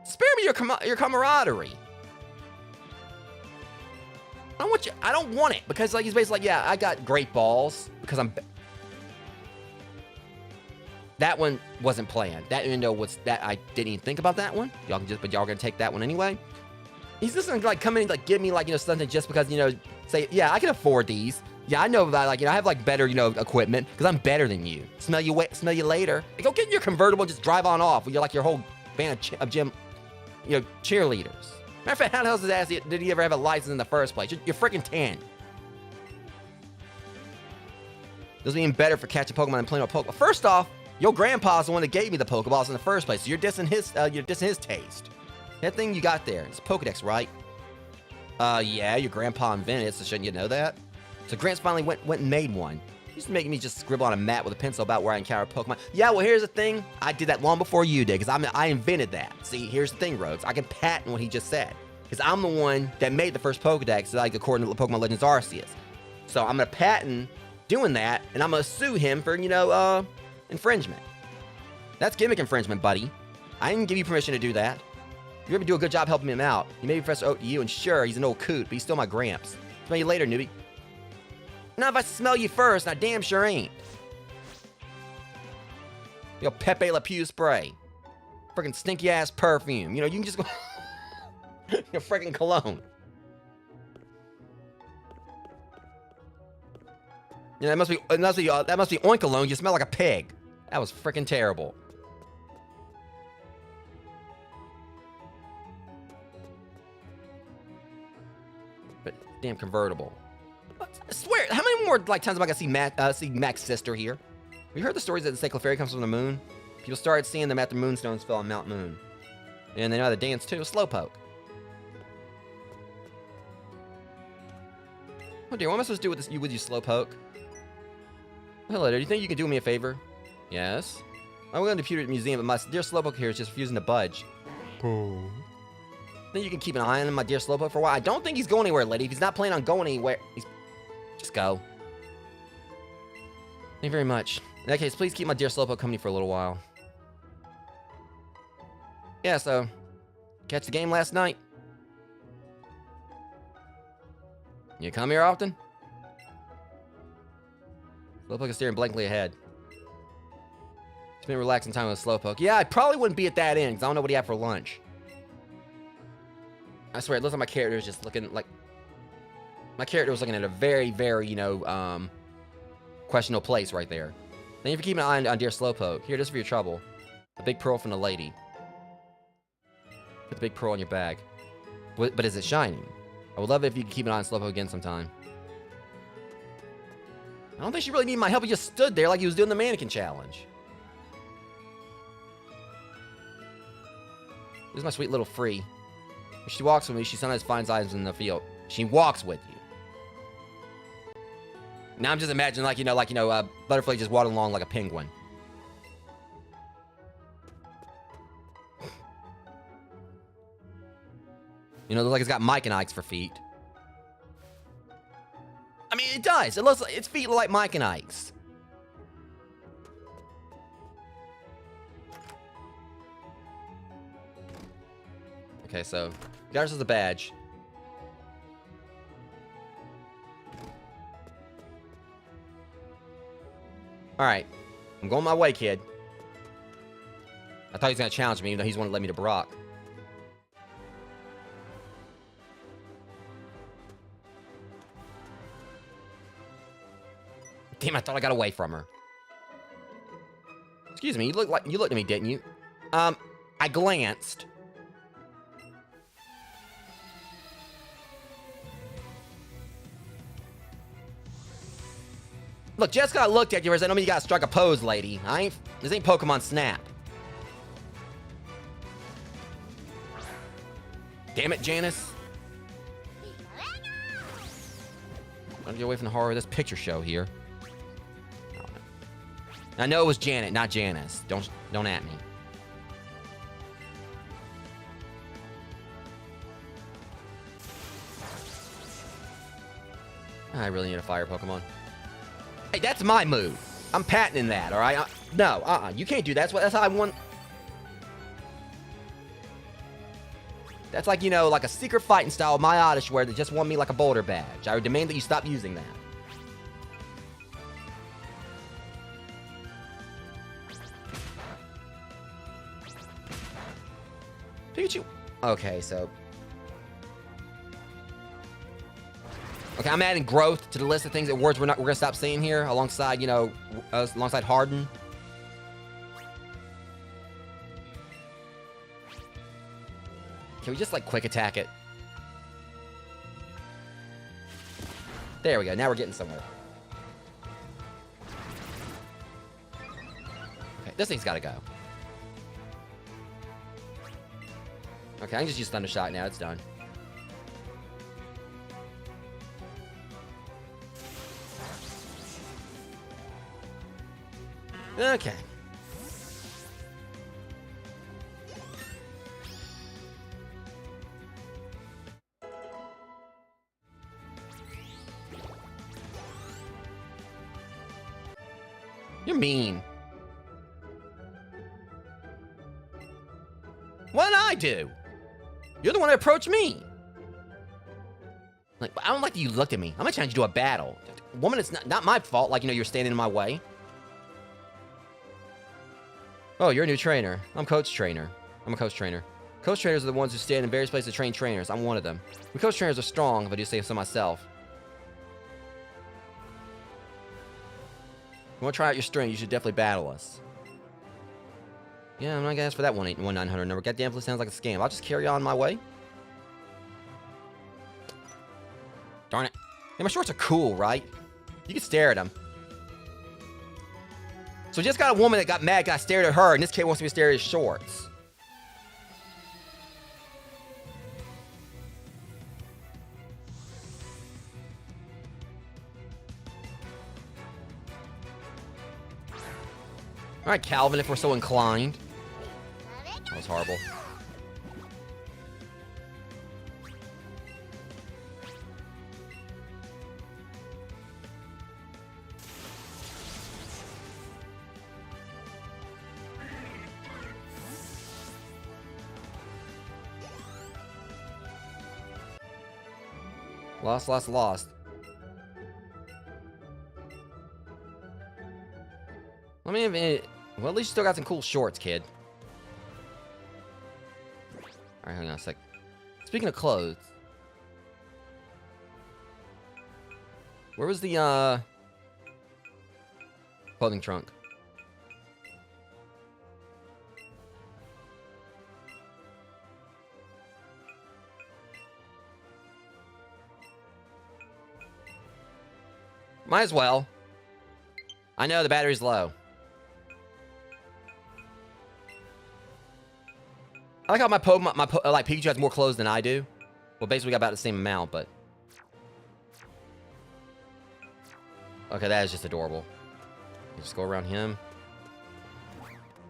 Spare me your camaraderie. I don't want it, because, like, he's basically like, yeah, I got great balls, because I'm... That one wasn't planned. That window was that I didn't even think about that one. But y'all gonna take that one anyway. He's just gonna like come in and like give me like something just because say yeah I can afford these. Yeah I know about like I have like better equipment because I'm better than you. Smell you later. Like, go get in your convertible and just drive on off with your whole band of gym cheerleaders. Matter of fact, how the hell's his ass did he ever have a license in the first place? You're freaking 10. This is even better for catching Pokemon than playing with Pokemon. First off, your grandpa's the one that gave me the Pokeballs in the first place, so you're dissing his taste. That thing you got there, it's a Pokedex, right? Yeah, your grandpa invented it, so shouldn't you know that? So Gramps finally went and made one. He used to make me just scribble on a map with a pencil about where I encounter Pokemon. Yeah, well, here's the thing. I did that long before you did, because I invented that. See, here's the thing, Rhodes. I can patent what he just said, because I'm the one that made the first Pokedex, like according to Pokemon Legends Arceus. So I'm gonna patent doing that, and I'm gonna sue him for, infringement. That's gimmick infringement, buddy. I didn't give you permission to do that. You ever do a good job helping him out. He may be Professor Oak to you, and sure, he's an old coot, but he's still my Gramps. Smell you later, newbie. Now if I smell you first, I damn sure ain't. Yo, Pepe Le Pew spray. Freaking stinky ass perfume. You can just go. Your freaking cologne. Yeah, that must be oink cologne. You smell like a pig. That was freaking terrible. But damn convertible. I swear, how many more times am I gonna see Mac's sister here? Have you heard the stories that the Sacred Fairy comes from the moon? People started seeing them after moonstones fell on Mount Moon. And they know how to dance too. Slowpoke. Oh dear, what am I supposed to do with you Slowpoke? Hello there, do you think you can do me a favor? Yes? I'm going to the Pewter Museum, but my dear Slowpoke here is just refusing to budge. Oh. Think you can keep an eye on him, my dear Slowpoke, for a while? I don't think he's going anywhere, lady. If he's not planning on going anywhere, just go. Thank you very much. In that case, please keep my dear Slowpoke company for a little while. Yeah, so... Catch the game last night? You come here often? Slowpoke is staring blankly ahead. Spend relaxing time with Slowpoke. Yeah, I probably wouldn't be at that end, because I don't know what he had for lunch. I swear, it looks like my character is just looking like... My character was looking at a very, very, questionable place right there. Thank you for keeping an eye on dear Slowpoke. Here, just for your trouble. A big pearl from the lady. Put the big pearl in your bag. But is it shining? I would love it if you could keep an eye on Slowpoke again sometime. I don't think she really needed my help. He just stood there like he was doing the mannequin challenge. This is my sweet little free. When she walks with me, she sometimes finds items in the field. She walks with you. Now I'm just imagining, Butterfly just waddling along like a penguin. You know, it looks like it's got Mike and Ike's for feet. I mean, it does. It looks like its feet look like Mike and Ike's. Okay, so got ourselves a badge. Alright. I'm going my way, kid. I thought he was going to challenge me, even though he's wanted to let me to Brock. Damn, I thought I got away from her. Excuse me, you looked at me, didn't you? I glanced. Look, just got looked at you, I don't mean you gotta strike a pose, lady. This ain't Pokemon Snap. Damn it, Janice. Don't get away from the horror of this picture show here. I know it was Janet, not Janice. Don't at me. I really need a fire Pokemon. Hey, that's my move. I'm patenting that, all right? No, you can't do that. That's how I want. That's like, you know, like a secret fighting style of my Oddish where they just want me like a boulder badge. I would demand that you stop using that. Pikachu. Okay, so. Okay, I'm adding growth to the list of things that words we're gonna stop saying here, alongside, you know, alongside Harden. Can we just like quick attack it? There we go. Now we're getting somewhere. Okay, this thing's gotta go. Okay, I can just use Thunder Shock now. It's done. Okay. You're mean. What did I do? You're the one that approached me. Like, I don't like that you looked at me. I'm not trying to do a battle. Woman, it's not my fault. Like, you know, you're standing in my way. Oh, you're a new trainer. I'm coach trainer. I'm a coach trainer. Coach trainers are the ones who stand in various places to train trainers. I'm one of them. We coach trainers are strong, if I do say so myself. You want to try out your strength, you should definitely battle us. Yeah, I'm not gonna ask for that 1-900 number. God damn, it sounds like a scam. I'll just carry on my way. Darn it. Hey, my shorts are cool, right? You can stare at them. So just got a woman that got mad, got stared at her, and this kid wants me to stare at his shorts. Alright, Calvin, if we're so inclined. That was horrible. Lost. I mean, well, at least you still got some cool shorts, kid. Alright, hang on a sec. Speaking of clothes. Where was the, clothing trunk? Might as well. I know the battery's low. I like how my like Pikachu has more clothes than I do. Well, basically, we got about the same amount, but okay, that is just adorable. You just go around him.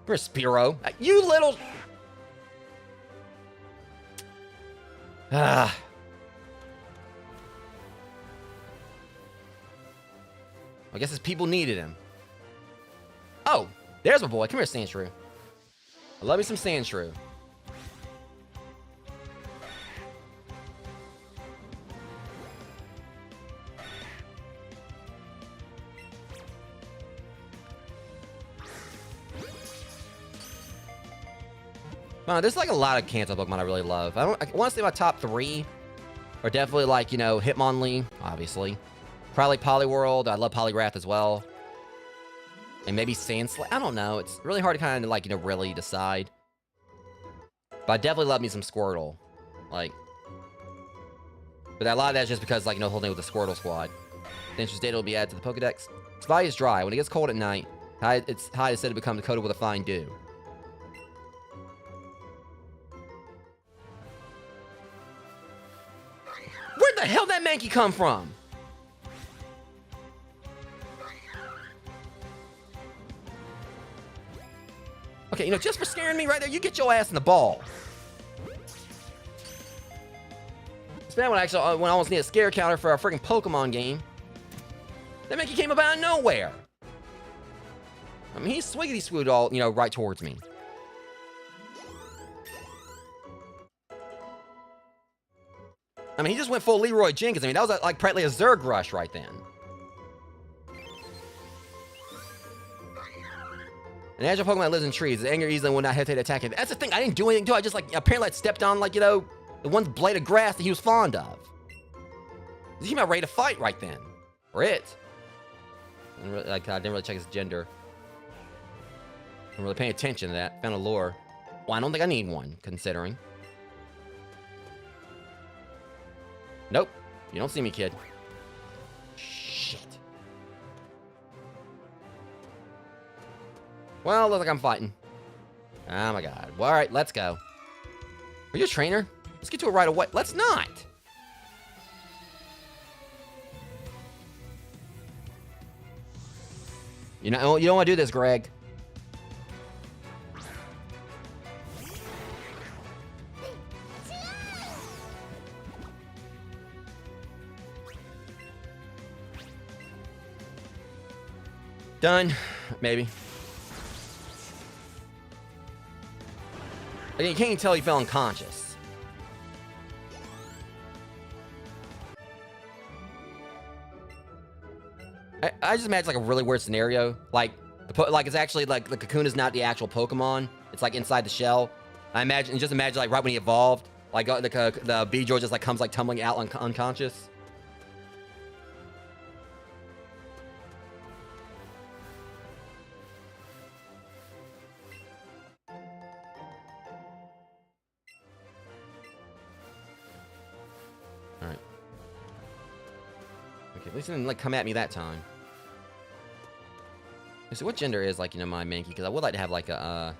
Where's Spiro? You little. Ah. I guess his people needed him. Oh, there's my boy. Come here, Sandshrew. I love me some Sandshrew. There's like a lot of Kanto Pokemon I really love. I want to say my top 3 are definitely like, you know, Hitmonlee, obviously. Probably Poliwhirl. I love Poliwrath as well. And maybe Sandslash. I don't know. It's really hard to kind of like, you know, really decide. But I definitely love me some Squirtle. Like. But a lot of that's just because, like, you know, holding with the Squirtle squad. The interest data will be added to the Pokedex. Its body is dry. When it gets cold at night, its hide is said to become coated with a fine dew. Where the hell did that Mankey come from? Okay, you know, just for scaring me right there, you get your ass in the ball. It's bad when I almost need a scare counter for a freaking Pokemon game. That Mankey came up out of nowhere. I mean, he swiggity-swooed all, you know, right towards me. I mean, he just went full Leroy Jenkins. I mean, that was like practically a Zerg rush right then. An agile Pokemon lives in trees. Its anger easily will not hesitate to attack him. That's the thing. I didn't do anything to it. I just, like, apparently I stepped on, like, you know, the one blade of grass that he was fond of. He about ready to fight right then. Or it. I didn't really check his gender. I'm really paying attention to that. Found a lure. Well, I don't think I need one, considering. Nope. You don't see me, kid. Shit. Well, looks like I'm fighting. Oh my god. Well, alright, let's go. Are you a trainer? Let's get to it right away. Let's not! You know, you don't want to do this, Greg. Done. Maybe. Again, you can't even tell he fell unconscious. I just imagine like a really weird scenario. Like, it's actually like the cocoon is not the actual Pokemon. It's like inside the shell. Just imagine like right when he evolved, like the Beedrill just like comes like tumbling out unconscious. At least it didn't like come at me that time. So what gender is like, you know, my Mankey? Because I would like to have like a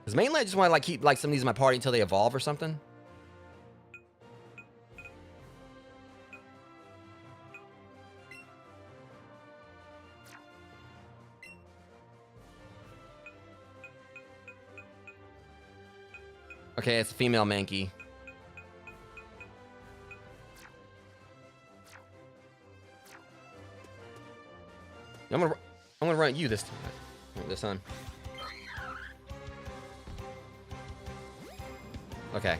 because mainly I just want to like keep like some of these in my party until they evolve or something. Okay, it's a female Mankey. I'm gonna run at you this time. This time. Okay.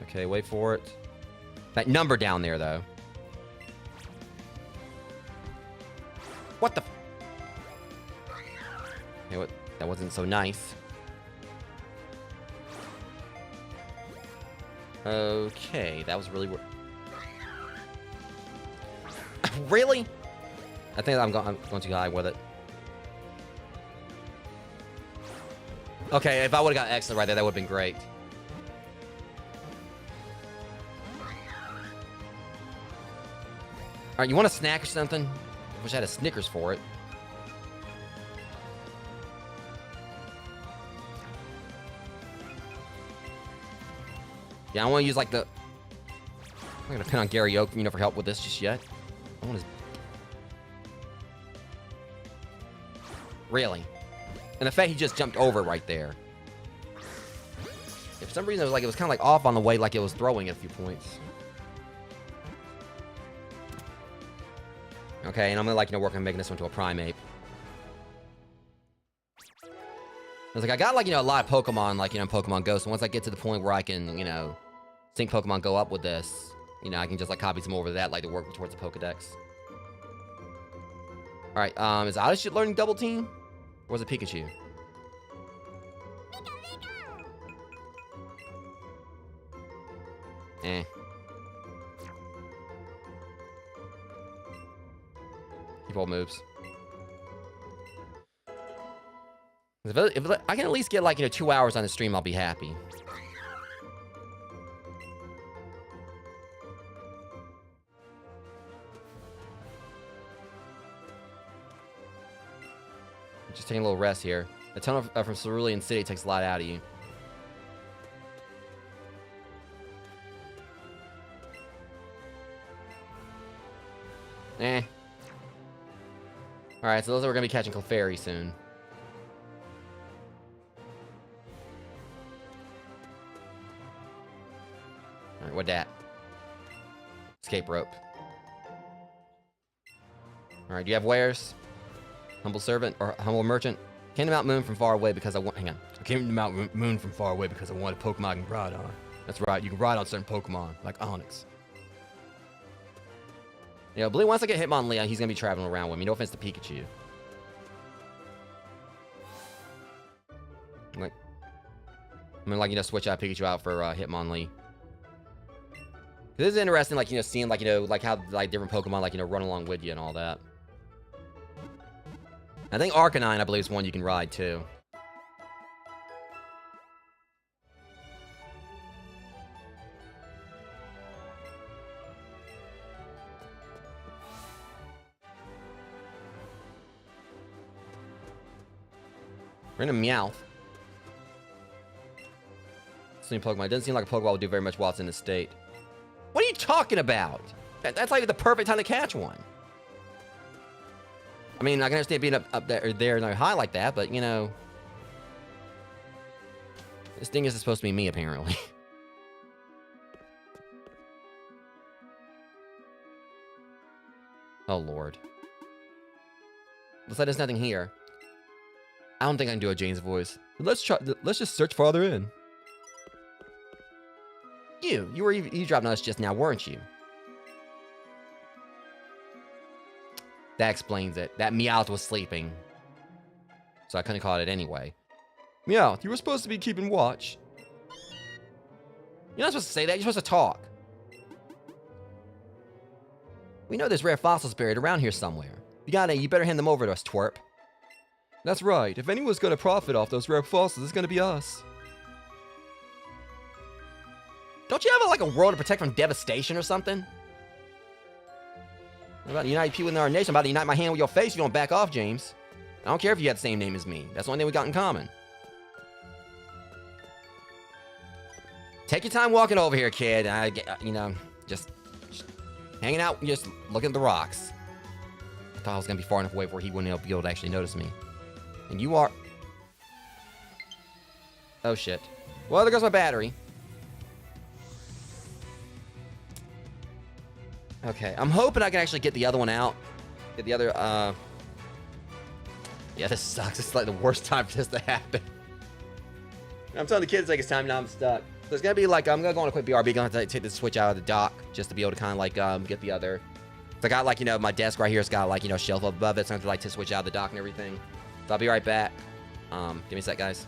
Okay, wait for it. That number down there, though. What the? Okay, what? That wasn't so nice. Okay, that was really weird. Really? I think I'm going too high with it. Okay, if I would have got excellent right there, that would have been great. Alright, you want a snack or something? I wish I had a Snickers for it. Yeah, I want to use like the... I'm not gonna depend on Gary Oak, for help with this just yet. I want his... Really? And the fact he just jumped over right there. Yeah, for some reason, it was kind of like off on the way, like it was throwing at a few points. Okay, and I'm gonna work on making this one to a primate. I was like, I got a lot of Pokemon, in Pokemon Go. So once I get to the point where I can, sync Pokemon Go up with this, I can just copy some over that, to work towards the Pokedex. All right, is Oddish learning Double Team, or was it Pikachu? Eh. Keep all moves. If I can at least get 2 hours on the stream, I'll be happy. Just taking a little rest here. A tunnel from Cerulean City takes a lot out of you. Eh. Alright, so those are we're gonna be catching Clefairy soon. Alright, what dat? Escape rope. Alright, do you have wares? Humble servant or humble merchant? Came to Mount Moon from far away because I want. Hang on. I came to Mount Moon from far away because I wanted a Pokemon I can ride on. That's right. You can ride on certain Pokemon like Onyx. I believe once I get Hitmonlee, he's gonna be traveling around with me. No offense to Pikachu. I'm gonna switch out Pikachu out for Hitmonlee. This is interesting, seeing how different Pokemon run along with you and all that. I think Arcanine, I believe, is one you can ride too. We're in a Meowth. Same Pokemon. It doesn't seem like a Pokeball would do very much while it's in this state. What are you talking about? That's the perfect time to catch one. I mean, I can understand being up there and high like that, but, this thing isn't supposed to be me, apparently. Oh, Lord. Looks like there's nothing here. I don't think I can do a Jane's voice. Let's just search farther in. You were eavesdropping on us just now, weren't you? That explains it. That Meowth was sleeping. So I couldn't call it anyway. Meowth, you were supposed to be keeping watch. You're not supposed to say that. You're supposed to talk. We know there's rare fossils buried around here somewhere. You better hand them over to us, twerp. That's right. If anyone's going to profit off those rare fossils, it's going to be us. Don't you have a world to protect from devastation or something? I'm about to unite people in our nation. I'm about to unite my hand with your face if you don't back off, James. I don't care if you have the same name as me. That's the only thing we got in common. Take your time walking over here, kid. Just hanging out, just looking at the rocks. I thought I was going to be far enough away where he wouldn't be able to actually notice me. And you are... Oh, shit. Well, there goes my battery. Okay, I'm hoping I can actually get the other one out. Get the other, Yeah, this sucks. It's the worst time for this to happen. I'm telling the kids it's time, now I'm stuck. So it's gonna be I'm gonna go on a quick BRB, gonna have to take the Switch out of the dock just to be able to kind of get the other. So I got my desk right here, it's got shelf above it, so I'm gonna to switch out of the dock and everything. So I'll be right back. Give me a sec, guys.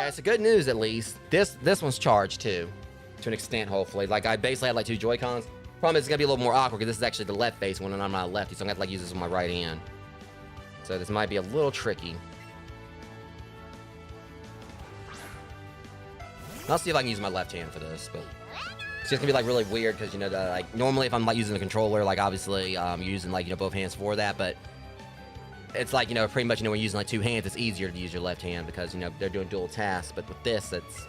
Okay, so good news at least. This one's charged too, to an extent, hopefully. Like, I basically had like 2 Joy-Cons. Problem is, it's gonna be a little more awkward because this is actually the left face one and I'm not a lefty, so I'm gonna have to like use this with my right hand. So this might be a little tricky. I'll see if I can use my left hand for this, but it's just gonna be like really weird because, you know, like normally if I'm like using the controller, like obviously you're using like, you know, both hands for that, but it's like, you know, pretty much, you know, when you're using like 2 hands, it's easier to use your left hand because, you know, they're doing dual tasks. But with this, it's...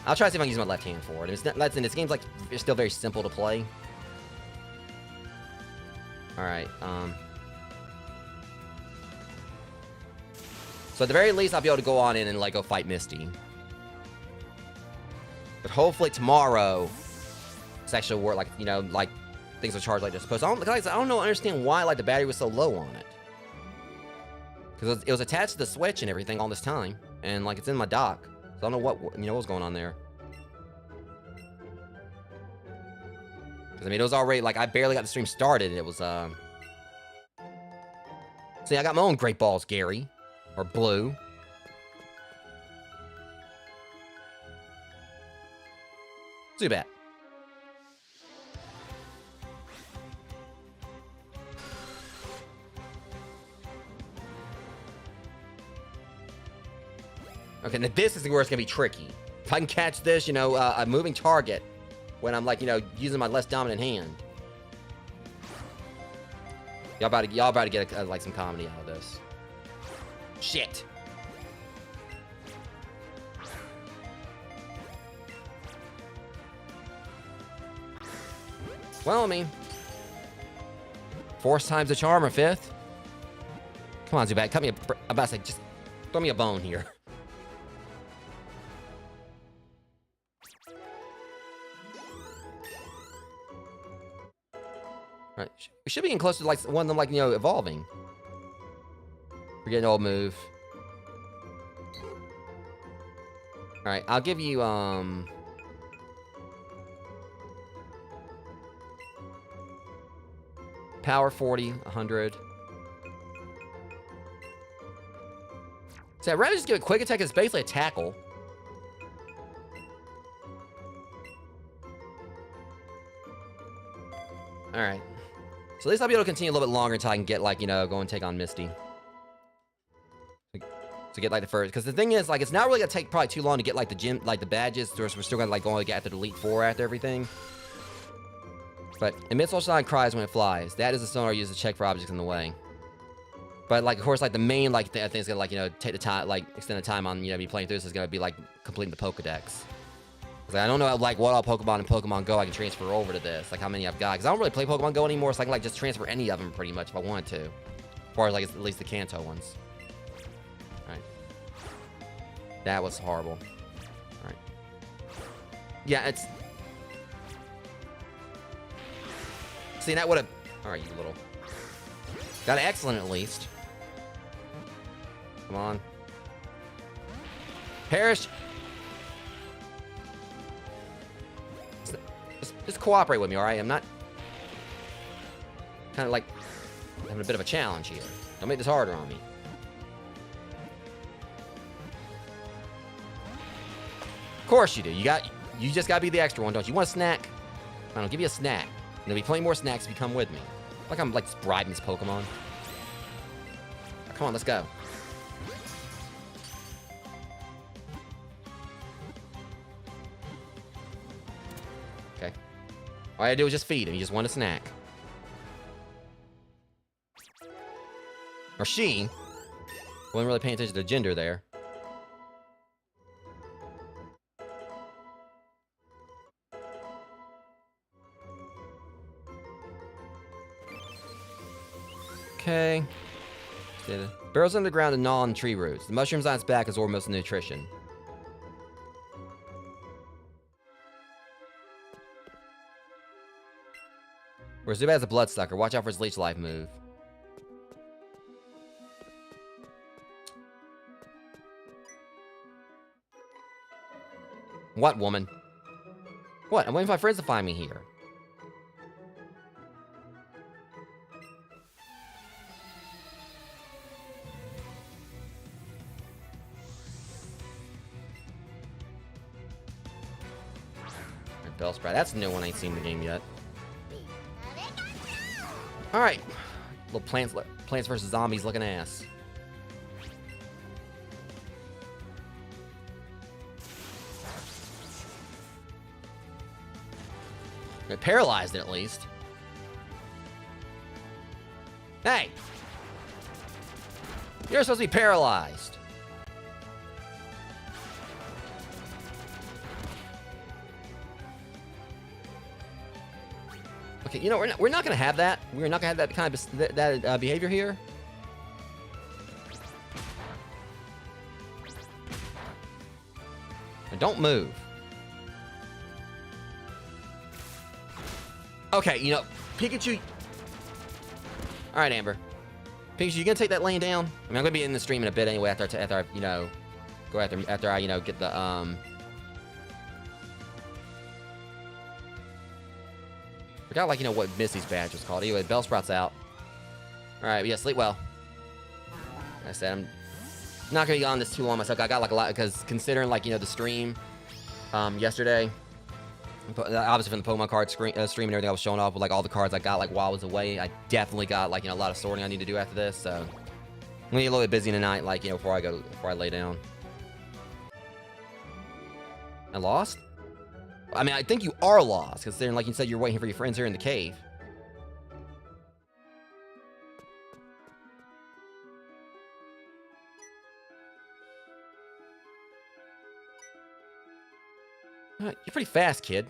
I'll try to see if I can use my left hand for it. It's not, and this game's like, it's still very simple to play. Alright, so at the very least, I'll be able to go on in and like go fight Misty. But hopefully tomorrow, it's actually work, like, you know, like, things will charge like they're supposed to. I don't know, understand why, like, the battery was so low on it. Because it was attached to the Switch and everything all this time. And, like, it's in my dock. So I don't know what, you know, what was going on there. Because, I mean, it was already, like, I barely got the stream started. It was, See, I got my own Great Balls, Gary. Or Blue. Too bad. Okay, now this is where it's gonna be tricky. If I can catch this, you know, a moving target when I'm like, you know, using my less dominant hand. Y'all about to get like some comedy out of this. Shit. Well, I mean, 4th time's a charm, or 5th. Come on, Zubat, cut me a... I'm about to say, just throw me a bone here. Alright, we should be getting close to, like, one of them, like, you know, evolving. We're getting an old move. Alright, I'll give you, Power 40, 100. So I'd rather just give a quick attack. It's basically a tackle. Alright. So at least I'll be able to continue a little bit longer until I can get, like, you know, go and take on Misty. To get, like, the first. Because the thing is, like, it's not really going to take probably too long to get, like, the gym, like, the badges. So we're still going to, like, go and get after the Elite Four after everything. But emits ultrasonic cries when it flies. That is the sonar used to check for objects in the way. But, like, of course, like, the main, like, I think it's gonna, like, you know, take the time, like, extend the time on, you know, me playing through this is gonna be, like, completing the Pokedex. Because I don't know, like, what all Pokemon in Pokemon Go I can transfer over to this. Like, how many I've got. Because I don't really play Pokemon Go anymore, so I can, like, just transfer any of them, pretty much, if I wanted to. As far as, like, at least the Kanto ones. Alright. That was horrible. Alright. Yeah, it's... See, that would have... Alright, you little... Got an excellent, at least. Come on. Perish! Just cooperate with me, alright? I'm not... Kind of like... having a bit of a challenge here. Don't make this harder on me. Of course you do. You just gotta be the extra one, don't you? You want a snack? Fine, I'll give you a snack. And there'll be plenty more snacks if you come with me. Like I'm, like, bribing this Pokemon. Come on, let's go. Okay. All I had to do was just feed him. He just wanted a snack. Or she. Wasn't really paying attention to the gender there. Okay. Burrows underground and gnaw on tree roots. The mushrooms on its back absorb most of the nutrition. Whereas Zubat has a Bloodsucker. Watch out for his Leech Life move. What, woman? What? I'm waiting for my friends to find me here. Bellsprout. That's a new one I ain't seen in the game yet. Alright. Little Plants vs. Zombies looking ass. It paralyzed it at least. Hey! You're supposed to be paralyzed. Okay, you know, we're not gonna have that. We're not gonna have that kind of behavior here. And don't move. Okay, you know, Pikachu. All right, Amber. Pikachu, you gonna take that lane down? I mean, I'm gonna be in the stream in a bit anyway. After I, you know, go after I, you know, get the Forgot, like, you know, what Missy's badge was called. Anyway, Bellsprout's out. Alright, yeah, sleep well. Like I said, I'm not gonna be on this too long myself. I got, like, a lot, because considering, like, you know, the stream yesterday, obviously from the Pokemon card stream and everything I was showing off with, like, all the cards I got, like, while I was away, I definitely got, like, you know, a lot of sorting I need to do after this, so I'm gonna get a little bit busy tonight, like, you know, before I lay down. I lost? I mean, I think you are lost, considering, like you said, you're waiting for your friends here in the cave. You're pretty fast, kid.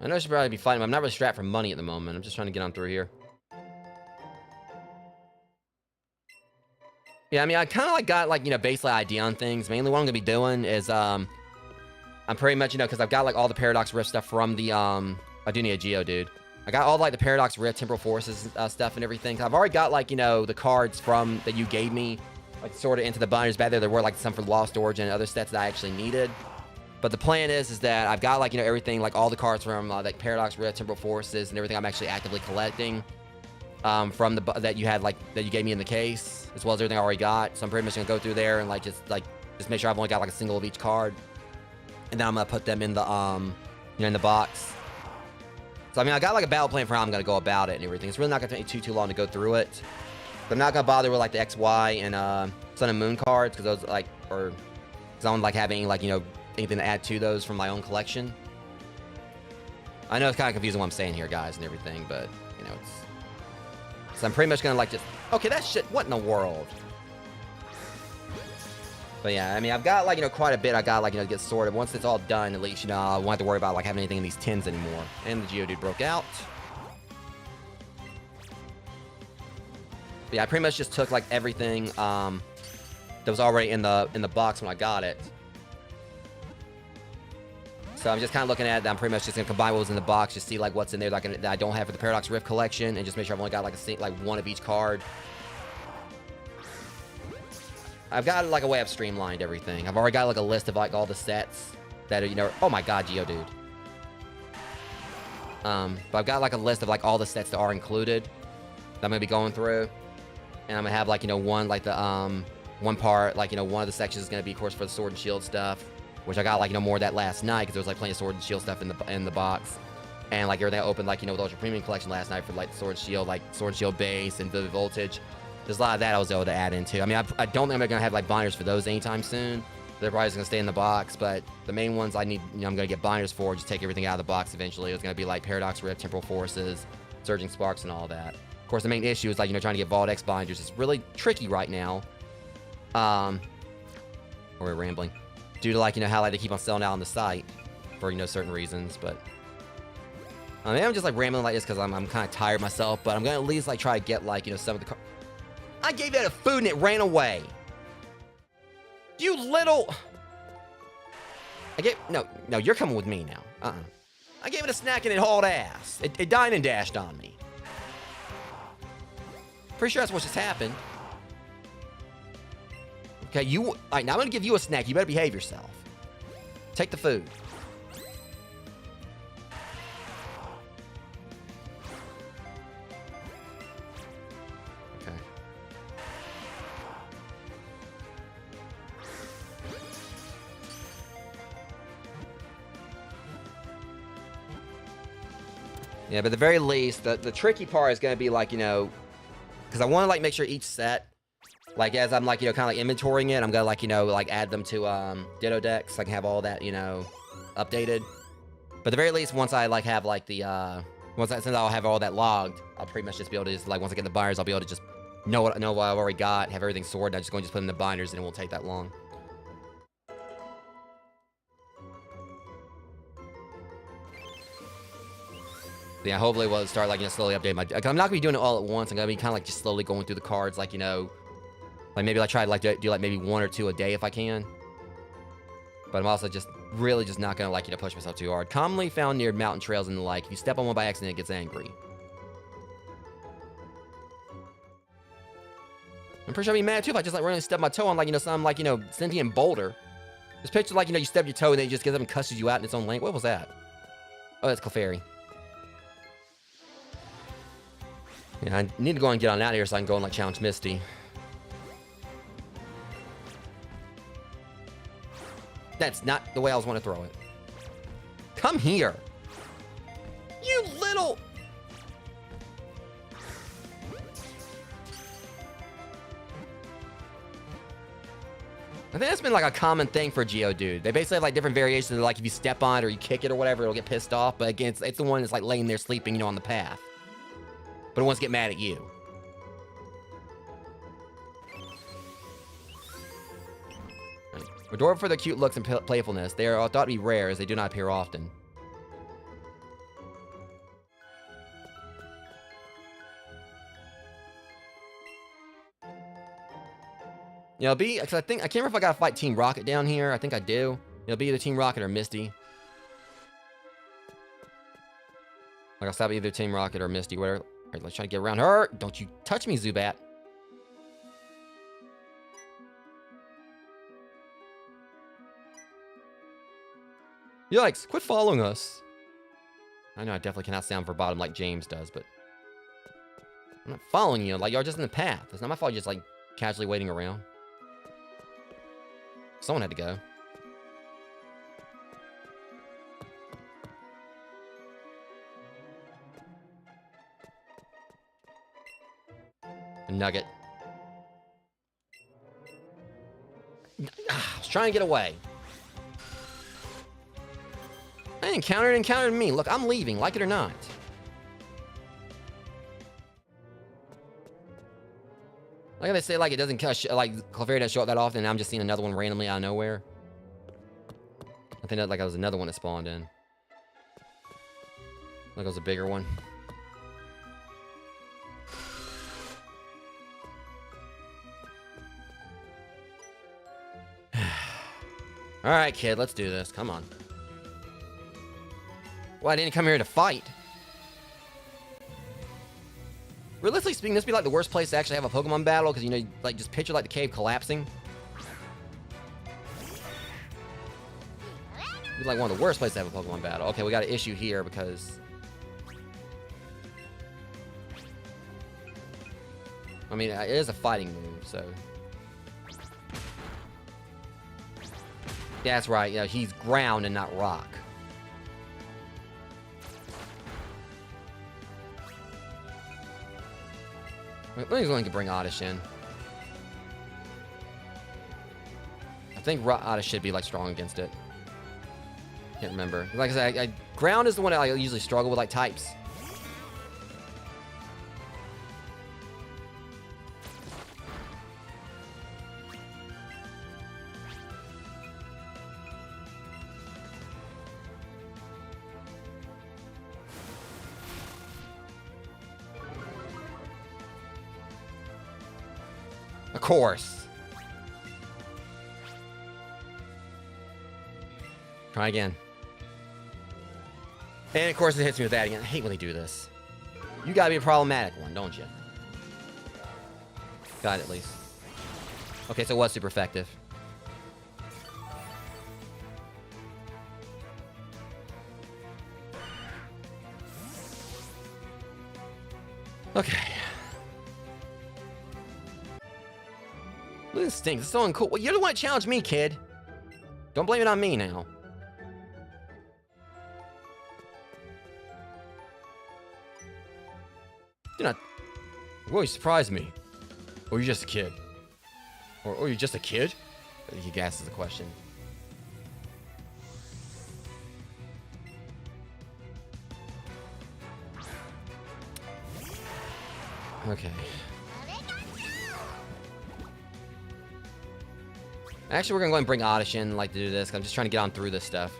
I know I should probably be fighting, but I'm not really strapped for money at the moment. I'm just trying to get on through here. Yeah, I mean, I kind of, like, got, like, you know, basically idea on things. Mainly what I'm going to be doing is, I'm pretty much, you know, because I've got, like, all the Paradox Rift stuff from the, I do need a Geodude. I got all, like, the Paradox Rift, Temporal Forces stuff and everything. I've already got, like, you know, the cards from, that you gave me, like, sort of into the binders back there. There were, like, some for Lost Origin and other sets that I actually needed. But the plan is that I've got, like, you know, everything, like, all the cards from, like, Paradox Rift, Temporal Forces, and everything I'm actually actively collecting from the that you had, like, that you gave me in the case, as well as everything I already got. So I'm pretty much gonna go through there and, like, just make sure I've only got, like, a single of each card, and then I'm gonna put them in the you know, in the box. So I mean, I got, like, a battle plan for how I'm gonna go about it and everything. It's really not gonna take me too long to go through it. But I'm not gonna bother with, like, the X, Y, and Sun and Moon cards, because those, like, or because I don't like having, like, you know, anything to add to those from my own collection. I know it's kind of confusing what I'm saying here, guys, and everything, but, you know, it's... So I'm pretty much gonna, like, just... Okay, that shit, what in the world? But yeah, I mean, I've got, like, you know, quite a bit I got, like, you know, to get sorted. Once it's all done, at least, you know, I won't have to worry about, like, having anything in these tins anymore. And the Geodude broke out. But yeah, I pretty much just took, like, everything, that was already in the box when I got it. So I'm just kind of looking at it. I'm pretty much just going to combine what was in the box, just see, like, what's in there that I don't have for the Paradox Rift collection, and just make sure I've only got, like, one of each card. I've got, like, a way I've streamlined everything. I've already got, like, a list of, like, all the sets that are, you know... Oh, my God, Geodude. But I've got, like, a list of, like, all the sets that are included that I'm going to be going through. And I'm going to have, like, you know, one, like, the, one part, like, you know, one of the sections is going to be, of course, for the Sword and Shield stuff. Which I got, like, you know, more of that last night, because there was, like, plenty of Sword and Shield stuff in the box. And, like, everything I opened, like, you know, with Ultra Premium Collection last night for, like, Sword and Shield, like, Sword and Shield Base and Vivid Voltage. There's a lot of that I was able to add into. I mean, I don't think I'm going to have, like, binders for those anytime soon. They're probably just going to stay in the box, but the main ones I need, you know, I'm going to get binders for, just take everything out of the box eventually. It's going to be, like, Paradox Rift, Temporal Forces, Surging Sparks, and all that. Of course, the main issue is, like, you know, trying to get Vault X binders. It's really tricky right now. Or we're rambling. Due to, like, you know, how, like, they keep on selling out on the site for, you know, certain reasons, but I mean, I'm just, like, rambling like this because I'm kind of tired myself, but I'm gonna at least, like, try to get, like, you know, some of the I gave that a food and it ran away. You little... No, you're coming with me now. I gave it a snack and it hauled ass. It dined and dashed on me. Pretty sure that's what just happened. Okay, all right, now I'm gonna give you a snack. You better behave yourself. Take the food. Okay. Yeah, but at the very least, the tricky part is gonna be like, you know, because I want to like make sure each set, like as I'm like, you know, kind of like inventorying it, I'm gonna like, you know, like add them to Ditto decks so I can have all that, you know, updated. But at the very least, once I like have like the since I'll have all that logged, I'll pretty much just be able to just like once I get the binders, I'll be able to just know what I've already got, have everything sorted. I'm just going to just put them in the binders, and it won't take that long. Yeah, hopefully we'll start like, you know, slowly updating my. I'm not gonna be doing it all at once. I'm gonna be kind of like just slowly going through the cards, like, you know, like maybe like try to like do like maybe 1 or 2 a day if I can. But I'm also just really just not gonna like, you know, push myself too hard. Commonly found near mountain trails and the like. If you step on one by accident, it gets angry. I'm pretty sure I'd be mad too if I just like randomly step my toe on like, you know, some like, you know, sentient boulder. Just picture like, you know, you step your toe and then it just gets up and cusses you out in its own lane. What was that? Oh, that's Clefairy. Yeah, I need to go and get on out of here so I can go and like challenge Misty. That's not the way I was wanting to throw it. Come here. You little... I think that's been like a common thing for Geodude. They basically have like different variations of like if you step on it or you kick it or whatever, it'll get pissed off. But again, it's the one that's like laying there sleeping, you know, on the path. But it wants to get mad at you. Adorable for their cute looks and playfulness, they are thought to be rare as they do not appear often. You know, because I can't remember if I gotta fight Team Rocket down here. I think I do. It'll be either Team Rocket or Misty. Like I'll stop either Team Rocket or Misty, whatever. All right, let's try to get around her. Don't you touch me, Zubat. Yikes, quit following us. I know I definitely cannot sound verbatim like James does, but I'm not following you. Like, you're just in the path. It's not my fault you're just, like, casually waiting around. Someone had to go. A nugget. I was trying to get away. I encountered me. Look, I'm leaving, like it or not. Like they say, like it doesn't like Clefairy doesn't show up that often. And I'm just seeing another one randomly out of nowhere. I think that like that was another one that spawned in. Like it was a bigger one. All right, kid, let's do this. Come on. Well, I didn't come here to fight. Realistically speaking, this would be like the worst place to actually have a Pokemon battle, because, you know, like, just picture, like, the cave collapsing. It'd be like one of the worst places to have a Pokemon battle. Okay, we got an issue here, because... I mean, it is a fighting move, so... Yeah, that's right. You know, he's ground and not rock. Let me going to bring Oddish in. I think Oddish should be like strong against it. Can't remember. Like I said, ground is the one I usually struggle with, like types. Of course. Try again. And of course it hits me with that again. I hate when they do this. You gotta be a problematic one, don't you? Got it, at least. Okay, so it was super effective. Okay. Look at this thing. It's so uncool. Well, you're the one that challenged me, kid. Don't blame it on me now. You're not... Really surprised me. Or you're just a kid. Or you're just a kid? I think he gasses the question. Okay. Actually, we're gonna go ahead and bring Oddish in, like, to do this. 'Cause I'm just trying to get on through this stuff.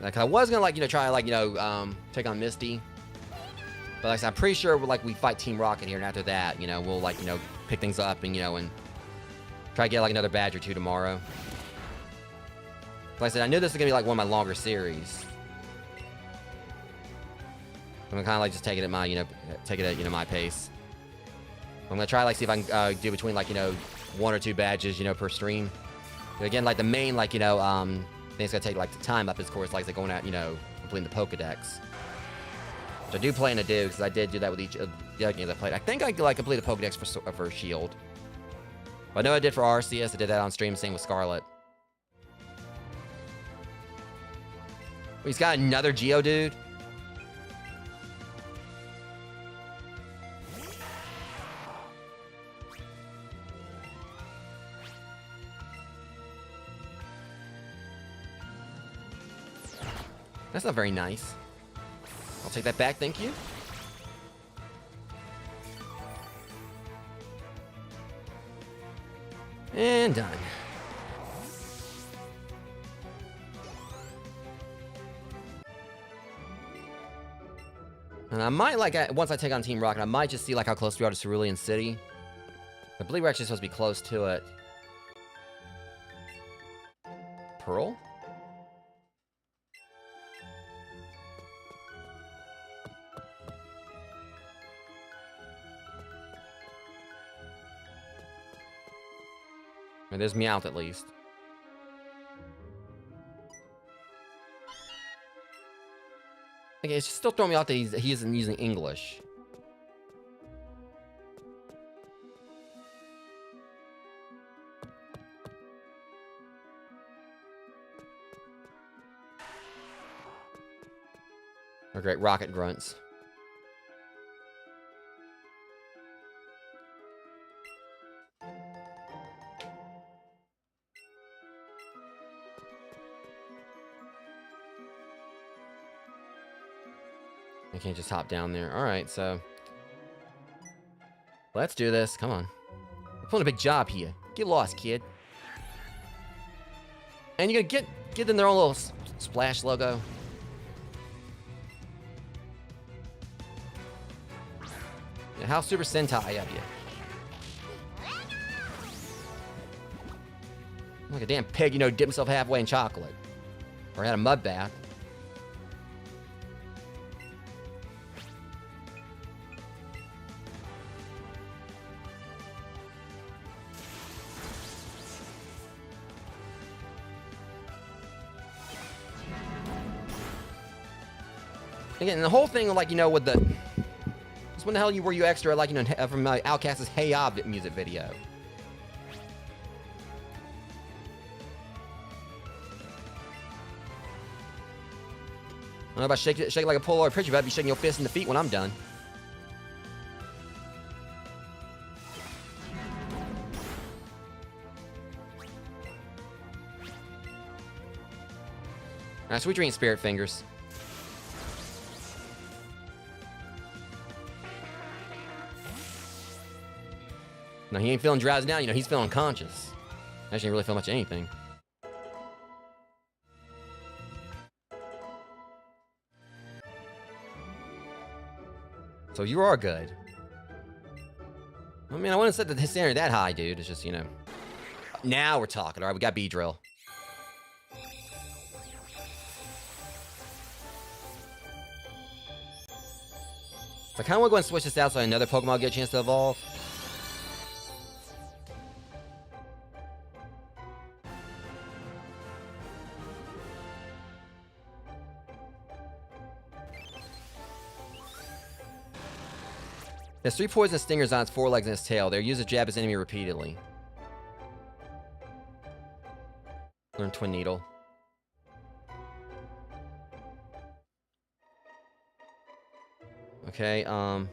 Like, I was gonna, like, you know, try, like, you know, take on Misty. But, like I said, I'm pretty sure, like, we fight Team Rocket here, and after that, you know, we'll, like, you know, pick things up and, you know, and try to get, like, another badge or two tomorrow. Like I said, I knew this was gonna be, like, one of my longer series. I'm gonna kind of, like, just take it at my, you know, take it at, you know, my pace. I'm gonna try, like, see if I can do between, like, you know, 1 or 2 badges, you know, per stream. But again, like, the main, like, you know, thing that's gonna take, like, the time up is, of course, like, going out, you know, completing the Pokedex. Which I do plan to do, because I did do that with each of the other games I played. I think I, like, completed the Pokedex for Shield. But I know I did for Arceus. I did that on stream, same with Scarlet. He's got another Geodude. That's not very nice. I'll take that back, thank you. And done. And I might, like, once I take on Team Rocket, I might just see, like, how close we are to Cerulean City. I believe we're actually supposed to be close to it. Pearl? And there's Meowth at least. Okay, it's just still throwing me off that he isn't using English. Oh, great, rocket grunts. I can't just hop down there. Alright, so... let's do this. Come on. We're pulling a big job here. Get lost, kid. And you're gonna get them their own little splash logo. Yeah, how Super Sentai of you? Like a damn pig, you know, dipped himself halfway in chocolate. Or had a mud bath. Again, the whole thing, like, you know, with the... when the hell were you extra, like, you know, from Outcast's Hey Ya music video? I don't know about shake it like a Polaroid picture, but I'd be shaking your fist in the feet when I'm done. Alright, sweet dreams, Spirit Fingers. No, he ain't feeling drowsy now, you know, he's feeling conscious. Actually, ain't really feel much of anything. So you are good. I mean, I wouldn't set the standard that high, dude. It's just, you know. Now we're talking, alright? We got B-Drill. So I kind of want to go and switch this out so another Pokemon will get a chance to evolve. Has 3 poisonous stingers on its forelegs and its tail. They use a jab its enemy repeatedly. Learn Twin Needle. Okay, find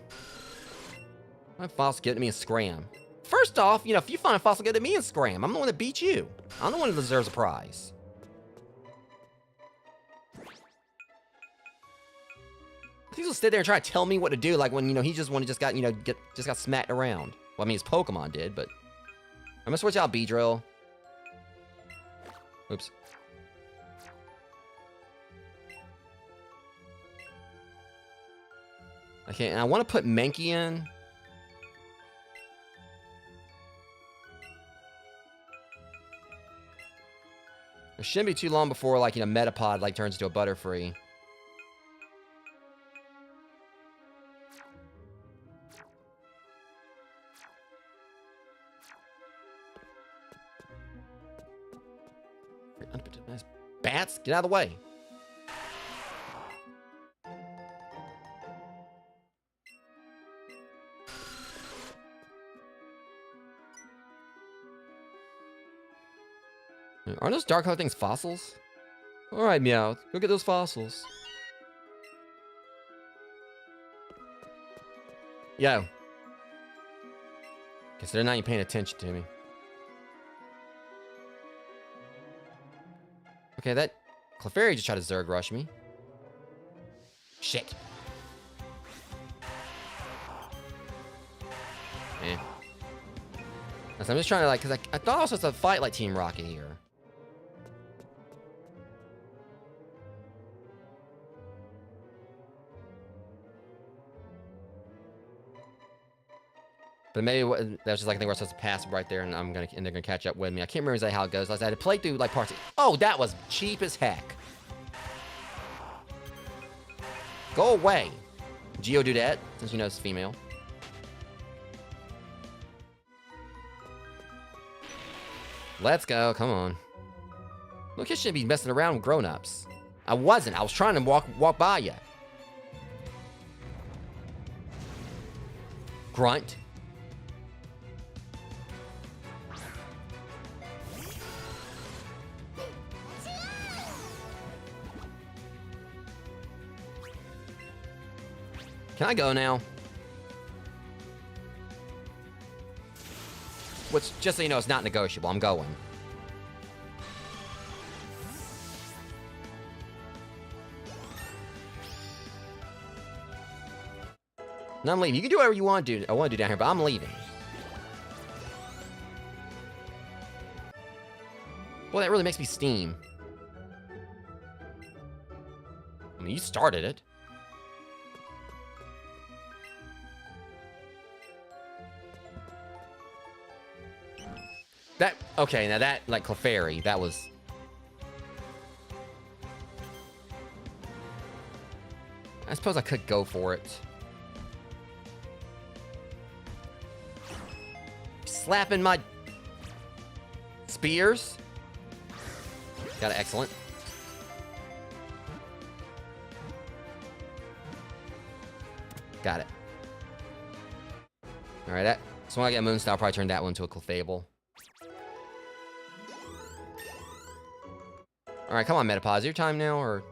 fossil, get to me and scram. First off, you know, if you find a fossil, get to me and scram. I'm the one that beat you. I'm the one that deserves a prize. He's gonna sit there and try to tell me what to do, like when, you know, he just got, you know, just got smacked around. Well, I mean, his Pokemon did, but I'm gonna switch out Beedrill. Oops. Okay, and I want to put Mankey in. It shouldn't be too long before, like, you know, Metapod, like, turns into a Butterfree. Bats, get out of the way. Are those dark color things fossils? Alright, Meowth. Go get those fossils. Yo. Guess they're not even paying attention to me. Okay, that Clefairy just tried to Zerg rush me. Shit. Eh. So I'm just trying to, like, because I thought I was supposed to fight like Team Rocket here. But maybe that's just like I think we're supposed to pass right there, and they're gonna catch up with me. I can't remember exactly how it goes. I had to play through like parts. Oh, that was cheap as heck. Go away, Geodude, since you know it's female. Let's go. Come on. Look, you shouldn't be messing around with grown-ups. I wasn't. I was trying to walk by you. Grunt. Can I go now? Which, just so you know, it's not negotiable. I'm going. No, I'm leaving. You can do whatever you want to do. I want to do down here, but I'm leaving. Boy, that really makes me steam. I mean, you started it. That, okay, now that, like, Clefairy, that was... I suppose I could go for it. Slapping my... spears? Got it, excellent. Got it. Alright, that... So when I get Moonstyle, I'll probably turn that one into a Clefable. Alright, come on, Metapod. Is your time now, or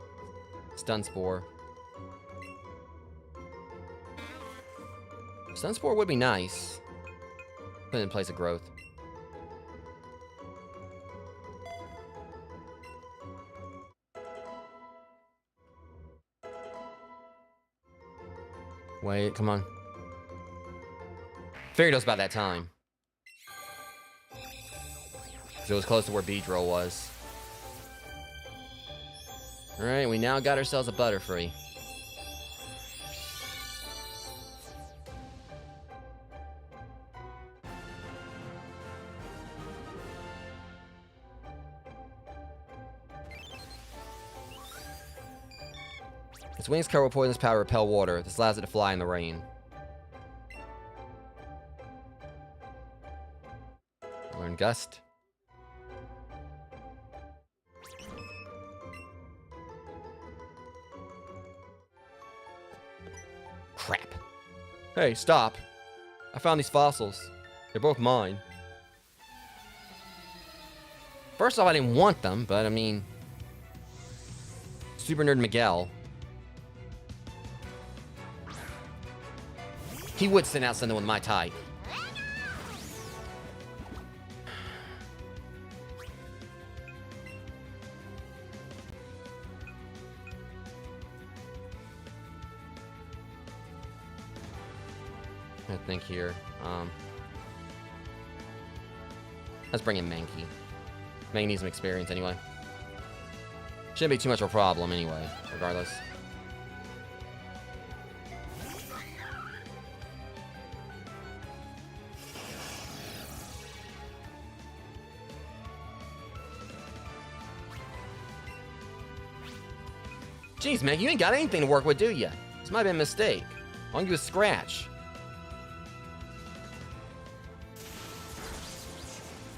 Stun Spore? Stun Spore would be nice. Put it in place of Growth. Wait, come on. Figured it was about that time. Because it was close to where Beedrill was. Alright, we now got ourselves a Butterfree. Its wings cover with poisonous powder repel water. This allows it to fly in the rain. Learn Gust. Crap. Hey, stop. I found these fossils. They're both mine. First off, I didn't want them, but I mean... Super Nerd Miguel. He would send out something with my type. I think here. Let's bring in Mankey. Mankey needs some experience anyway. Shouldn't be too much of a problem anyway, regardless. Jeez, man, you ain't got anything to work with, do ya? This might have been a mistake. All you do is scratch.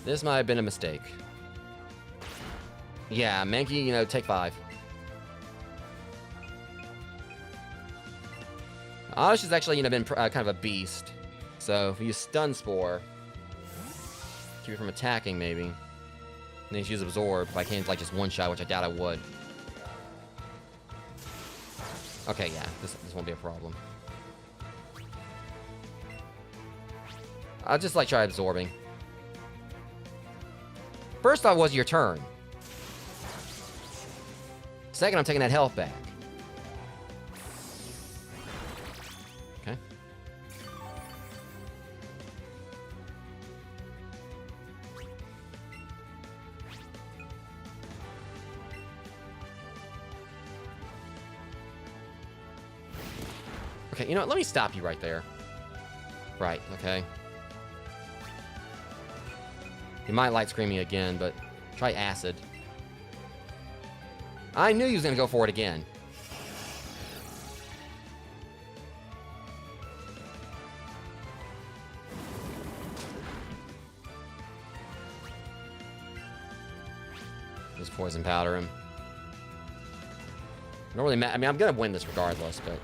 This might have been a mistake. Yeah, Mankey, you know, take 5. Oddish has actually, you know, been kind of a beast. So if you use Stun Spore, keep you from attacking, maybe. And then just use Absorb if I can't, like, just one-shot, which I doubt I would. Okay, yeah, this won't be a problem. I'll just, like, try absorbing. First off, was your turn. Second, I'm taking that health back. Okay. Okay, you know what? Let me stop you right there. Right, okay. You might light screen me again, but try acid. I knew he was going to go for it again. Just poison powder him. Don't really matter. I mean, I'm going to win this regardless, but...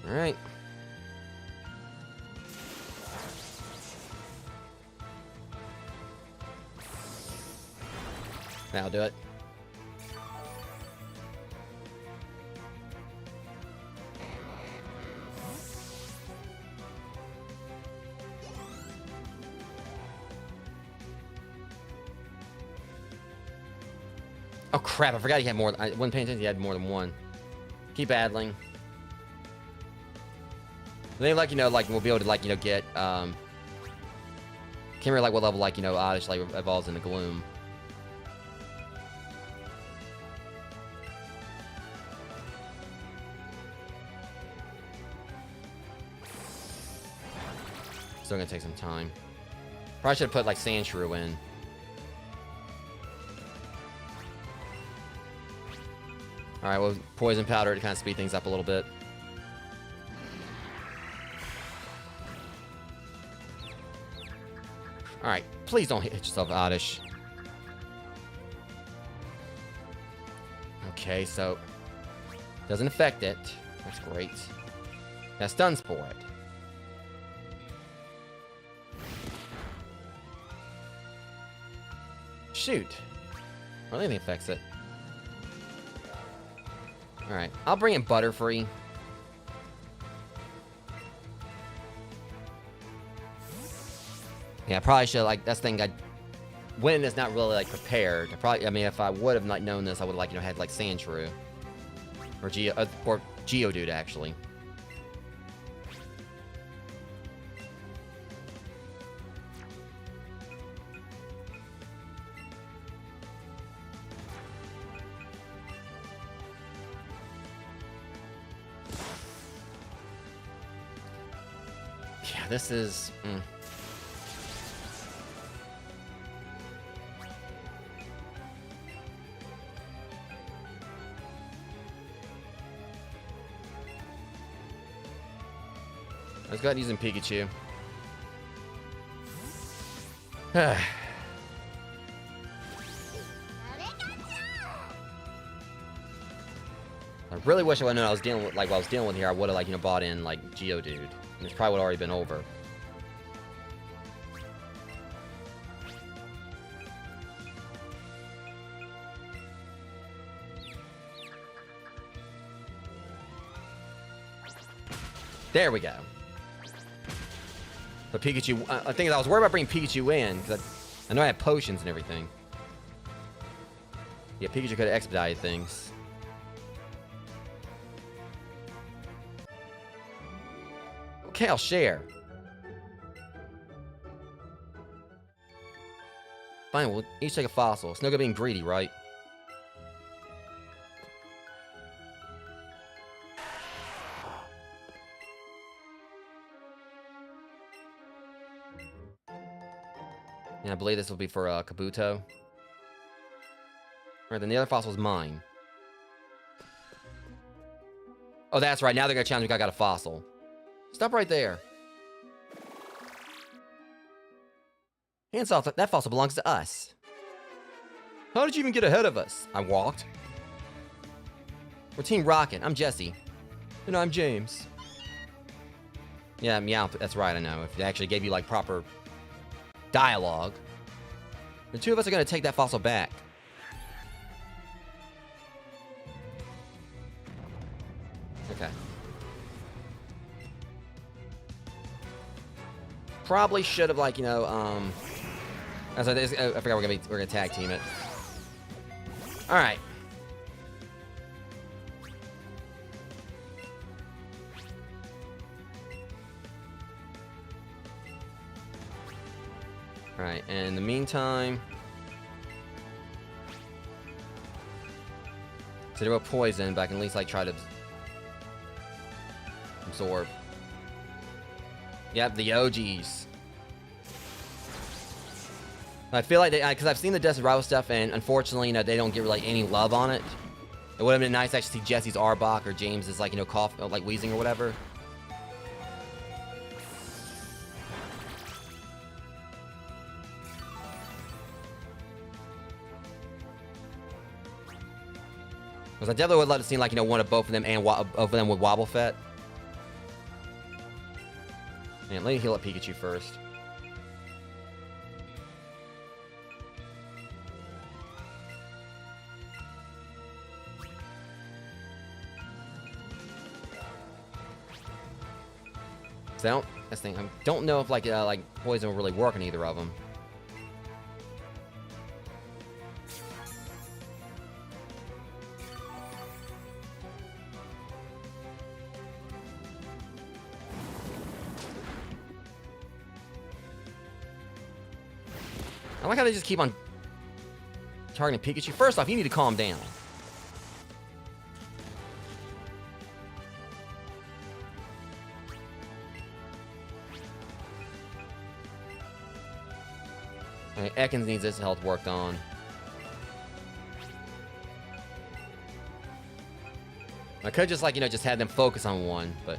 Alright. That'll do it. Oh crap, I forgot he had more. I wasn't paying attention, he had more than one. Keep battling. And then, like, you know, like, we'll be able to, like, you know, get, can't remember, like, what level, like, you know, Oddish, like, evolves into Gloom. Still gonna take some time. Probably should have put, like, Sandshrew in. Alright, well, Poison Powder to kind of speed things up a little bit. Alright, please don't hit yourself, Oddish. Okay, so... Doesn't affect it. That's great. Now Stun Spore it. Shoot. I don't think it affects it. Alright, I'll bring in Butterfree. Yeah, I probably should, like, that's the thing, Win is not really, like, prepared. I mean, if I would have, like, known this, I would have, like, you know, had, like, Sandshrew. Or Geodude, actually. Yeah, this is... Let's go ahead and use Pikachu. I really wish I would have known I was dealing with, like, what I was dealing with here. I would have, like, you know, bought in, like, Geodude. And this probably would have already been over. There we go. But Pikachu, I think I was worried about bringing Pikachu in, because I know I have potions and everything. Yeah, Pikachu could have expedited things. Okay, I'll share. Fine, we'll each take a fossil. It's no good being greedy, right? And I believe this will be for Kabuto. Alright, then the other fossil is mine. Oh, that's right. Now they're going to challenge me. I got a fossil. Stop right there. Hands off. That fossil belongs to us. How did you even get ahead of us? I walked. We're Team Rocket. I'm Jesse. And I'm James. Yeah, meow. That's right, I know. If they actually gave you, like, proper dialogue. The two of us are going to take that fossil back. Okay. Probably should have, like, you know, I forgot we're gonna tag team it. All right. All right, and in the meantime, so they were poison, but I can at least, like, try to absorb. Yep, the OGs. I feel like because I've seen the Desert Rival stuff, and unfortunately, you know, they don't get like any love on it. It would have been nice to actually see Jesse's Arbok or James's, like, you know, cough, like wheezing or whatever. Because I definitely would love to see, like, you know, one of both of them and both of them with Wobbuffet. Man, let me heal up Pikachu first. So I don't know if, like poison will really work on either of them. I like how they just keep on targeting Pikachu. First off, you need to calm down. Okay, Ekans needs his health worked on. I could just, like, you know, just have them focus on one, but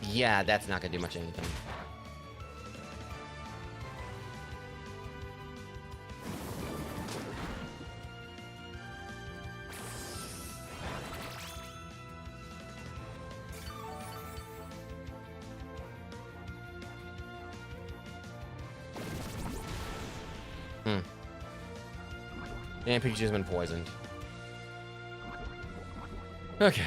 yeah, that's not gonna do much of anything. And Pikachu's been poisoned. Okay.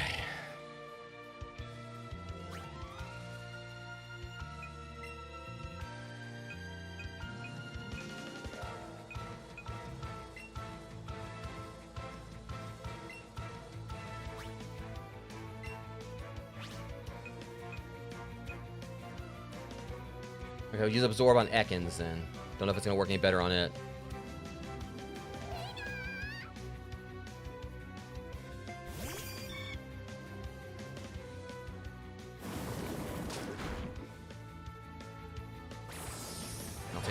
Okay, we'll use Absorb on Ekans then. Don't know if it's gonna work any better on it.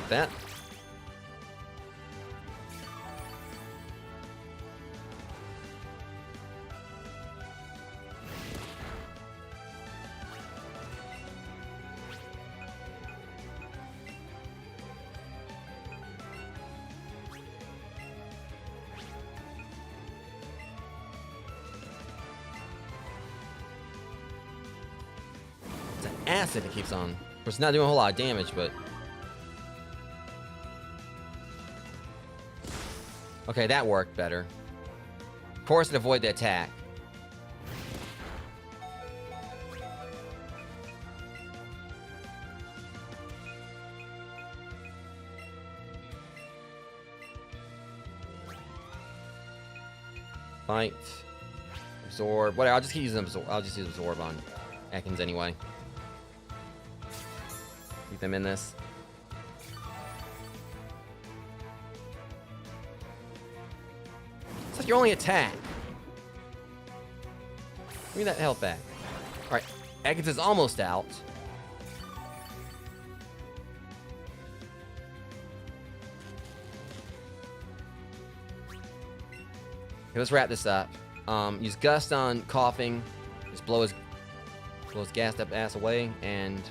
That. acid it keeps on. Of course, it's not doing a whole lot of damage, but... Okay, that worked better. Of course, it avoided the attack. Fight. Absorb. Whatever, I'll just keep using absorb. I'll just use absorb on Ekans anyway. Keep them in this. It's like your only attack. Give me that health back. Alright, Ekans is almost out. Okay, let's wrap this up. Use Gust on coughing. Just blow his gassed up ass away, and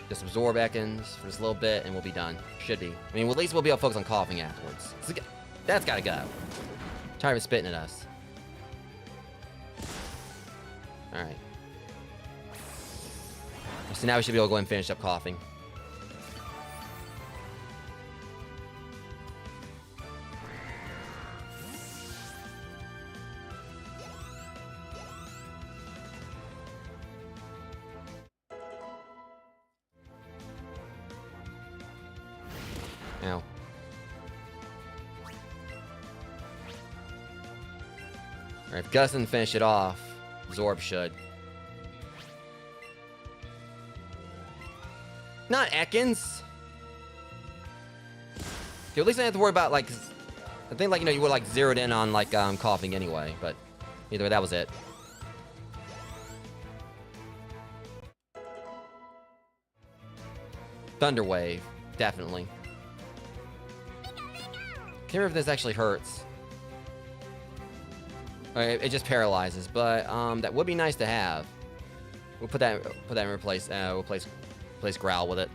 just absorb Ekans for just a little bit, and we'll be done. Should be. I mean, at least we'll be able to focus on coughing afterwards. So, that's gotta go. Tired of spitting at us. Alright. So now we should be able to go ahead and finish up coughing. Ow. Alright, if Gus doesn't finish it off, Zorb should. Not Ekans! Okay, at least I don't have to worry about, like... I think, like, you know, you would, like, zeroed in on, like, coughing anyway, but... Either way, that was it. Thunder Wave. Definitely. Can't remember if this actually hurts. Okay, it just paralyzes, but that would be nice to have. We'll put that in replace. We'll place Growl with it.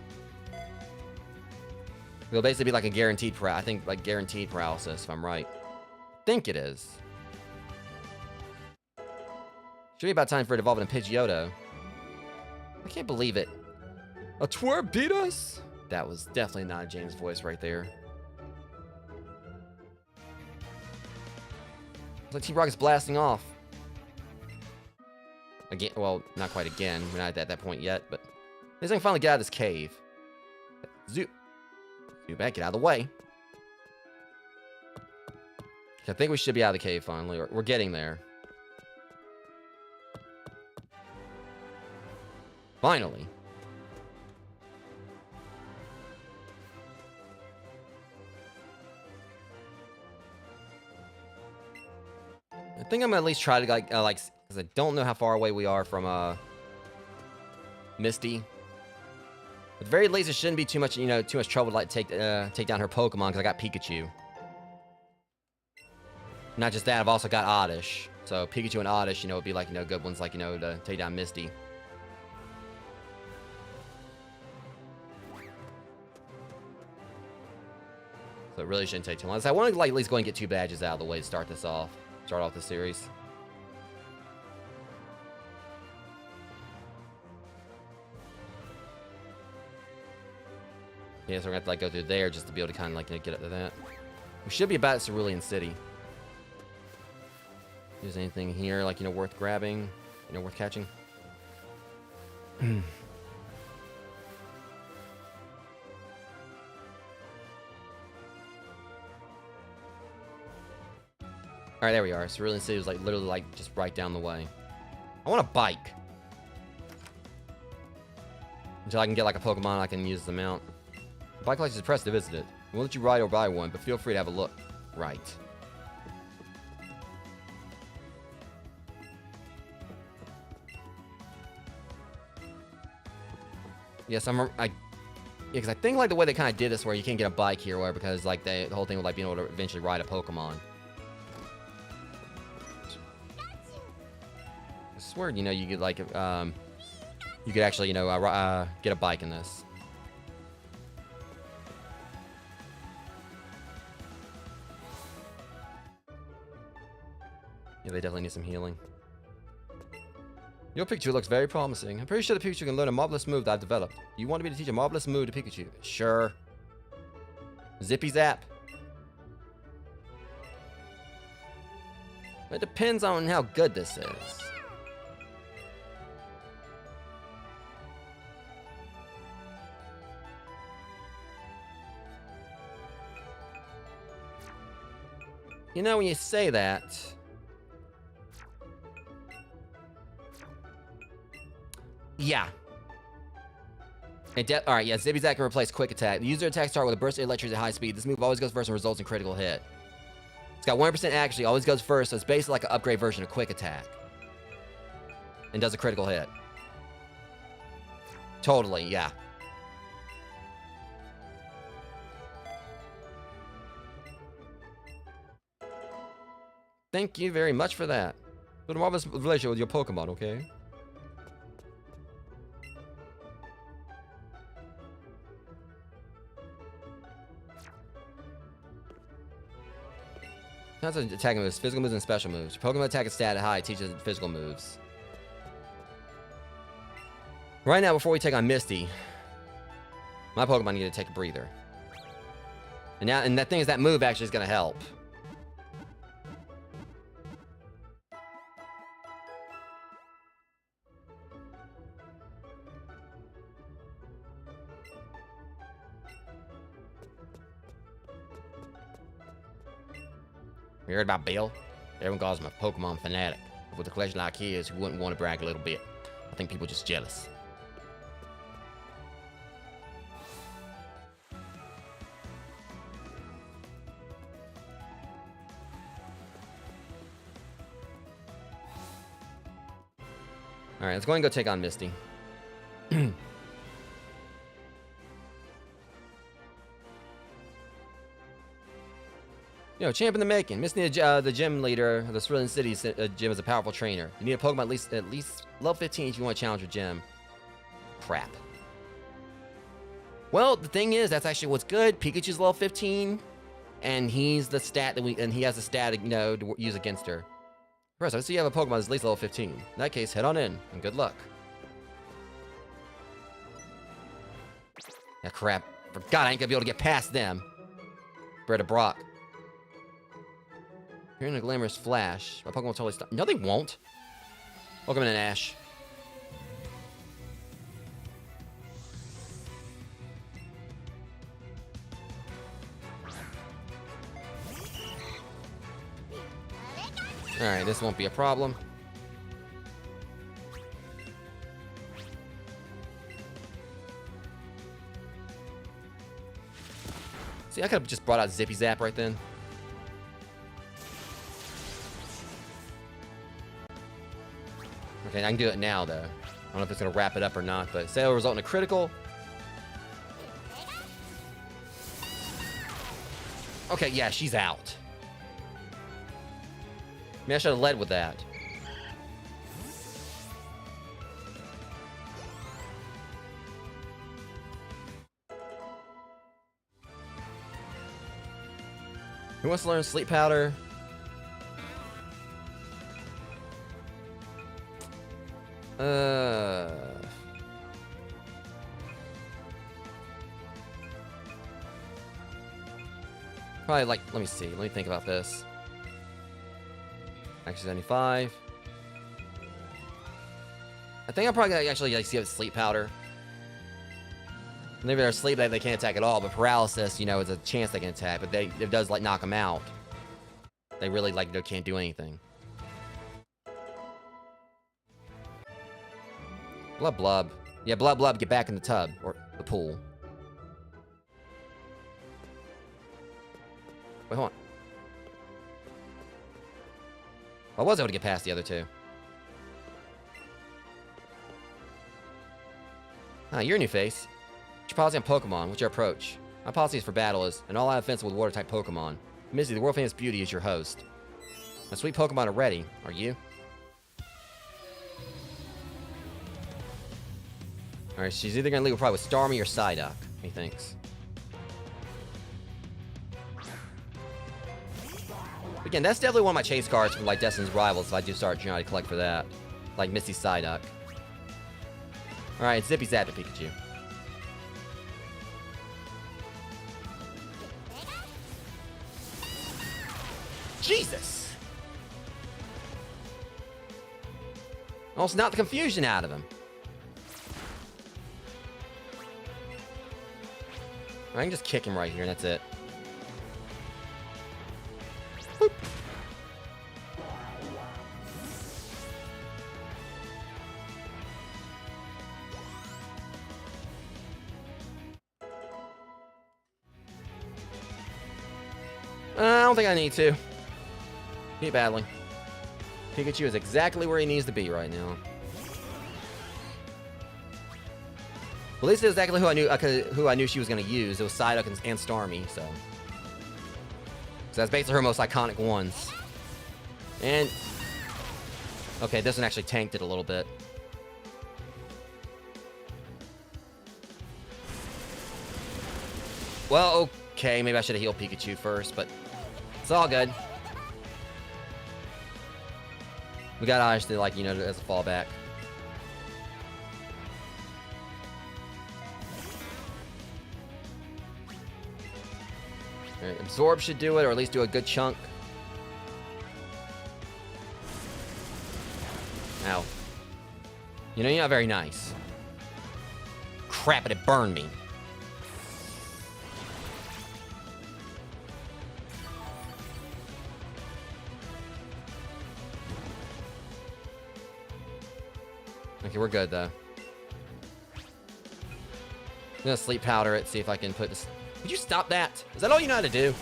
It'll basically be like a guaranteed I think like guaranteed paralysis, if I'm right. I think it is. Should be about time for it to evolve into Pidgeotto. I can't believe it. A twerp beat us? That was definitely not a James voice right there. It's like T-Rock is blasting off. Again, well, not quite again. We're not at that point yet, but at least I can finally get out of this cave. Zoop. Zoop back, get out of the way. I think we should be out of the cave finally. We're getting there. Finally. I think I'm gonna at least try to like, because I don't know how far away we are from Misty. At the very least, it shouldn't be too much, too much trouble to like take down her Pokemon because I got Pikachu. Not just that, I've also got Oddish. So Pikachu and Oddish, would be like, good ones like, to take down Misty. So it really shouldn't take too long. So I want to like at least go and get 2 badges out of the way to start this off. Start off the series. Yeah, so we're gonna have to like go through there just to be able to kind of like get up to that. We should be about Cerulean City. Is anything here like worth grabbing? Worth catching? Alright, there we are. Cerulean City was like literally like just right down the way. I want a bike. Until I can get like a Pokemon I can use the mount. The bike license is impressive, isn't it? We won't let you ride or buy one, but feel free to have a look. Right. Yes, because I think like the way they kind of did this where you can't get a bike here or whatever, because like the whole thing with like being able to eventually ride a Pokemon. I swear, you could like, you could actually, get a bike in this. Yeah, they definitely need some healing. Your Pikachu looks very promising. I'm pretty sure the Pikachu can learn a marvelous move that I've developed. You wanted me to teach a marvelous move to Pikachu? Sure. Zippy Zap. It depends on how good this is. You know, when you say that... Yeah. Alright, yeah, Zippy Zap can replace Quick Attack. The user attacks start with a burst of electricity at high speed. This move always goes first and results in critical hit. It's got 100% accuracy, always goes first, so it's basically like an upgrade version of Quick Attack. And does a critical hit. Totally, yeah. Thank you very much for that. Build a marvelous relationship with your Pokemon, okay? That's attacking moves, physical moves, and special moves. Your Pokemon attack is stat at high, teaches physical moves. Right now, before we take on Misty, my Pokemon need to take a breather. And that thing is, that move actually is going to help. You heard about Bill? Everyone calls him a Pokemon fanatic. But with a collection like his, who wouldn't want to brag a little bit? I think people are just jealous. Alright, let's go ahead and go take on Misty. Yo, champ in the making. Misty, the gym leader of the Cerulean City gym, is a powerful trainer. You need a Pokemon at least level 15 if you want to challenge your gym. Crap. Well, the thing is, that's actually what's good. Pikachu's level 15, and he's the stat that he has a stat, you know, to use against her. First, I see you have a Pokemon that's at least level 15. In that case, head on in, and good luck. Ah, crap. Forgot I ain't gonna be able to get past them. Bread of Brock. Hearing a glamorous flash, my Pokemon will totally stop. No, they won't. Welcome in, Ash. Alright, this won't be a problem. See, I could have just brought out Zippy Zap right then. Okay, I can do it now, though. I don't know if it's going to wrap it up or not, but say it'll result in a critical. Okay, yeah, she's out. Maybe I should have led with that. Who wants to learn Sleep Powder? Probably like, let me see. Let me think about this. Actually, 75. I think I'm probably gonna actually like see if it's Sleep Powder. Maybe they're asleep that they can't attack at all, but paralysis, you know, is a chance they can attack, but it does like knock them out. They really like can't do anything. Blub Blub. Yeah, Blub Blub, get back in the tub or the pool. Wait, hold on. I was able to get past the other two. Ah, you're a new face. What's your policy on Pokemon? What's your approach? My policy is for battle is an all-out offensive with water-type Pokemon. Misty, the world-famous beauty, is your host. My sweet Pokemon are ready. Are you? Alright, she's either gonna leave probably with Starmie or Psyduck, he thinks. Again, that's definitely one of my chase cards from like Destiny's Rivals if I do start trying to collect for that. Like Misty Psyduck. Alright, Zippy Zappy Pikachu. Jesus! Almost knocked the confusion out of him. I can just kick him right here, and that's it. Boop. I don't think I need to. Keep battling. Pikachu is exactly where he needs to be right now. At least it's exactly who I knew she was going to use. It was Psyduck and Starmie, so that's basically her most iconic ones. And okay, this one actually tanked it a little bit. Well, okay, maybe I should have healed Pikachu first, but it's all good. We got honestly, like, you know, as a fallback. Alright, Absorb should do it, or at least do a good chunk. Ow. You know, you're not very nice. Crap, it burned me. Okay, we're good, though. I'm gonna sleep powder it, see if I can put this... Would you stop that? Is that all you know how to do?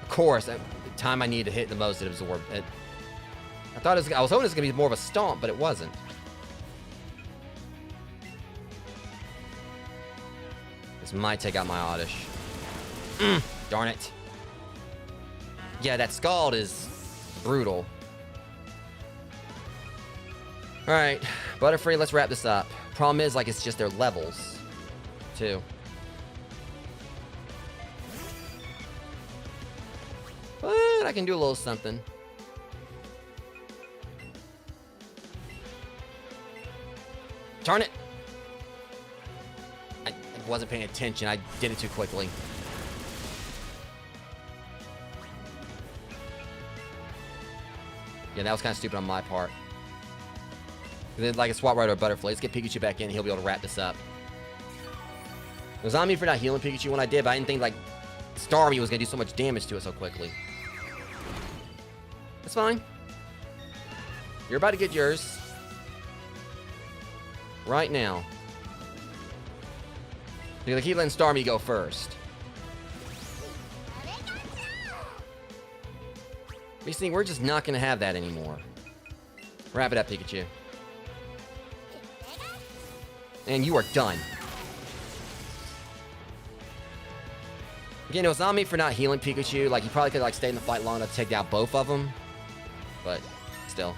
Of course, the time I need to hit the most, it absorbed it. I was hoping it was gonna be more of a stomp, but it wasn't. This might take out my Oddish. Darn it. Yeah, that Scald is brutal. Alright, Butterfree, let's wrap this up. Problem is, like, it's just their levels, too. But I can do a little something. Darn it! I wasn't paying attention. I did it too quickly. Yeah, that was kind of stupid on my part. Then, like a swap right or a Butterfly. Let's get Pikachu back in. He'll be able to wrap this up. It was on me for not healing Pikachu when I did, but I didn't think, like, Starmie was going to do so much damage to it so quickly. That's fine. You're about to get yours. Right now. You're going to keep letting Starmie go first. But you see, we're just not going to have that anymore. Wrap it up, Pikachu. And you are done. Again, it was on me for not healing Pikachu. Like, he probably could have, like, stayed in the fight long enough to take down both of them. But, still.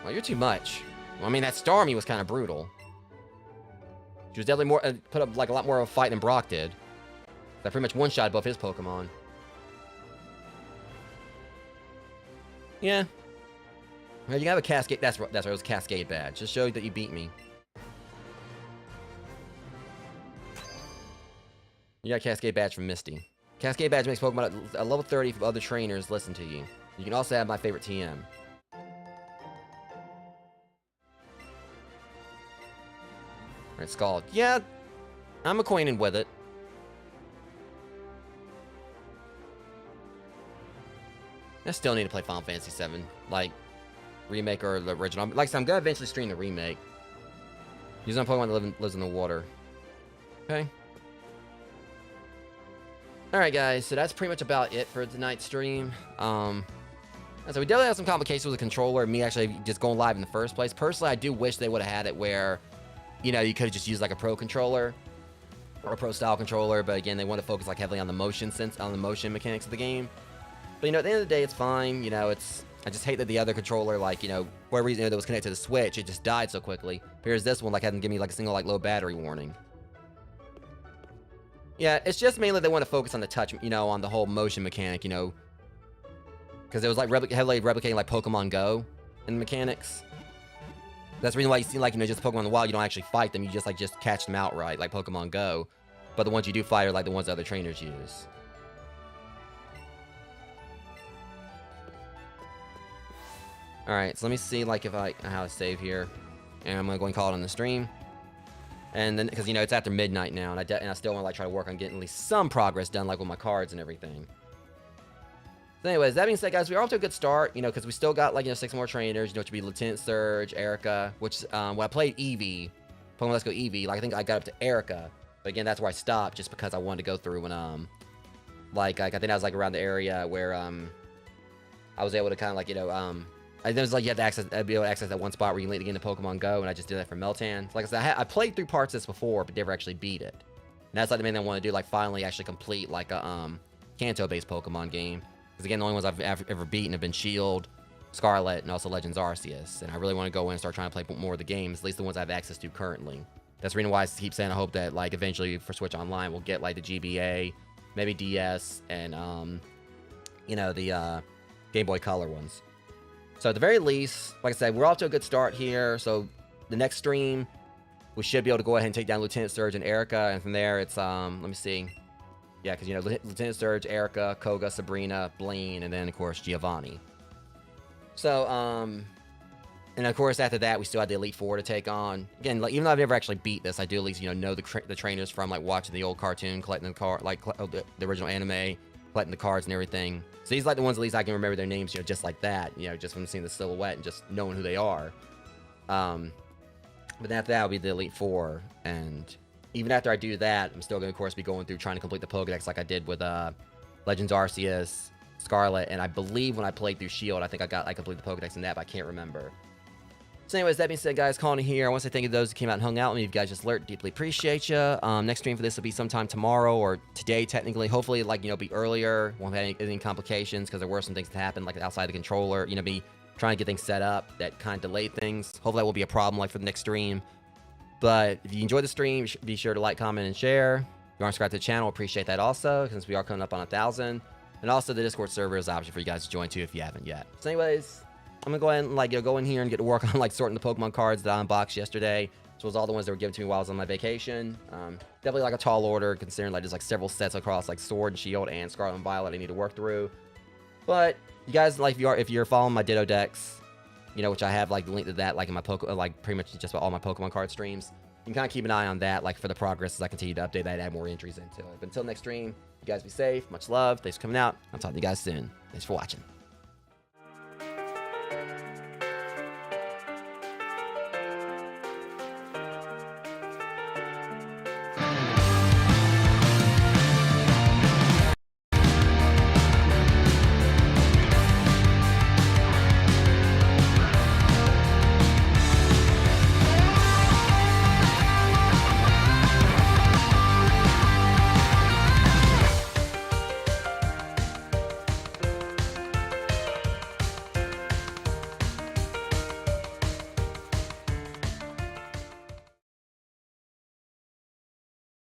Well, you're too much. Well, I mean, that Starmie was kind of brutal. She was definitely more put up like a lot more of a fight than Brock did. That pretty much one-shot both his Pokemon. Yeah. Well, you have a Cascade. That's right. It was a Cascade badge. Just show that you beat me. You got a Cascade badge from Misty. Cascade badge makes Pokemon at level 30 if other trainers listen to you. You can also have my favorite TM. Alright, Scald. Yeah, I'm acquainted with it. I still need to play Final Fantasy VII. Like, remake or the original. Like I said, I'm gonna eventually stream the remake. Using a Pokemon that lives in the water. Okay. Alright, guys, so that's pretty much about it for tonight's stream. So we definitely have some complications with the controller, me actually just going live in the first place. Personally, I do wish they would have had it where, you know, you could have just used like a pro controller or a pro style controller, but again, they want to focus like heavily on the motion mechanics of the game. But you know, at the end of the day, it's fine. You know, it's I just hate that the other controller, like, you know, for whatever reason that was connected to the Switch, it just died so quickly. Here's this one, like, hadn't given me, like, a single, like, low battery warning. Yeah, it's just mainly they want to focus on the touch, you know, on the whole motion mechanic, you know. Because it was, like, heavily replicating, like, Pokemon Go in the mechanics. That's the reason why you see, like, you know, just Pokemon in the wild, you don't actually fight them. You just, like, just catch them outright, like Pokemon Go. But the ones you do fight are, like, the ones that other trainers use. Alright, so let me see, like, if how to save here. And I'm gonna go and call it on the stream. And then, because, you know, it's after midnight now, and I still want to, like, try to work on getting at least some progress done, like, with my cards and everything. So anyways, that being said, guys, we're off to a good start, you know, because we still got, like, you know, 6 more trainers, you know, which would be Lieutenant Surge, Erica, which, when I played Eevee, Pokemon Let's Go Eevee, like, I think I got up to Erica. But again, that's where I stopped, just because I wanted to go through when, like, I think I was, like, around the area where, I was able to kind of, like, you know, I was like, you have to access, be able to access that one spot where you can get into Pokemon Go, and I just did that for Meltan. Like I said, I played through parts of this before, but never actually beat it. And that's like the main thing I want to do, like finally actually complete like a Kanto-based Pokemon game. Because again, the only ones I've ever beaten have been Shield, Scarlet, and also Legends Arceus. And I really want to go in and start trying to play more of the games, at least the ones I have access to currently. That's the reason why I keep saying I hope that like eventually for Switch Online we'll get like the GBA, maybe DS, and you know, the Game Boy Color ones. So at the very least, like I said, we're off to a good start here. So the next stream, we should be able to go ahead and take down Lieutenant Surge and Erica. And from there, it's, let me see. Yeah, because, you know, Lieutenant Surge, Erica, Koga, Sabrina, Blaine, and then, of course, Giovanni. So, and of course, after that, we still had the Elite Four to take on. Again, like, even though I've never actually beat this, I do at least, you know the trainers from, like, watching the old cartoon, collecting the the original anime, collecting the cards and everything. So these are like the ones at least I can remember their names, you know, just like that, you know, just from seeing the silhouette and just knowing who they are. But then after that will be the Elite Four, and even after I do that, I'm still going to, of course, be going through trying to complete the Pokedex like I did with Legends Arceus, Scarlet, and I believe when I played through Shield, I think I completed the Pokedex in that, but I can't remember. So anyways, that being said, guys, calling it here. I want to say thank you to those who came out and hung out with me. You guys just alert, deeply appreciate you. Next stream for this will be sometime tomorrow or today, technically. Hopefully, like, you know, be earlier. Won't have any complications because there were some things that happened, like outside the controller. You know, me trying to get things set up that kind of delayed things. Hopefully, that will be a problem, like, for the next stream. But if you enjoyed the stream, be sure to like, comment, and share. If you aren't subscribed to the channel, appreciate that also, since we are coming up on 1,000. And also, the Discord server is an option for you guys to join, too, if you haven't yet. So anyways, I'm gonna go ahead and, like, you know, go in here and get to work on, like, sorting the Pokemon cards that I unboxed yesterday, as well as all the ones that were given to me while I was on my vacation. Definitely, like, a tall order, considering, like, there's, like, several sets across, like, Sword and Shield and Scarlet and Violet I need to work through. But you guys, like, if you're following my Ditto Dex, you know, which I have, like, the link to that, like, in my like, pretty much just about all my Pokemon card streams, you can kind of keep an eye on that, like, for the progress as I continue to update that and add more entries into it. But until next stream, you guys be safe. Much love. Thanks for coming out. I'll talk to you guys soon. Thanks for watching.